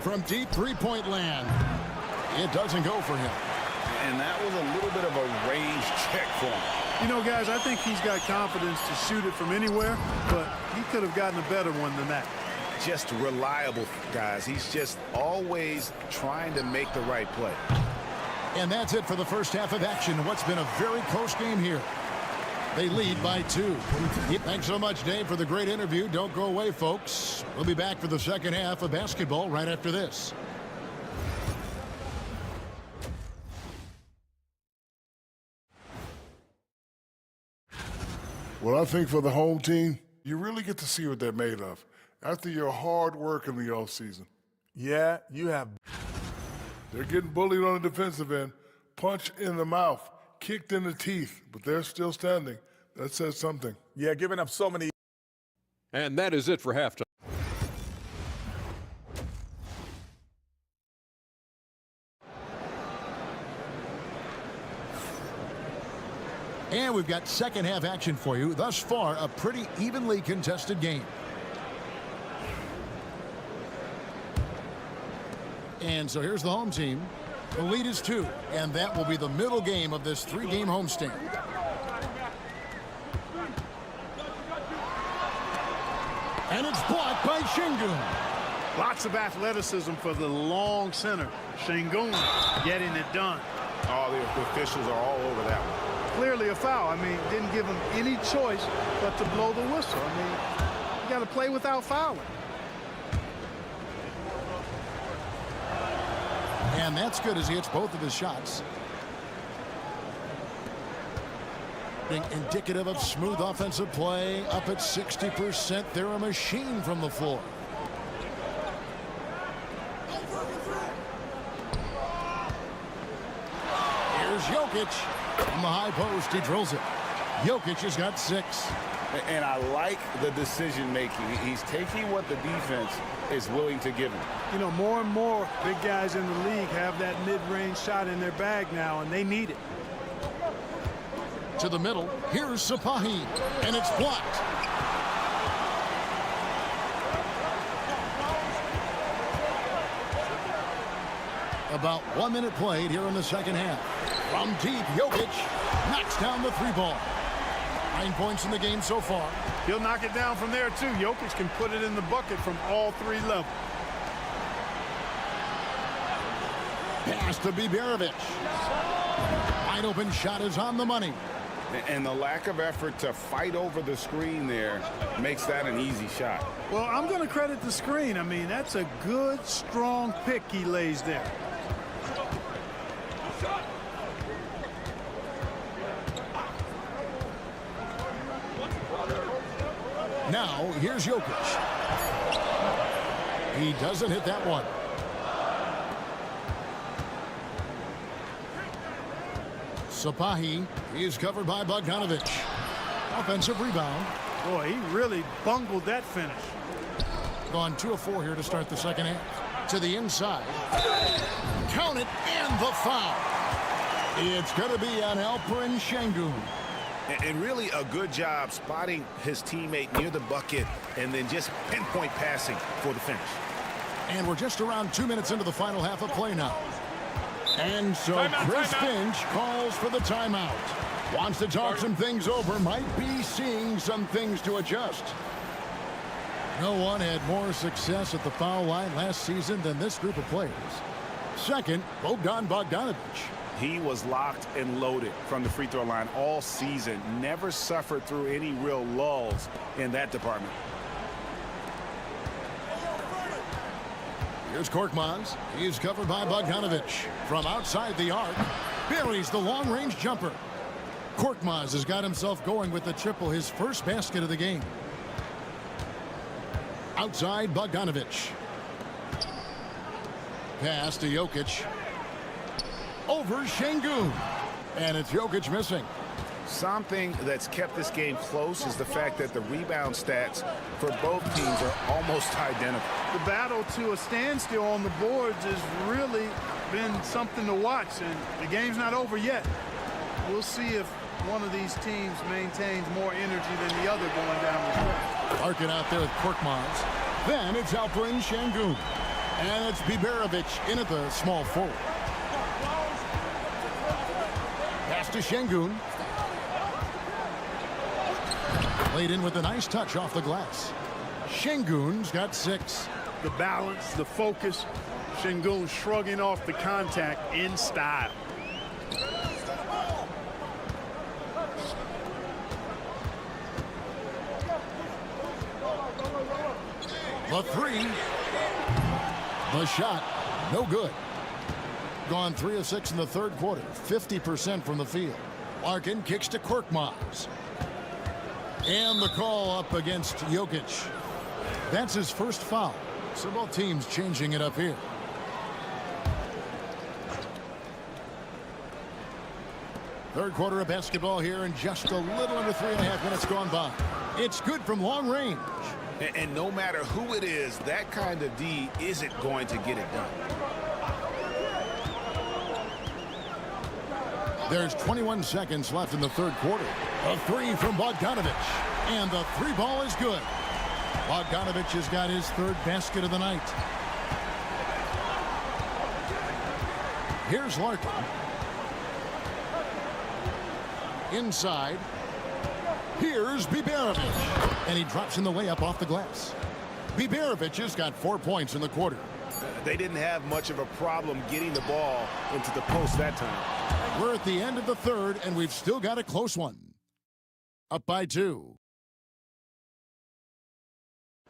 From deep three-point land. It doesn't go for him. And that was a little bit of a range check for him. You know, guys, I think he's got confidence to shoot it from anywhere, but he could have gotten a better one than that. Just reliable, guys. He's just always trying to make the right play. And that's it for the first half of action. What's been a very close game here. They lead by 2. Thanks so much, Dave, for the great interview. Don't go away, folks. We'll be back for the second half of basketball right after this. Well, I think for the home team, you really get to see what they're made of after your hard work in the offseason. Yeah, you have. They're getting bullied on the defensive end, punched in the mouth, kicked in the teeth, but they're still standing. That says something. Yeah, giving up so many. And that is it for halftime. And we've got second half action for you. Thus far, a pretty evenly contested game. And so here's the home team. The lead is 2, and that will be the middle game of this 3-game homestand. And it's blocked by Şengün. Lots of athleticism for the long center. Şengün getting it done. Oh, the officials are all over that one. Clearly a foul. I mean, didn't give him any choice but to blow the whistle. I mean, you got to play without fouling. And that's good as he hits both of his shots. Being indicative of smooth offensive play. Up at 60%. They're a machine from the floor. Here's Jokic. From the high post, he drills it. Jokic has got 6. And I like the decision making. He's taking what the defense is willing to give him. You know, more and more big guys in the league have that mid-range shot in their bag now, and they need it. To the middle. Here's Sapahi, and it's blocked. About 1 minute played here in the second half. From deep, Jokic knocks down the 3-ball. 9 points in the game so far. He'll knock it down from there, too. Jokic can put it in the bucket from all 3 levels. Pass to Biberovic. Wide open shot is on the money. And the lack of effort to fight over the screen there makes that an easy shot. Well, I'm going to credit the screen. I mean, that's a good, strong pick he lays there. Now, here's Jokic. He doesn't hit that one. Sapahi is covered by Bogdanovic. Offensive rebound. Boy, he really bungled that finish. Gone 2 of 4 here to start the second half. To the inside. Count it, and the foul. It's going to be on Alperen Şengün. And really a good job spotting his teammate near the bucket and then just pinpoint passing for the finish. And we're just around 2 minutes into the final half of play now. And so Timeout, Chris timeout. Finch calls for the timeout. Wants to talk some things over. Might be seeing some things to adjust. No one had more success at the foul line last season than this group of players. Second, Bogdanovic. He was locked and loaded from the free throw line all season. Never suffered through any real lulls in that department. Here's Korkmaz. He's covered by Bogdanovic. From outside the arc, buries the long-range jumper. Korkmaz has got himself going with the triple, his first basket of the game. Outside Bogdanovic. Pass to Jokic. Over Şengün. And it's Jokic missing. Something that's kept this game close is the fact that the rebound stats for both teams are almost identical. The battle to a standstill on the boards has really been something to watch, and the game's not over yet. We'll see if one of these teams maintains more energy than the other going down the stretch. Larkin out there with Korkmaz. Then it's Alperen Şengün. And it's Biberovic in at the small forward. Pass to Şengün. Played in with a nice touch off the glass. Şengün's got 6. The balance, the focus, Şengün shrugging off the contact in style. The 3. The shot, no good. Gone 3 of 6 in the third quarter, 50% from the field. Larkin kicks to Korkmaz. And the call up against Jokic. That's his first foul. So both teams changing it up here. Third quarter of basketball here, and just a little under 3.5 minutes gone by. It's good from long range. And no matter who it is, that kind of D isn't going to get it done. There's 21 seconds left in the third quarter. A three from Bogdanovich. And the three ball is good. Bogdanovich has got his third basket of the night. Here's Larkin. Inside. Here's Biberovic. And he drops in the layup off the glass. Biberovic has got 4 points in the quarter. They didn't have much of a problem getting the ball into the post that time. We're at the end of the third, and we've still got a close one. Up by 2.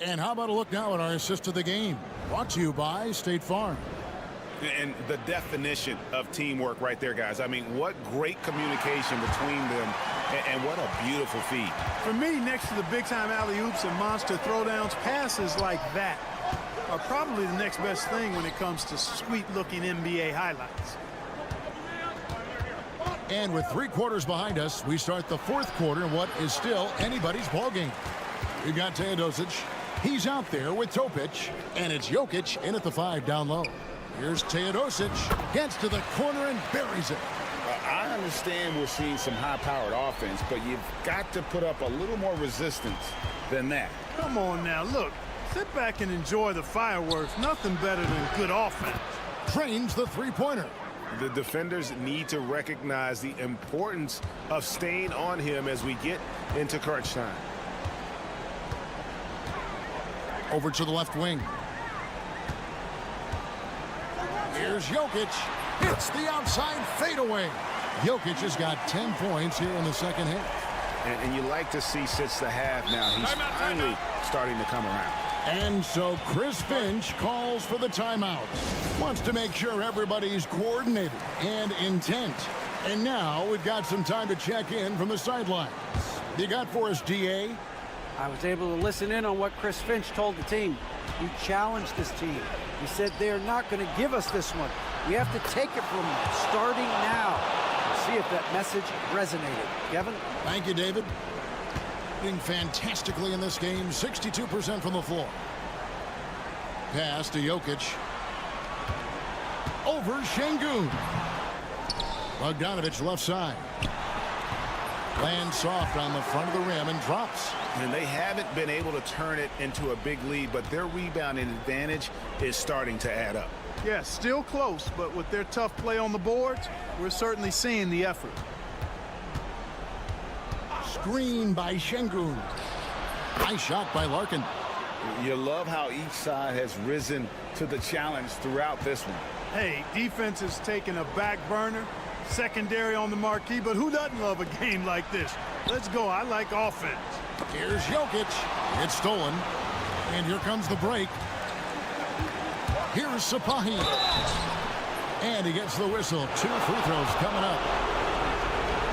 And how about a look now at our assist of the game? Brought to you by State Farm. And the definition of teamwork right there, guys. I mean, what great communication between them, and what a beautiful feed. For me, next to the big-time alley-oops and monster throwdowns, passes like that are probably the next best thing when it comes to sweet-looking NBA highlights. And with 3 quarters behind us, we start the fourth quarter in what is still anybody's ball game. We've got Teodosic. He's out there with Topic, and it's Jokic in at the 5 down low. Here's Teodosic, gets to the corner and buries it. I understand we're seeing some high-powered offense, but you've got to put up a little more resistance than that. Come on now, look. Sit back and enjoy the fireworks. Nothing better than good offense. Trains the three-pointer. The defenders need to recognize the importance of staying on him as we get into crunch time. Over to the left wing. Here's Jokic. Hits the outside fadeaway. Jokic has got 10 points here in the second half. And you like to see since the half now. He's finally starting to come around. And so Chris Finch calls for the timeout. Wants to make sure everybody's coordinated and intent. And now we've got some time to check in from the sidelines. You got for us, DA? I was able to listen in on what Chris Finch told the team. He challenged this team. He said they're not going to give us this one. We have to take it from them, starting now. We'll see if that message resonated. Kevin? Thank you, David. Doing fantastically in this game, 62% from the floor. Pass to Jokic. Over Şengün. Bogdanovich left side. Lands soft on the front of the rim and drops. And they haven't been able to turn it into a big lead, but their rebounding advantage is starting to add up. Yeah, still close, but with their tough play on the boards, we're certainly seeing the effort. Screen by Şengün. Nice shot by Larkin. You love how each side has risen to the challenge throughout this one. Hey, defense is taking a back burner, secondary on the marquee, but who doesn't love a game like this? Let's go. I like offense. Here's Jokic. It's stolen. And here comes the break. Here's Sapahi. And he gets the whistle. 2 free throws coming up.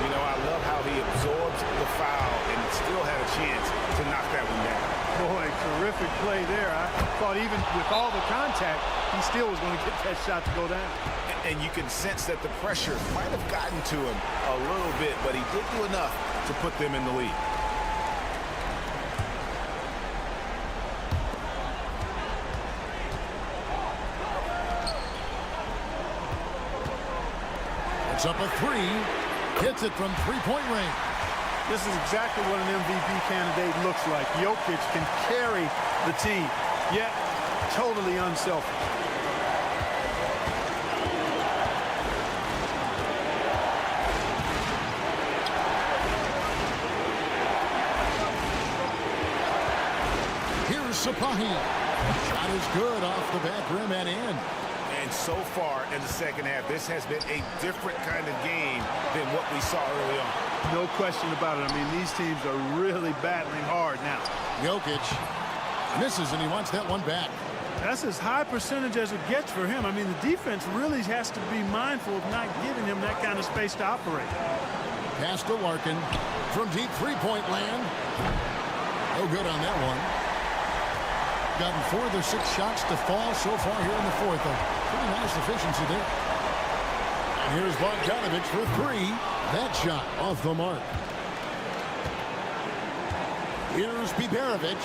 You know, I love how he absorbed the foul and still had a chance to knock that one down. Boy, terrific play there. I thought even with all the contact, he still was going to get that shot to go down. And you can sense that the pressure might have gotten to him a little bit, but he did do enough to put them in the lead. It's up a 3. Hits it from three-point range. This is exactly what an MVP candidate looks like. Jokic can carry the team, yet totally unselfish. Here's Sapahi. Shot is good off the back rim and in. And so far in the second half, this has been a different kind of game than what we saw early on. No question about it. I mean, these teams are really battling hard now. Jokic misses, and he wants that one back. That's as high percentage as it gets for him. I mean, the defense really has to be mindful of not giving him that kind of space to operate. Pass to Larkin from deep three-point land. No good on that one. Gotten 4 of their 6 shots to fall so far here in the fourth. A pretty nice efficiency there. And here's Bogdanovich for 3. That shot off the mark. Here's Biberovic.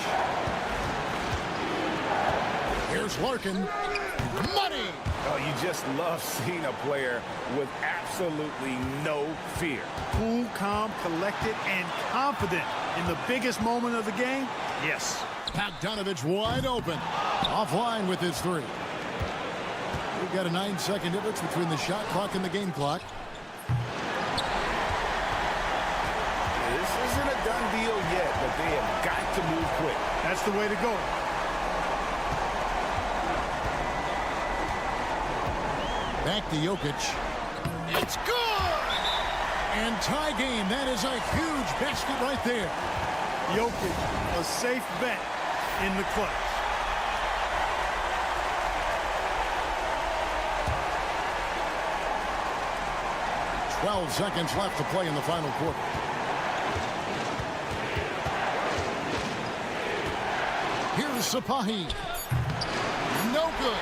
Here's Larkin. Money! Oh, you just love seeing a player with absolutely no fear. Cool, calm, collected, and confident in the biggest moment of the game. Yes. Bogdanovic wide open. Offline with his three. We've got a 9-second difference between the shot clock and the game clock. This isn't a done deal yet, but they have got to move quick. That's the way to go. Back to Jokic. It's good! And tie game. That is a huge basket right there. Jokic, a safe bet in the clutch. $12 seconds left to play in the final quarter. Here's Sapahi. No good.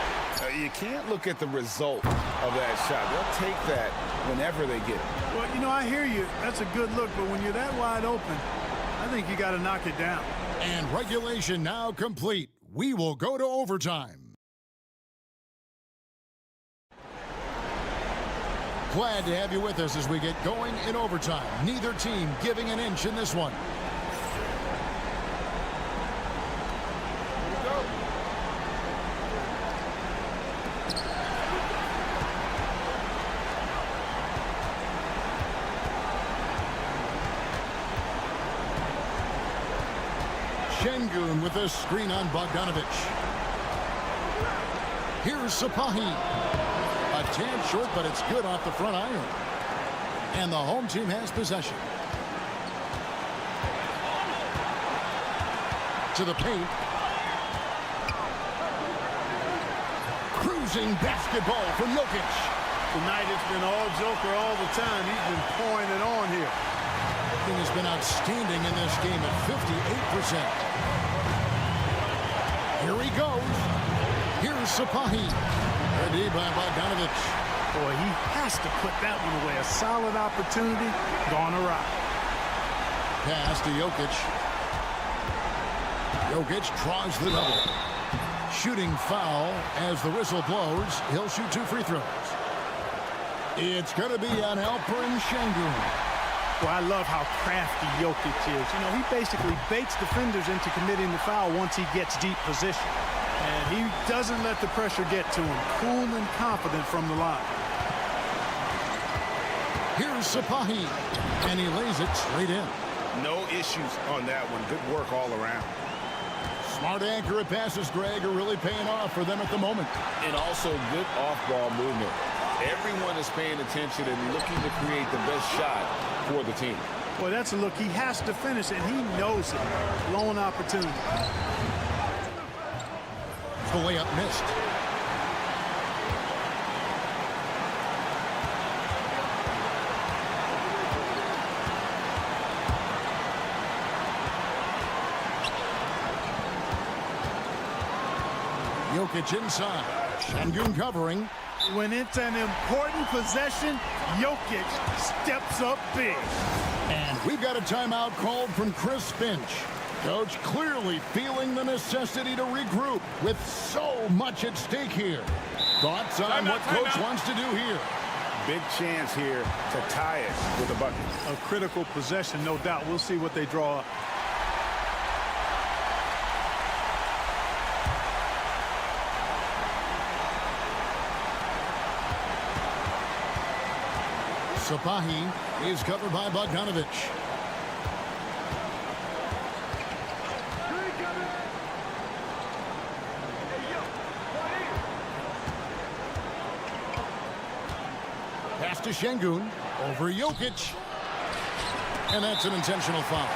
You can't look at the result of that shot. They'll take that whenever they get it. Well, you know, I hear you. That's a good look, but when you're that wide open, I think you got to knock it down. And regulation now complete. We will go to overtime. Glad to have you with us as we get going in overtime. Neither team giving an inch in this one. Şengün with a screen on Bogdanovic. Here's Sapahi. A tad short, but it's good off the front iron. And the home team has possession. To the paint. Cruising basketball from Jokic. Tonight it's been all Joker all the time. He's been pouring it on here. Everything has been outstanding in this game at 58%. Here he goes. Here's Sapahi. Ready by Bogdanovic. Boy, he has to put that one away. A solid opportunity gone awry. Pass to Jokic. Jokic draws the double. Shooting foul as the whistle blows. He'll shoot 2 free throws. It's going to be on Alperen Şengün. Well, I love how crafty Jokic is. You know, he basically baits defenders into committing the foul once he gets deep position. And he doesn't let the pressure get to him. Cool and confident from the line. Here's Sapahi. And he lays it straight in. No issues on that one. Good work all around. Smart, accurate passes, Greg, are really paying off for them at the moment. And also good off-ball movement. Everyone is paying attention and looking to create the best shot for the team. Well, that's a look he has to finish, and he knows it. Blown opportunity. The layup missed. Jokic inside. Şengün covering. When it's an important possession, Jokic steps up big. And we've got a timeout called from Chris Finch. Coach clearly feeling the necessity to regroup with so much at stake here. Thoughts on what Coach wants to do here? Big chance here to tie it with a bucket. A critical possession, no doubt. We'll see what they draw up. Sapahi is covered by Bogdanovic. Pass to Şengün over Jokic. And that's an intentional foul.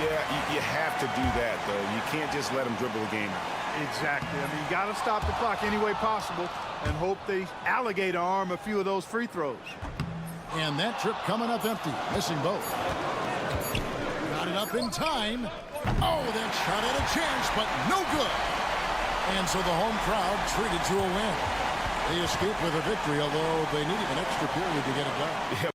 Yeah, you have to do that, though. You can't just let him dribble the game out. Exactly. I mean, you got to stop the clock any way possible and hope they alligator arm a few of those free throws. And that trip coming up empty, missing both. Got it up in time. Oh, that shot had a chance, but no good. And so the home crowd treated to a win. They escaped with a victory, although they needed an extra period to get it done. Yep.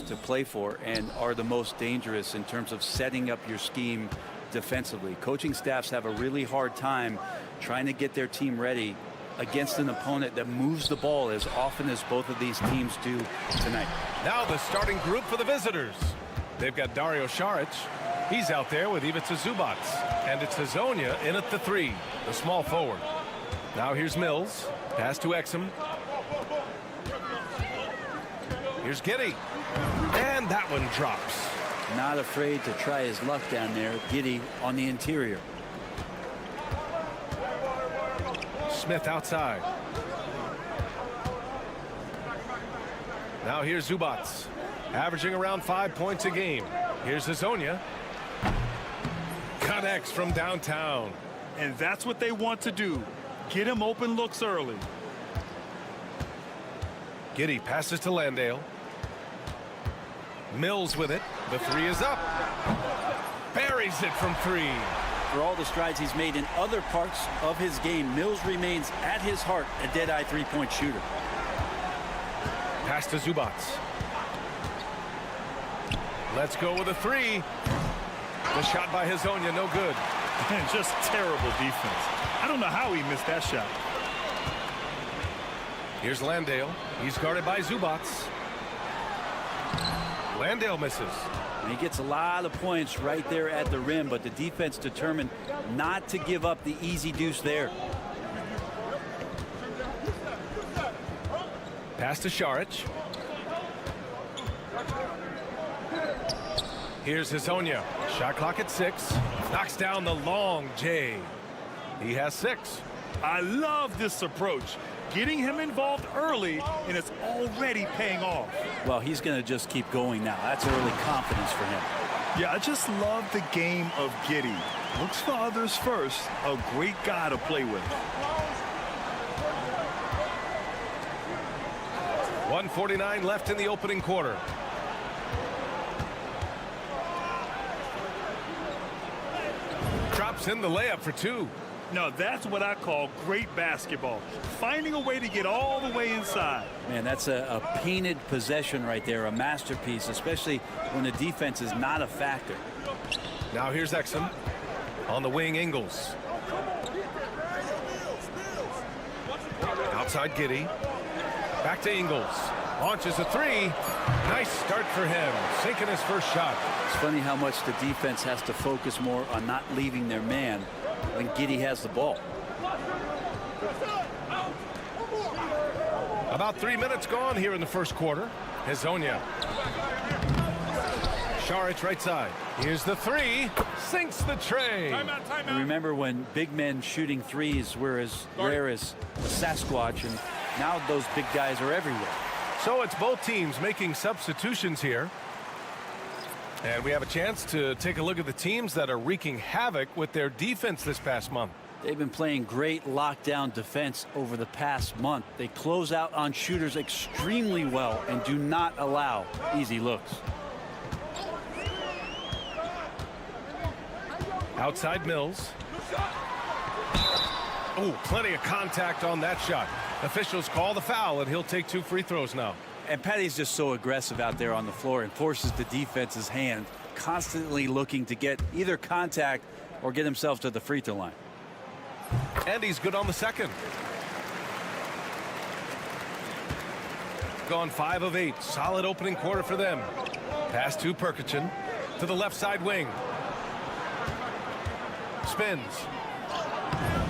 To play for and are the most dangerous in terms of setting up your scheme defensively. Coaching staffs have a really hard time trying to get their team ready against an opponent that moves the ball as often as both of these teams do tonight. Now the starting group for the visitors. They've got Dario Saric. He's out there with Ivica Zubac. And it's Hazonia in at the 3, the small forward. Now here's Mills. Pass to Exum. Here's Giddey. And that one drops. Not afraid to try his luck down there. Giddey on the interior. Smith outside. Now here's Zubac, averaging around 5 points a game. Here's Hazonia. Connects from downtown. And that's what they want to do. Get him open looks early. Giddey passes to Landale. Mills with it. The 3 is up. Buries it from 3. For all the strides he's made in other parts of his game, Mills remains at his heart a dead-eye three-point shooter. Pass to Zubac. Let's go with a three. The shot by Hezonja, no good. And just terrible defense. I don't know how he missed that shot. Here's Landale. He's guarded by Zubac. Landale misses. And he gets a lot of points right there at the rim, but the defense determined not to give up the easy deuce there. Pass to Šarić. Here's Hezonja. Shot clock at 6. Knocks down the long J. He has 6. I love this approach. Getting him involved early, and it's already paying off. Well, he's going to just keep going now. That's early confidence for him. Yeah, I just love the game of Giddey. Looks for others first. A great guy to play with. 1:49 left in the opening quarter. Drops in the layup for 2. No, that's what I call great basketball. Finding a way to get all the way inside. Man, that's a painted possession right there, a masterpiece, especially when the defense is not a factor. Now here's Exum. On the wing, Ingles. Outside Giddey. Back to Ingles. Launches a 3. Nice start for him. Sinking his first shot. It's funny how much the defense has to focus more on not leaving their man when Giddey has the ball. About 3 minutes gone here in the first quarter. Hezonja. Šarić right side. Here's the 3. Sinks the tray. And remember when big men shooting threes were as rare as a Sasquatch, and now those big guys are everywhere. So it's both teams making substitutions here. And we have a chance to take a look at the teams that are wreaking havoc with their defense this past month. They've been playing great lockdown defense over the past month. They close out on shooters extremely well and do not allow easy looks. Outside Mills. Oh, plenty of contact on that shot. Officials call the foul, and he'll take 2 free throws now. And Patty's just so aggressive out there on the floor and forces the defense's hand, constantly looking to get either contact or get himself to the free throw line. And he's good on the second. Gone 5 of 8. Solid opening quarter for them. Pass to Perkichin to the left side wing. Spins.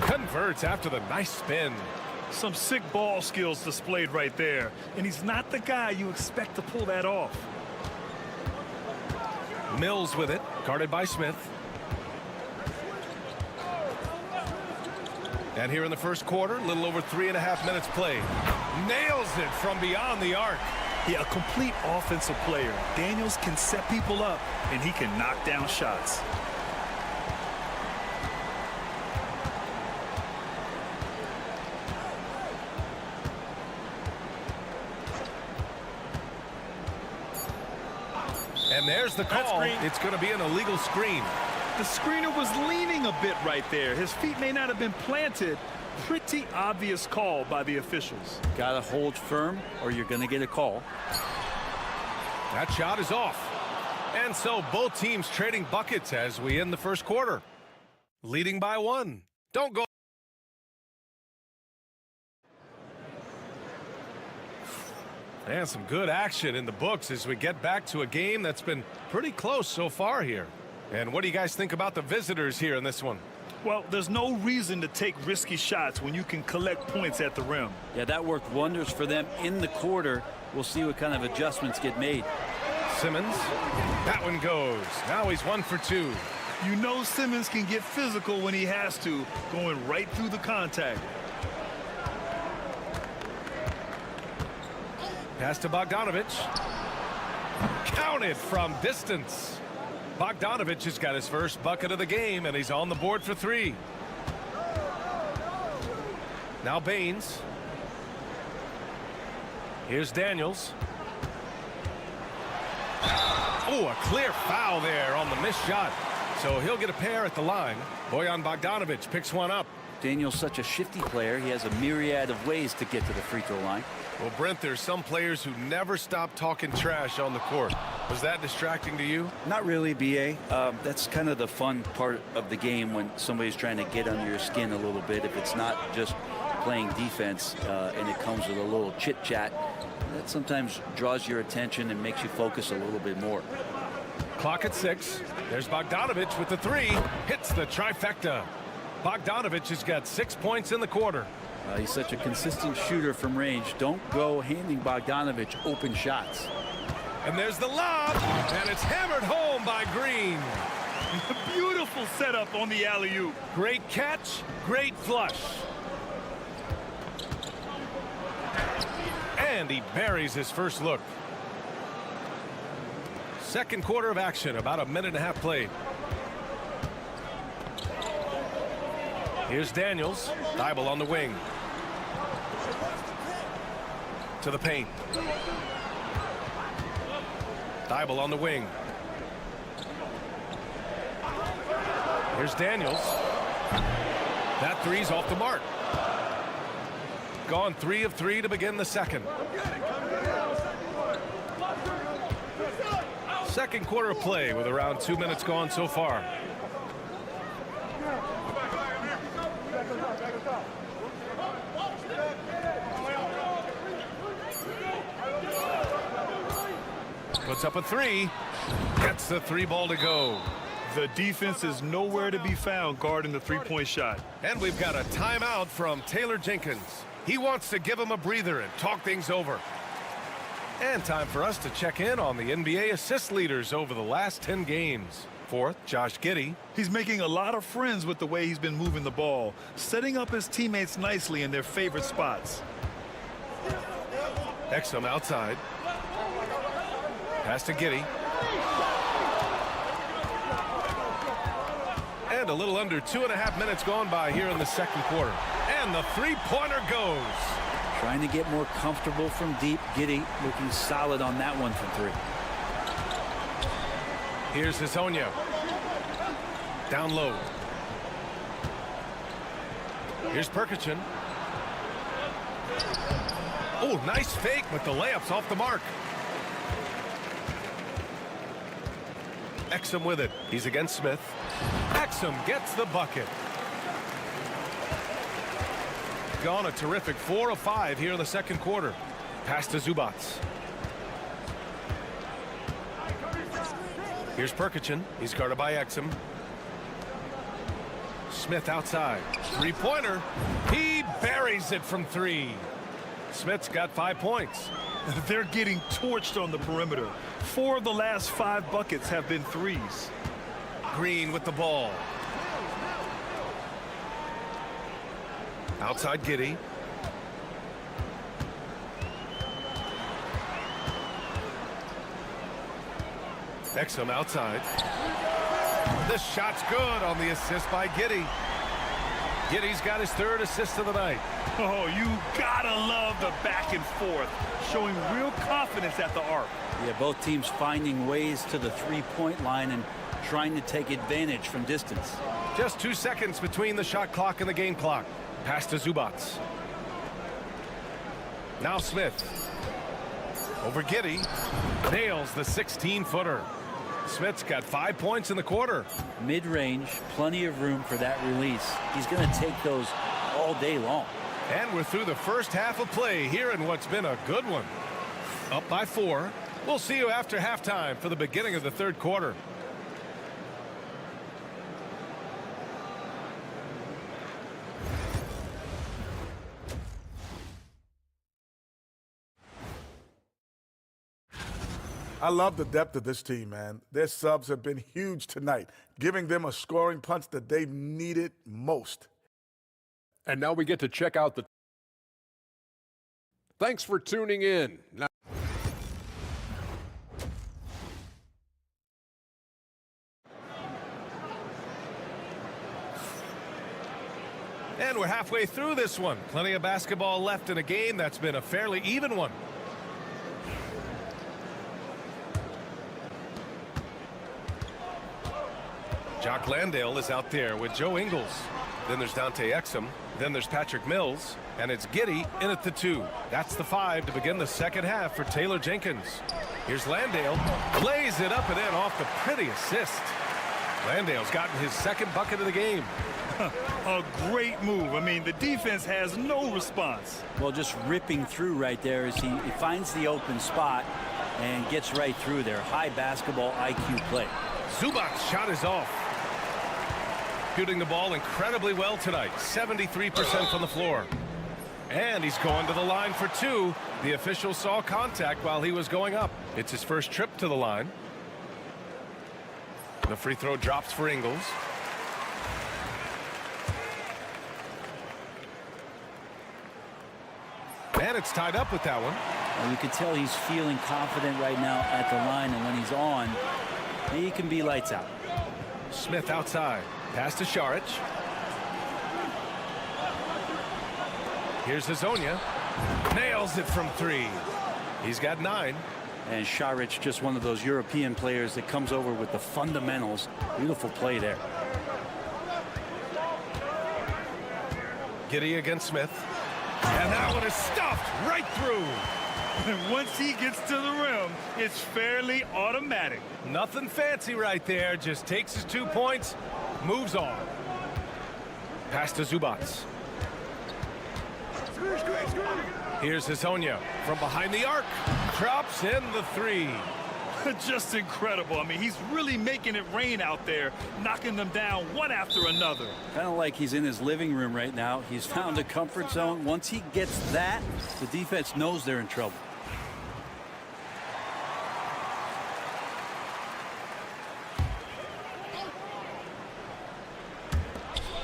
Converts after the nice spin. Some sick ball skills displayed right there. And he's not the guy you expect to pull that off. Mills with it, guarded by Smith. And here in the first quarter, a little over 3.5 minutes played. Nails it from beyond the arc. Yeah, a complete offensive player. Daniels can set people up, and he can knock down shots. And there's the call. It's going to be an illegal screen. The screener was leaning a bit right there. His feet may not have been planted. Pretty obvious call by the officials. Got to hold firm or you're going to get a call. That shot is off. And so both teams trading buckets as we end the first quarter. Leading by 1. Don't go. And some good action in the books as we get back to a game that's been pretty close so far here. And what do you guys think about the visitors here in this one? Well, there's no reason to take risky shots when you can collect points at the rim. Yeah, that worked wonders for them in the quarter. We'll see what kind of adjustments get made. Simmons. That one goes. Now he's 1 for 2. You know Simmons can get physical when he has to, going right through the contact. Pass to Bogdanovic. Counted from distance. Bogdanovic has got his first bucket of the game, and he's on the board for 3. Now Baines. Here's Daniels. Oh, a clear foul there on the missed shot. So he'll get a pair at the line. Bojan Bogdanovic picks one up. Daniel's such a shifty player. He has a myriad of ways to get to the free throw line. Well, Brent, there's some players who never stop talking trash on the court. Was that distracting to you? Not really, B.A. That's kind of the fun part of the game when somebody's trying to get under your skin a little bit. If it's not just playing defense and it comes with a little chit-chat, that sometimes draws your attention and makes you focus a little bit more. Clock at 6. There's Bogdanovic with the 3. Hits the trifecta. Bogdanovic has got 6 points in the quarter. He's such a consistent shooter from range. Don't go handing Bogdanovic open shots. And there's the lob, and it's hammered home by Green. Beautiful setup on the alley-oop. Great catch, great flush. And he buries his first look. Second quarter of action, about a minute and a half played. Here's Daniels. Thibault on the wing. To the paint. Thibault on the wing. Here's Daniels. That three's off the mark. Gone 3 of 3 to begin the second. Second quarter of play with around 2 minutes gone so far. Puts up a 3. Gets the 3 ball to go. The defense is nowhere to be found guarding the three-point shot. And we've got a timeout from Taylor Jenkins. He wants to give him a breather and talk things over. And time for us to check in on the NBA assist leaders over the last 10 games. Fourth, Josh Giddey. He's making a lot of friends with the way he's been moving the ball, setting up his teammates nicely in their favorite spots. Exum outside. Pass to Giddey. And a little under 2.5 minutes gone by here in the second quarter. And the three-pointer goes. Trying to get more comfortable from deep. Giddey looking solid on that one from 3. Here's Hezonja. Down low. Here's Perkichin. Oh, nice fake, but the layup's off the mark. Exum with it. He's against Smith. Exum gets the bucket. Gone a terrific 4 of 5 here in the second quarter. Pass to Zubac. Here's Perkichin. He's guarded by Exum. Smith outside. Three-pointer. He buries it from 3. Smith's got 5 points. They're getting torched on the perimeter. 4 of the last 5 buckets have been threes. Green with the ball. Outside Giddey. Exum outside. The shot's good on the assist by Giddey. Giddey's got his 3rd assist of the night. Oh, you gotta love the back and forth, showing real confidence at the arc. Yeah, both teams finding ways to the three-point line and trying to take advantage from distance. Just 2 seconds between the shot clock and the game clock. Pass to Zubac. Now Smith. Over Giddey. Nails the 16-footer. Smith's got 5 points in the quarter. Mid-range, plenty of room for that release. He's going to take those all day long. And we're through the first half of play here in what's been a good one. Up by 4. We'll see you after halftime for the beginning of the third quarter. I love the depth of this team, man. Their subs have been huge tonight, giving them a scoring punch that they've needed most. And now we get to check out the... Thanks for tuning in. Now... And we're halfway through this one. Plenty of basketball left in a game that's been a fairly even one. Jock Landale is out there with Joe Ingles. Then there's Dante Exum. Then there's Patrick Mills. And it's Giddey in at the 2. That's the 5 to begin the second half for Taylor Jenkins. Here's Landale. Lays it up and in off the pretty assist. Landale's gotten his second bucket of the game. A great move. I mean, the defense has no response. Well, just ripping through right there as he finds the open spot and gets right through there. High basketball IQ play. Zubac's shot is off. Shooting the ball incredibly well tonight. 73% from the floor. And he's going to the line for 2. The official saw contact while he was going up. It's his first trip to the line. The free throw drops for Ingles. And it's tied up with that one. Well, you can tell he's feeling confident right now at the line, and when he's on, he can be lights out. Smith outside. Pass to Šarić. Here's Hazonia. Nails it from 3. He's got 9. And Šarić, just one of those European players that comes over with the fundamentals. Beautiful play there. Giddey against Smith. And that one is stuffed right through. And once he gets to the rim, it's fairly automatic. Nothing fancy right there. Just takes his 2 points, moves on. Pass to Zubac. Here's Hazonia from behind the arc. Drops in the 3. Just incredible. I mean, he's really making it rain out there, knocking them down one after another. Kind of like he's in his living room right now. He's found a comfort zone. Once he gets that, the defense knows they're in trouble.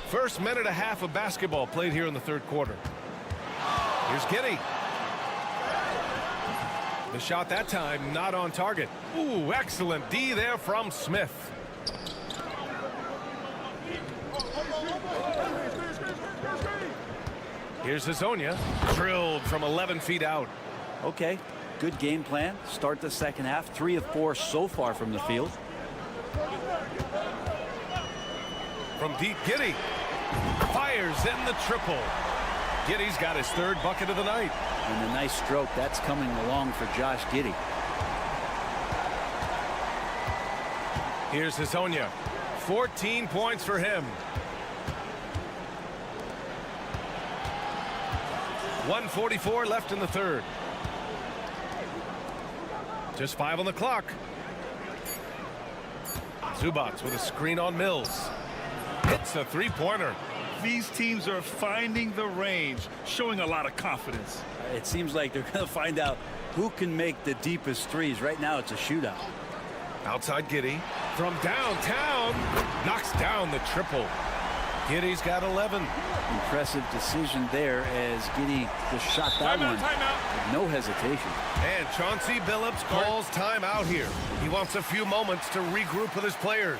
First minute and a half of basketball played here in the third quarter. Here's Giddey. The shot that time not on target. Ooh, excellent D there from Smith. Here's Hazonia. Drilled from 11 feet out. Okay, good game plan. Start the second half. 3 of 4 so far from the field. From deep, Giddey. Fires in the triple. Giddey's got his 3rd bucket of the night. And a nice stroke that's coming along for Josh Giddey. Here's Hazonia. 14 points for him. 1:44 left in the third. Just 5 on the clock. Zubac with a screen on Mills. Hits a 3-pointer. These teams are finding the range, showing a lot of confidence. It seems like they're going to find out who can make the deepest threes. Right now, it's a shootout. Outside Giddey. From downtown. Knocks down the triple. Giddey's got 11. Impressive decision there as Giddey just shot that one with no hesitation. And Chauncey Billups calls timeout here. He wants a few moments to regroup with his players.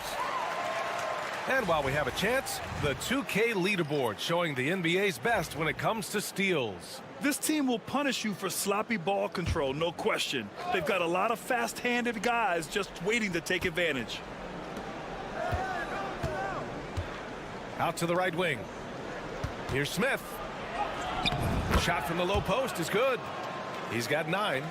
And while we have a chance, the 2K leaderboard showing the NBA's best when it comes to steals. This team will punish you for sloppy ball control, no question. They've got a lot of fast-handed guys just waiting to take advantage. Out to the right wing. Here's Smith. Shot from the low post is good. He's got 9.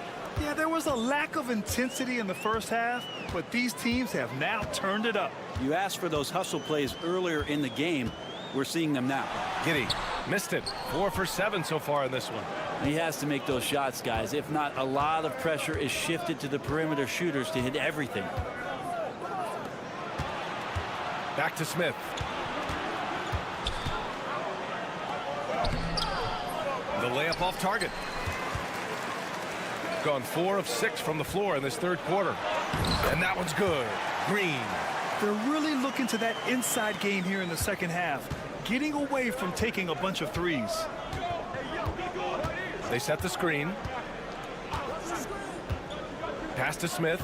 Yeah, there was a lack of intensity in the first half, but these teams have now turned it up. You asked for those hustle plays earlier in the game. We're seeing them now. Giddey missed it. 4 for 7 so far in this one. He has to make those shots, guys. If not, a lot of pressure is shifted to the perimeter shooters to hit everything. Back to Smith. The layup off target. Gone 4 of 6 from the floor in this third quarter. And that one's good. Green. They're really looking to that inside game here in the second half, getting away from taking a bunch of threes. They set the screen. Pass to Smith.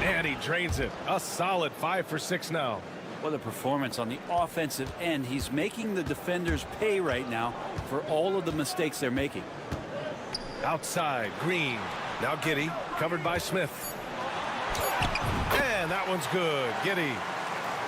And he drains it. A solid 5 for 6 now. What a performance on the offensive end. He's making the defenders pay right now for all of the mistakes they're making. Outside, Green. Now Giddey, covered by Smith. And that one's good.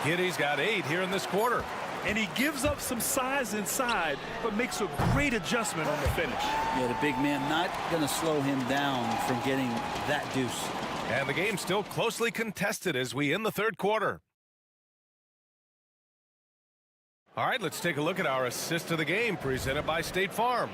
Giddy's got 8 here in this quarter. And he gives up some size inside, but makes a great adjustment on the finish. Yeah, the big man not going to slow him down from getting that deuce. And the game's still closely contested as we end the third quarter. All right, let's take a look at our assist of the game presented by State Farm.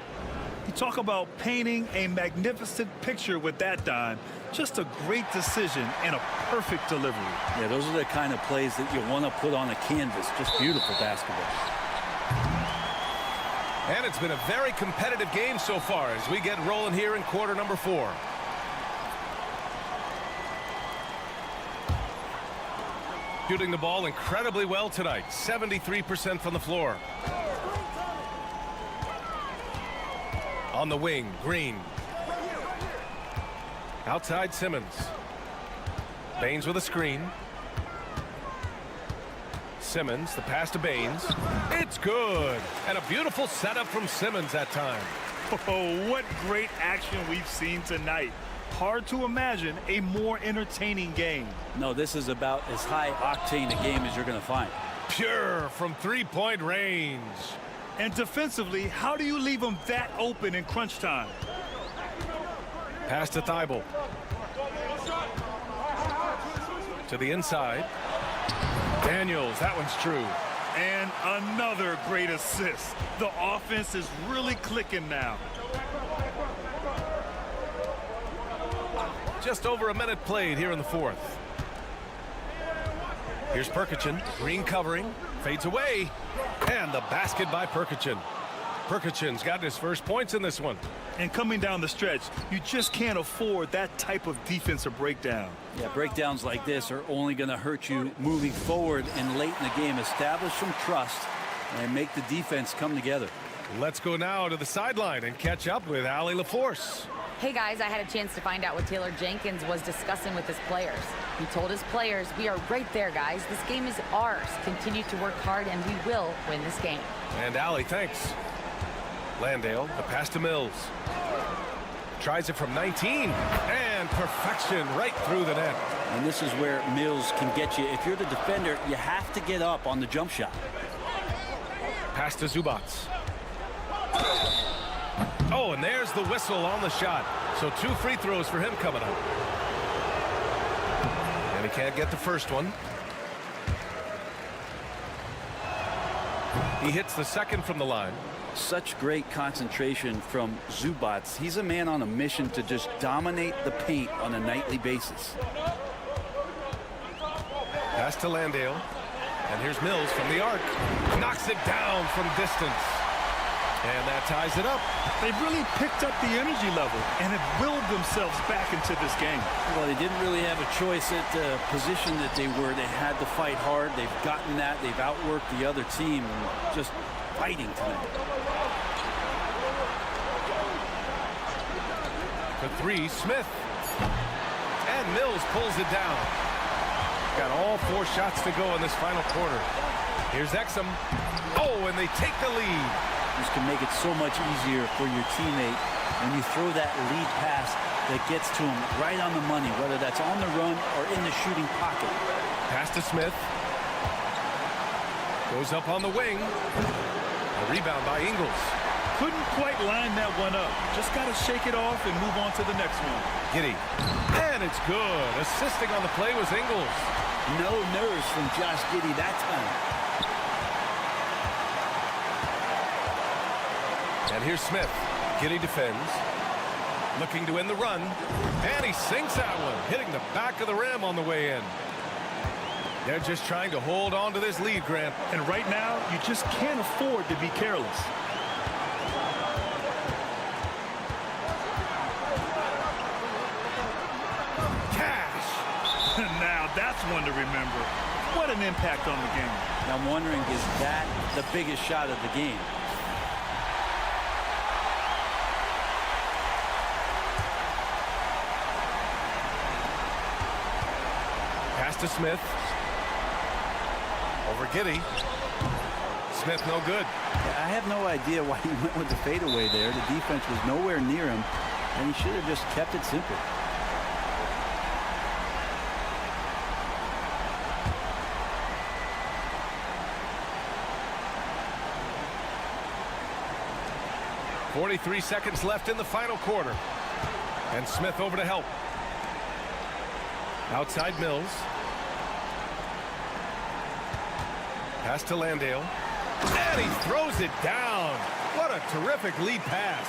You talk about painting a magnificent picture with that dime. Just a great decision and a perfect delivery. Yeah, those are the kind of plays that you want to put on a canvas. Just beautiful basketball. And it's been a very competitive game so far as we get rolling here in quarter number 4. Shooting the ball incredibly well tonight. 73% from the floor. On the wing, Green. Outside Simmons. Baines with a screen. Simmons, the pass to Baines. It's good. And a beautiful setup from Simmons that time. Oh, what great action we've seen tonight. Hard to imagine a more entertaining game. No, this is about as high octane a game as you're going to find. Pure from three-point range. And defensively, how do you leave them that open in crunch time? Pass to Thibault. To the inside. Daniels, that one's true. And another great assist. The offense is really clicking now. Just over a minute played here in the fourth. Here's Perkichin. Green covering. Fades away. And the basket by Perkichin. Perkichin's got his first points in this one. And coming down the stretch, you just can't afford that type of defensive breakdown. Yeah, breakdowns like this are only going to hurt you moving forward and late in the game. Establish some trust and make the defense come together. Let's go now to the sideline and catch up with Allie LaForce. Hey guys, I had a chance to find out what Taylor Jenkins was discussing with his players. He told his players, we are right there, guys. This game is ours. Continue to work hard and we will win this game. And Allie, thanks. Landale, the pass to Mills. Tries it from 19. And perfection right through the net. And this is where Mills can get you. If you're the defender, you have to get up on the jump shot. Pass to Zubats. Oh, and there's the whistle on the shot. So 2 free throws for him coming up. And he can't get the first one. He hits the second from the line. Such great concentration from Zubats. He's a man on a mission to just dominate the paint on a nightly basis. Pass to Landale. And here's Mills from the arc. Knocks it down from distance. And that ties it up. They've really picked up the energy level and have willed themselves back into this game. Well, they didn't really have a choice at the position that they were. They had to fight hard. They've gotten that. They've outworked the other team and just fighting tonight. For 3, Smith. And Mills pulls it down. Got all 4 shots to go in this final quarter. Here's Exum. Oh, and they take the lead. This can make it so much easier for your teammate when you throw that lead pass that gets to him right on the money, whether that's on the run or in the shooting pocket. Pass to Smith. Goes up on the wing. A rebound by Ingles. Couldn't quite line that one up. Just got to shake it off and move on to the next one. Giddy. And it's good. Assisting on the play was Ingles. No nerves from Josh Giddy that time. And here's Smith. Giddy defends. Looking to end the run. And he sinks that one. Hitting the back of the rim on the way in. They're just trying to hold on to this lead, Grant. And right now, you just can't afford to be careless. Cash! Now that's one to remember. What an impact on the game. I'm wondering, is that the biggest shot of the game? Pass to Smith. Over Giddy. Smith no good. I have no idea why he went with the fadeaway there. The defense was nowhere near him, and he should have just kept it simple. 43 seconds left in the final quarter. And Smith over to help. Outside Mills. Pass to Landale. And he throws it down. What a terrific lead pass.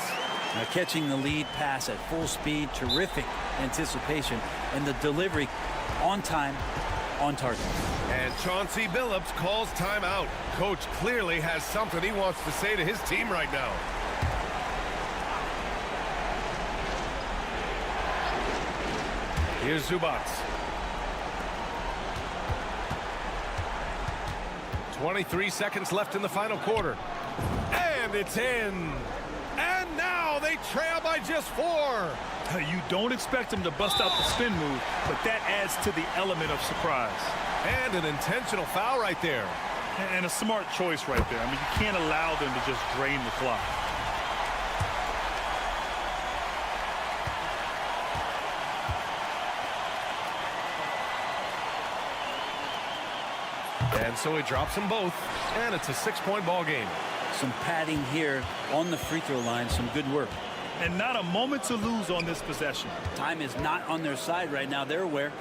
Now catching the lead pass at full speed, terrific anticipation, and the delivery on time, on target. And Chauncey Billups calls timeout. Coach clearly has something he wants to say to his team right now. Here's Zubats. 23 seconds left in the final quarter. And it's in. And now they trail by just 4. You don't expect him to bust out the spin move, but that adds to the element of surprise. And an intentional foul right there. And a smart choice right there. I mean, you can't allow them to just drain the clock. And so he drops them both, and it's a 6-point ball game. Some padding here on the free throw line, some good work. And not a moment to lose on this possession. Time is not on their side right now. They're aware.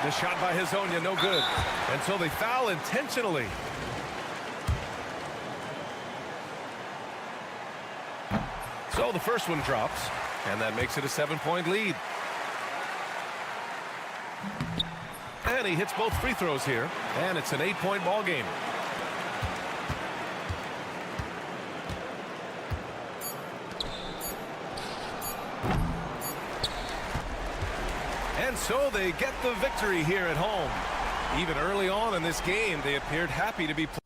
The shot by Hezonja, no good. And so they foul intentionally. So the first one drops, and that makes it a 7-point lead. And he hits both free throws here, and it's an 8-point ball game. And so they get the victory here at home. Even early on in this game, they appeared happy to be playing.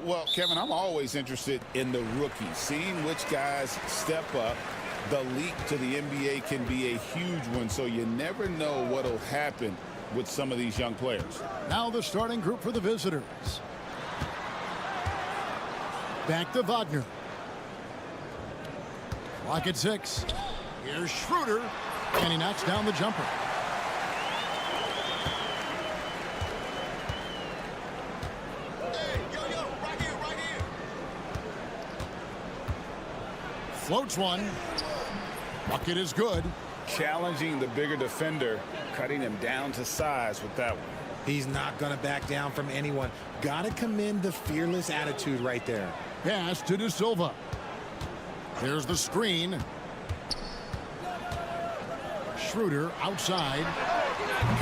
Well, Kevin, I'm always interested in the rookies, seeing which guys step up. The leap to the NBA can be a huge one, so you never know what will happen with some of these young players. Now the starting group for the visitors. Back to Wagner. Clock at 6. Here's Schroeder, and he knocks down the jumper. Floats one. Bucket is good. Challenging the bigger defender, cutting him down to size with that one. He's not going to back down from anyone. Got to commend the fearless attitude right there. Pass to De Silva. Here's the screen. Schroeder outside.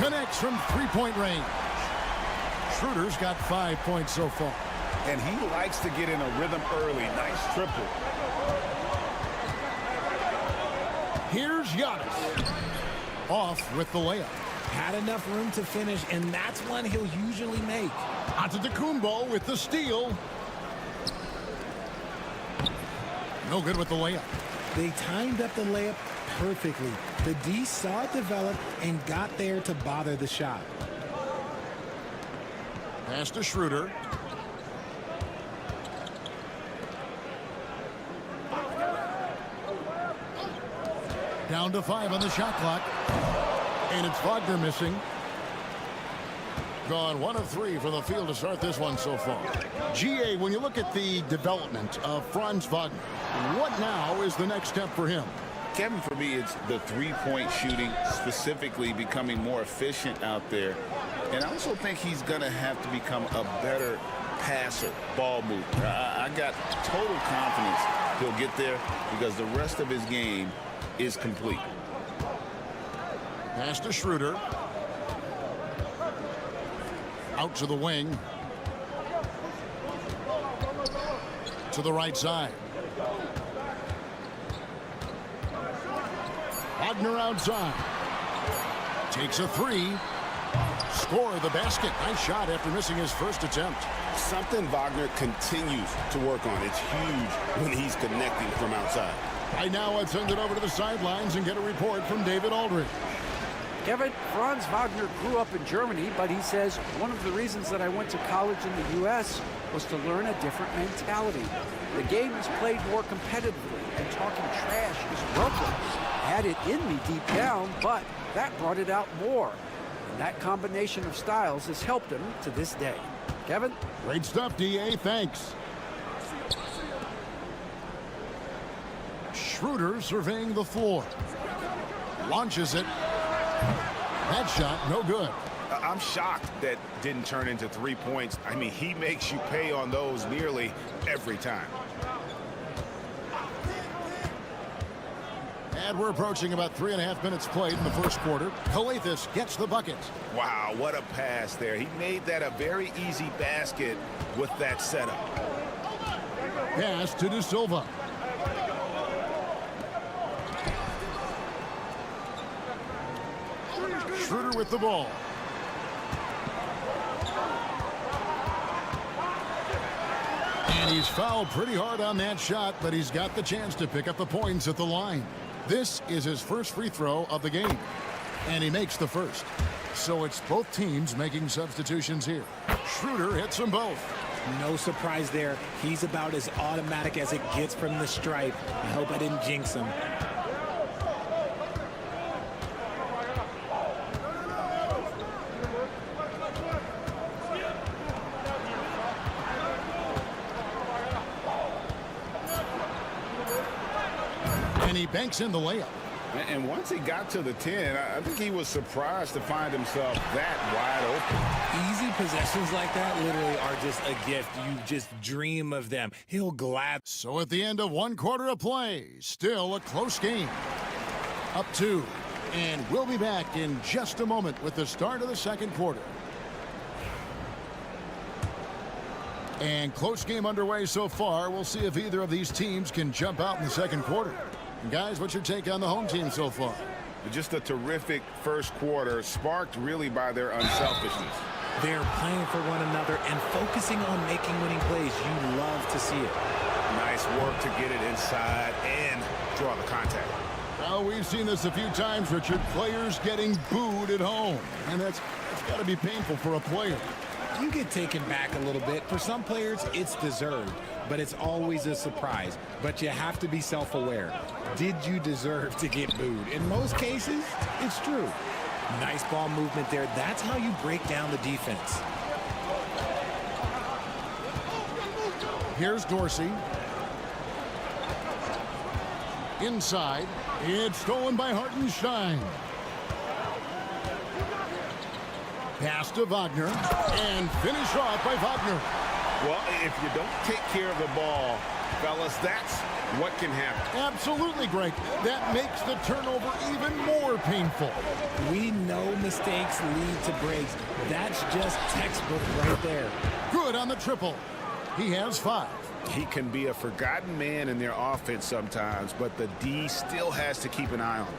Connects from three-point range. Schroeder's got 5 points so far. And he likes to get in a rhythm early. Nice triple. Here's Giannis. Off with the layup. Had enough room to finish, and that's one he'll usually make. Antetokounmpo with the steal. No good with the layup. They timed up the layup perfectly. The D saw it develop and got there to bother the shot. Pass to Schroeder. Down to 5 on the shot clock. And it's Wagner missing. Gone 1 of 3 from the field to start this one so far. GA, when you look at the development of Franz Wagner, what now is the next step for him? Kevin, for me, it's the three-point shooting, specifically becoming more efficient out there. And I also think he's going to have to become a better passer, ball mover. I got total confidence he'll get there because the rest of his game is complete. Pass to Schroeder. Out to the wing. To the right side. Wagner outside. Takes a 3. Score the basket. Nice shot after missing his first attempt. Something Wagner continues to work on. It's huge when he's connecting from outside. Right now, I'd send it over to the sidelines and get a report from David Aldridge. Kevin, Franz Wagner grew up in Germany, but he says one of the reasons that I went to college in the U.S. was to learn a different mentality. The game is played more competitively, and talking trash is welcome. I had it in me deep down, but that brought it out more. And that combination of styles has helped him to this day. Kevin? Great stuff, D.A. Thanks. Schroeder surveying the floor. Launches it. That shot, no good. I'm shocked that didn't turn into 3 points. I mean, he makes you pay on those nearly every time. And we're approaching about 3.5 minutes played in the first quarter. Calathes gets the bucket. Wow, what a pass there. He made that a very easy basket with that setup. Pass to De Silva. Schroeder with the ball. And he's fouled pretty hard on that shot, but he's got the chance to pick up the points at the line. This is his first free throw of the game. And he makes the first. So it's both teams making substitutions here. Schroeder hits them both. No surprise there. He's about as automatic as it gets from the stripe. I hope I didn't jinx him. And he banks in the layup. And once he got to the 10, I think he was surprised to find himself that wide open. Easy possessions like that literally are just a gift. You just dream of them. He'll glad. So at the end of 1 quarter of play, still a close game. Up 2. And we'll be back in just a moment with the start of the second quarter. And close game underway so far. We'll see if either of these teams can jump out in the second quarter. And guys, what's your take on the home team so far? Just a terrific first quarter, sparked really by their unselfishness. They're playing for one another and focusing on making winning plays. You love to see it. Nice work to get it inside and draw the contact. Well, we've seen this a few times, Richard. Players getting booed at home. And that's got to be painful for a player. You get taken back a little bit. For some players, it's deserved, but it's always a surprise. But you have to be self-aware. Did you deserve to get booed? In most cases, it's true. Nice ball movement there. That's how you break down the defense. Here's Dorsey. Inside. It's stolen by Hartenstein. Pass to Wagner. And finished off by Wagner. Well, if you don't take care of the ball, fellas, that's what can happen. Absolutely, Greg. That makes the turnover even more painful. We know mistakes lead to breaks. That's just textbook right there. Good on the triple. He has 5. He can be a forgotten man in their offense sometimes, but the D still has to keep an eye on him.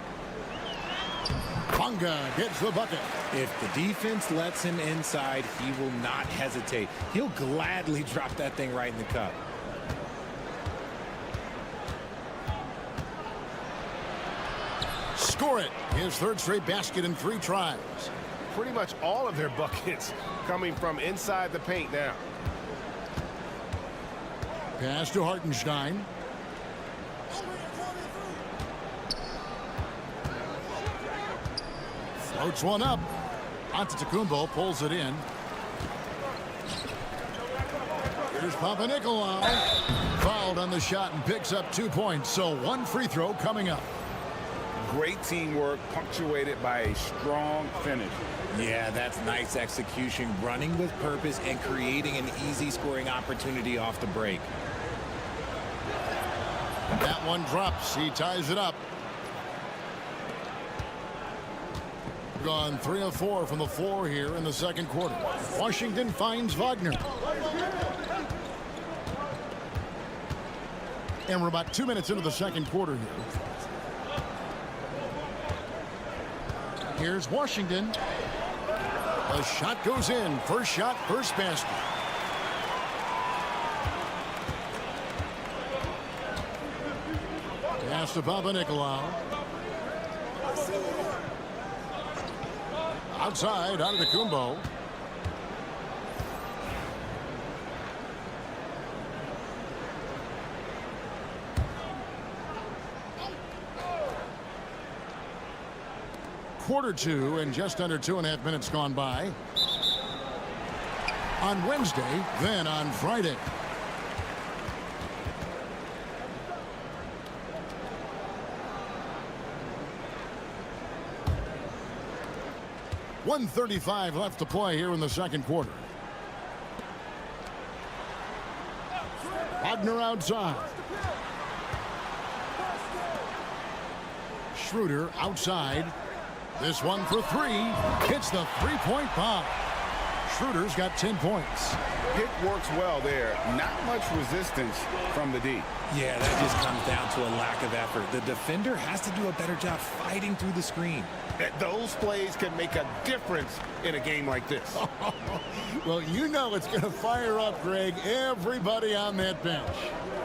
Bonga gets the bucket. If the defense lets him inside, he will not hesitate. He'll gladly drop that thing right in the cup. Score it. His third straight basket in 3 tries. Pretty much all of their buckets coming from inside the paint now. Pass to Hartenstein. Floats one up. Antetokounmpo pulls it in. Here's Papanikolaou. Fouled on the shot and picks up 2 points. So 1 free throw coming up. Great teamwork punctuated by a strong finish. Yeah, that's nice execution, running with purpose and creating an easy scoring opportunity off the break. That one drops. He ties it up. Gone 3 of 4 from the floor here in the second quarter. Washington finds Wagner. And we're about 2 minutes into the second quarter here. Here's Washington. The shot goes in. First shot, first basket. Pass to Papanikolaou. Outside, Antetokounmpo. Quarter 2 and just under 2.5 minutes gone by. On Wednesday, then on Friday. .135 left to play here in the second quarter. Wagner outside. Schroeder outside. This one for 3. Hits the 3-point bomb. Schroeder's got 10 points. Pick works well there. Not much resistance from the D. Yeah, that just comes down to a lack of effort. The defender has to do a better job fighting through the screen. Those plays can make a difference in a game like this. Well, you know it's going to fire up, Greg, everybody on that bench.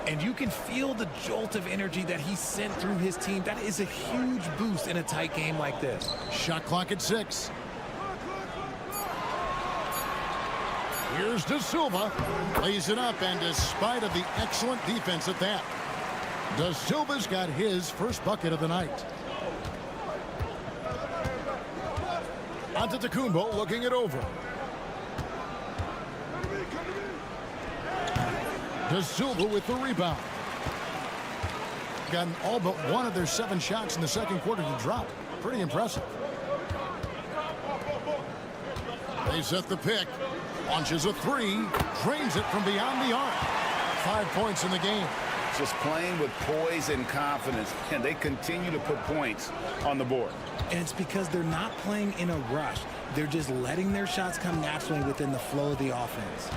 And you can feel the jolt of energy that he sent through his team. That is a huge boost in a tight game like this. Shot clock at 6. Here's De Silva. Lays it up, and despite of the excellent defense at that, De Silva's got his first bucket of the night. Antetokounmpo looking it over. De Silva with the rebound. Gotten all but one of their 7 shots in the second quarter to drop. Pretty impressive. They set the pick. Launches a 3. Drains it from beyond the arc. 5 points in the game. Just playing with poise and confidence, and they continue to put points on the board. And it's because they're not playing in a rush. They're just letting their shots come naturally within the flow of the offense.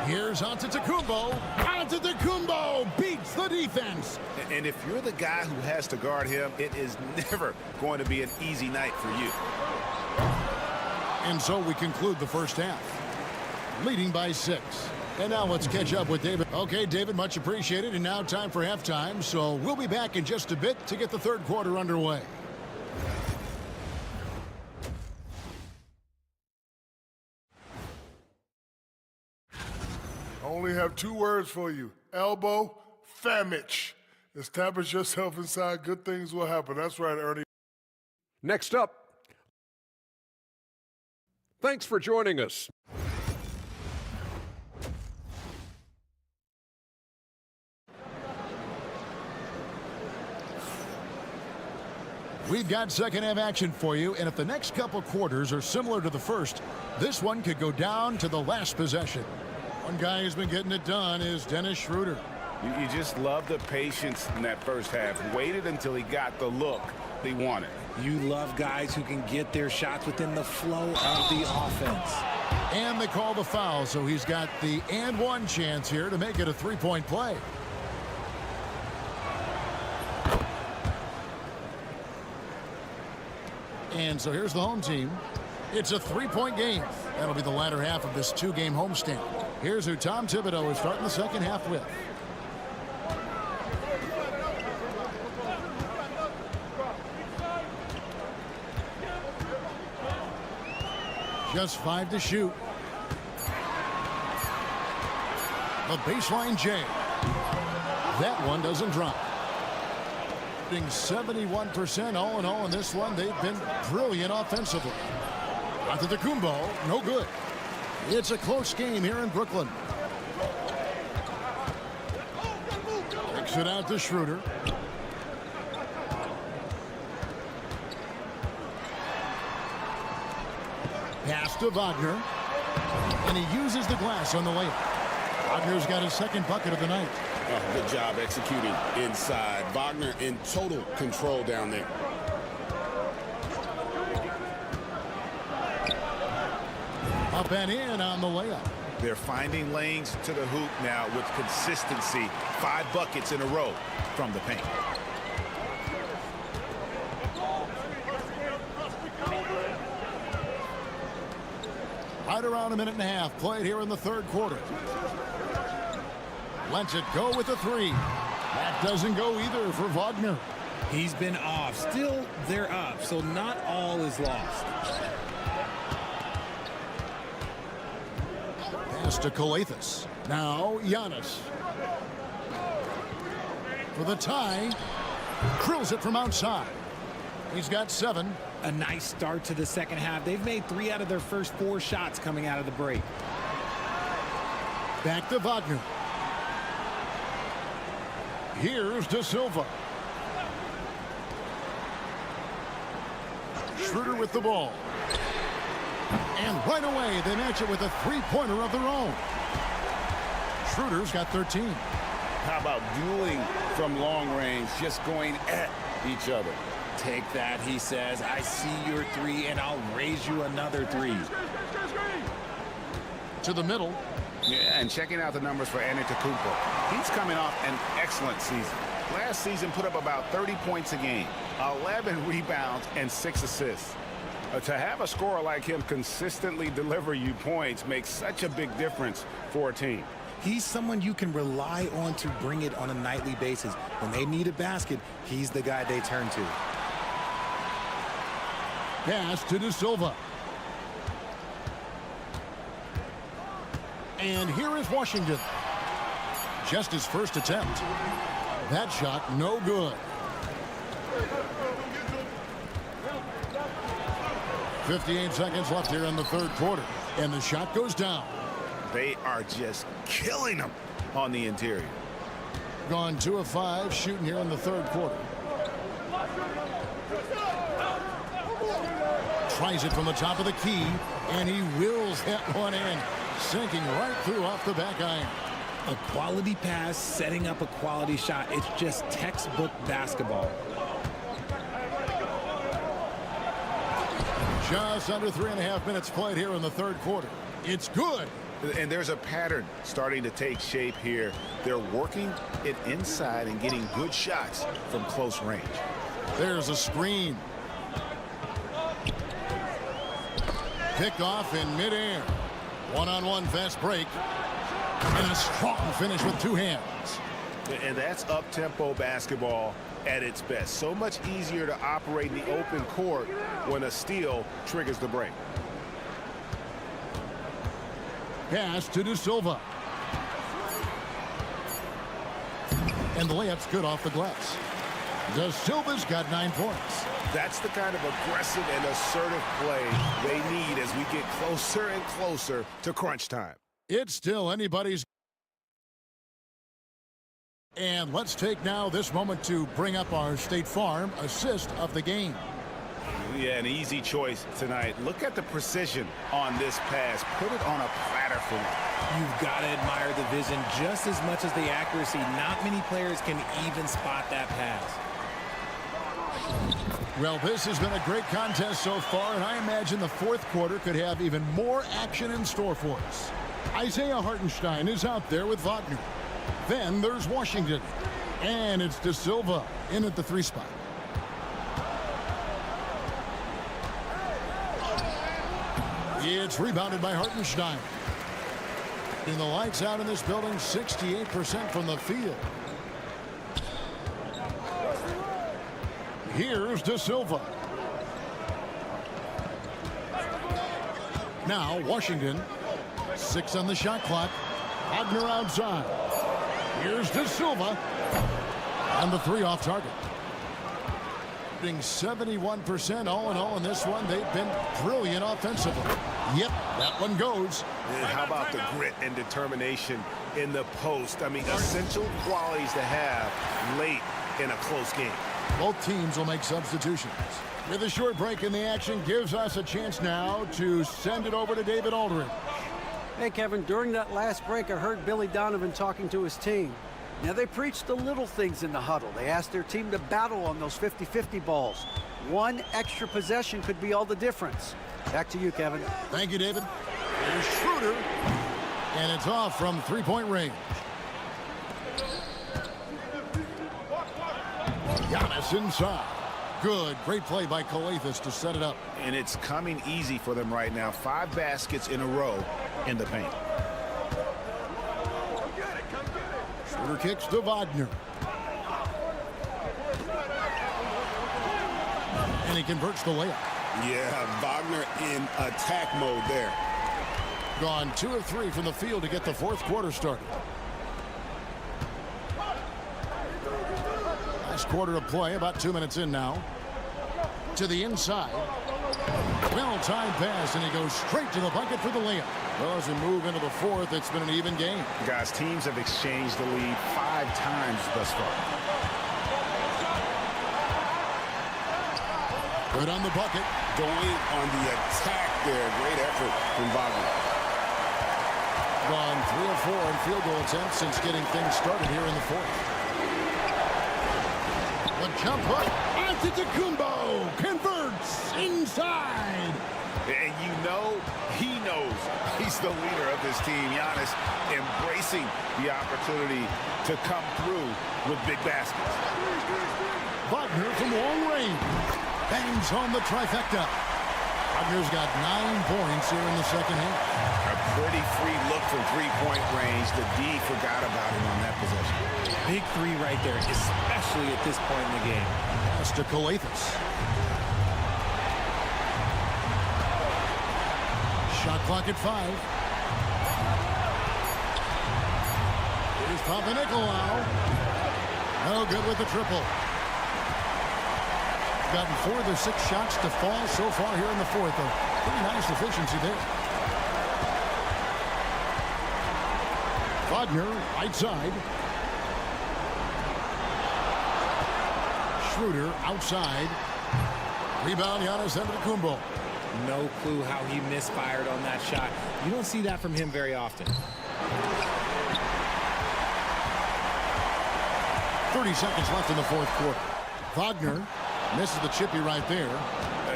Here's Antetokounmpo. Antetokounmpo beats the defense. And if you're the guy who has to guard him, it is never going to be an easy night for you. And so we conclude the first half, leading by 6. And now let's catch up with David. Okay, David, much appreciated. And now time for halftime. So we'll be back in just a bit to get the third quarter underway. I only have 2 words for you. Elbow, famich. Establish yourself inside. Good things will happen. That's right, Ernie. Next up, thanks for joining us. We've got second half action for you, and if the next couple quarters are similar to the first, this one could go down to the last possession. One guy who's been getting it done is Dennis Schroeder. You just love the patience in that first half. Waited until he got the look he wanted. You love guys who can get their shots within the flow of the offense. And they call the foul, so he's got the and one chance here to make it a 3-point play. And so here's the home team. It's a 3-point game. That'll be the latter half of this 2-game homestand. Here's who Tom Thibodeau is starting the second half with. Just 5 to shoot. The baseline J. That one doesn't drop. 71% all in all in this one. They've been brilliant offensively. Antetokounmpo, no good. It's a close game here in Brooklyn. Kicks it out to Schroeder. Pass to Wagner. And he uses the glass on the layup. Wagner's got his second bucket of the night. Oh, good job executing inside. Wagner in total control down there. Up and in on the layup. They're finding lanes to the hoop now with consistency. 5 buckets in a row from the paint. Right around a minute and a half played here in the third quarter. Lets it go with the 3. That doesn't go either for Wagner. He's been off. Still, they're up, so not all is lost. Pass to Calathes. Now Giannis. For the tie. Drills it from outside. He's got 7. A nice start to the second half. They've made 3 out of their first 4 shots coming out of the break. Back to Wagner. Here's De Silva. Schroeder with the ball. And right away, they match it with a 3-pointer of their own. Schroeder's got 13. How about dueling from long range, just going at each other? Take that, he says. I see your 3, and I'll raise you another 3. To the middle. Yeah, and checking out the numbers for Antetokounmpo. He's coming off an excellent season. Last season put up about 30 points a game, 11 rebounds, and 6 assists. To have a scorer like him consistently deliver you points makes such a big difference for a team. He's someone you can rely on to bring it on a nightly basis. When they need a basket, he's the guy they turn to. Pass to De Silva. And here is Washington. Just his first attempt. That shot no good. 58 seconds left here in the third quarter. And the shot goes down. They are just killing them on the interior. Gone 2 of 5 shooting here in the third quarter. Tries it from the top of the key, and he wills that one in, sinking right through off the back iron. A quality pass, setting up a quality shot. It's just textbook basketball. Just under 3.5 minutes played here in the third quarter. It's good. And there's a pattern starting to take shape here. They're working it inside and getting good shots from close range. There's a screen. Picked off in midair. One-on-one fast break. And a strong finish with 2 hands. And that's up-tempo basketball at its best. So much easier to operate in the open court when a steal triggers the break. Pass to De Silva. And the layup's good off the glass. De Silva's got 9 points. That's the kind of aggressive and assertive play they need as we get closer and closer to crunch time. It's still anybody's. And let's take now this moment to bring up our State Farm assist of the game. Yeah, an easy choice tonight. Look at the precision on this pass. Put it on a platter for him. You've got to admire the vision just as much as the accuracy. Not many players can even spot that pass. Well, this has been a great contest so far, and I imagine the fourth quarter could have even more action in store for us. Isaiah Hartenstein is out there with Wagner. Then there's Washington. And it's De Silva in at the 3 spot. It's rebounded by Hartenstein. In the lights out in this building, 68% from the field. Here's De Silva. Now Washington. 6 on the shot clock. Wagner outside. Here's De Silva. And the 3 off target. 71% all in all in this one. They've been brilliant offensively. Yep, that one goes. And how about the grit and determination in the post? I mean, essential qualities to have late in a close game. Both teams will make substitutions. With a short break in the action, gives us a chance now to send it over to David Aldridge. Hey, Kevin, during that last break, I heard Billy Donovan talking to his team. Now, they preached the little things in the huddle. They asked their team to battle on those 50-50 balls. One extra possession could be all the difference. Back to you, Kevin. Thank you, David. Here's Schroeder. And it's off from three-point range. Giannis inside. Good. Great play by Coathis to set it up. And it's coming easy for them right now. 5 baskets in a row in the paint. Schroeder kicks to Wagner. And he converts the layup. Yeah, Wagner in attack mode there. Gone 2 of 3 from the field to get the fourth quarter started. Last quarter of play, about 2 minutes in now. To the inside. Well-timed pass, and he goes straight to the bucket for the layup. Well, as we move into the fourth, it's been an even game. Guys, teams have exchanged the lead 5 times thus far. Good on the bucket. Going on the attack there. Great effort from Wagner. Gone 3 of 4 in field goal attempts since getting things started here in the fourth. The jump hook. Antetokounmpo converts inside. And you know he knows he's the leader of this team. Giannis embracing the opportunity to come through with big baskets. Wagner from long range. Bangs on the trifecta. Wagner's got 9 points here in the second half. A pretty free look from three-point range. The D forgot about him on that possession. Big 3 right there, especially at this point in the game. Pass to Coathis. Shot clock at 5. Here's Papanikolaou. No good with the triple. Gotten 4 of the 6 shots to fall so far here in the fourth. A pretty nice efficiency there. Wagner, right side. Schroeder, outside. Rebound, Giannis Antetokounmpo. No clue how he misfired on that shot. You don't see that from him very often. 30 seconds left in the fourth quarter. Wagner misses the chippy right there.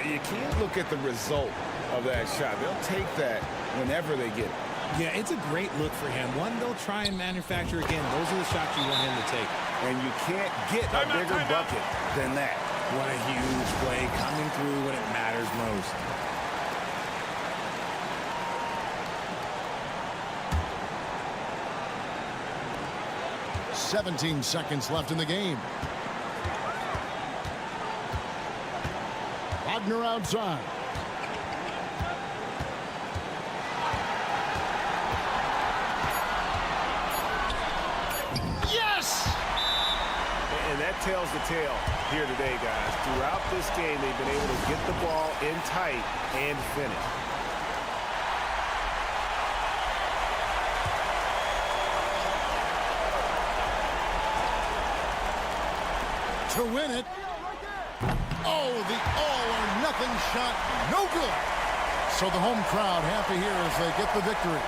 You can't look at the result of that shot. They'll take that whenever they get it. Yeah, it's a great look for him. One they'll try and manufacture again. Those are the shots you want him to take. And you can't get a bigger bucket than that. What a huge play coming through when it matters most. .17 seconds left in the game. Wagner outside. Yes! And that tells the tale here today, guys. Throughout this game, they've been able to get the ball in tight and finish. To win it. Oh, the all-or-nothing shot. No good. So the home crowd happy here as they get the victory.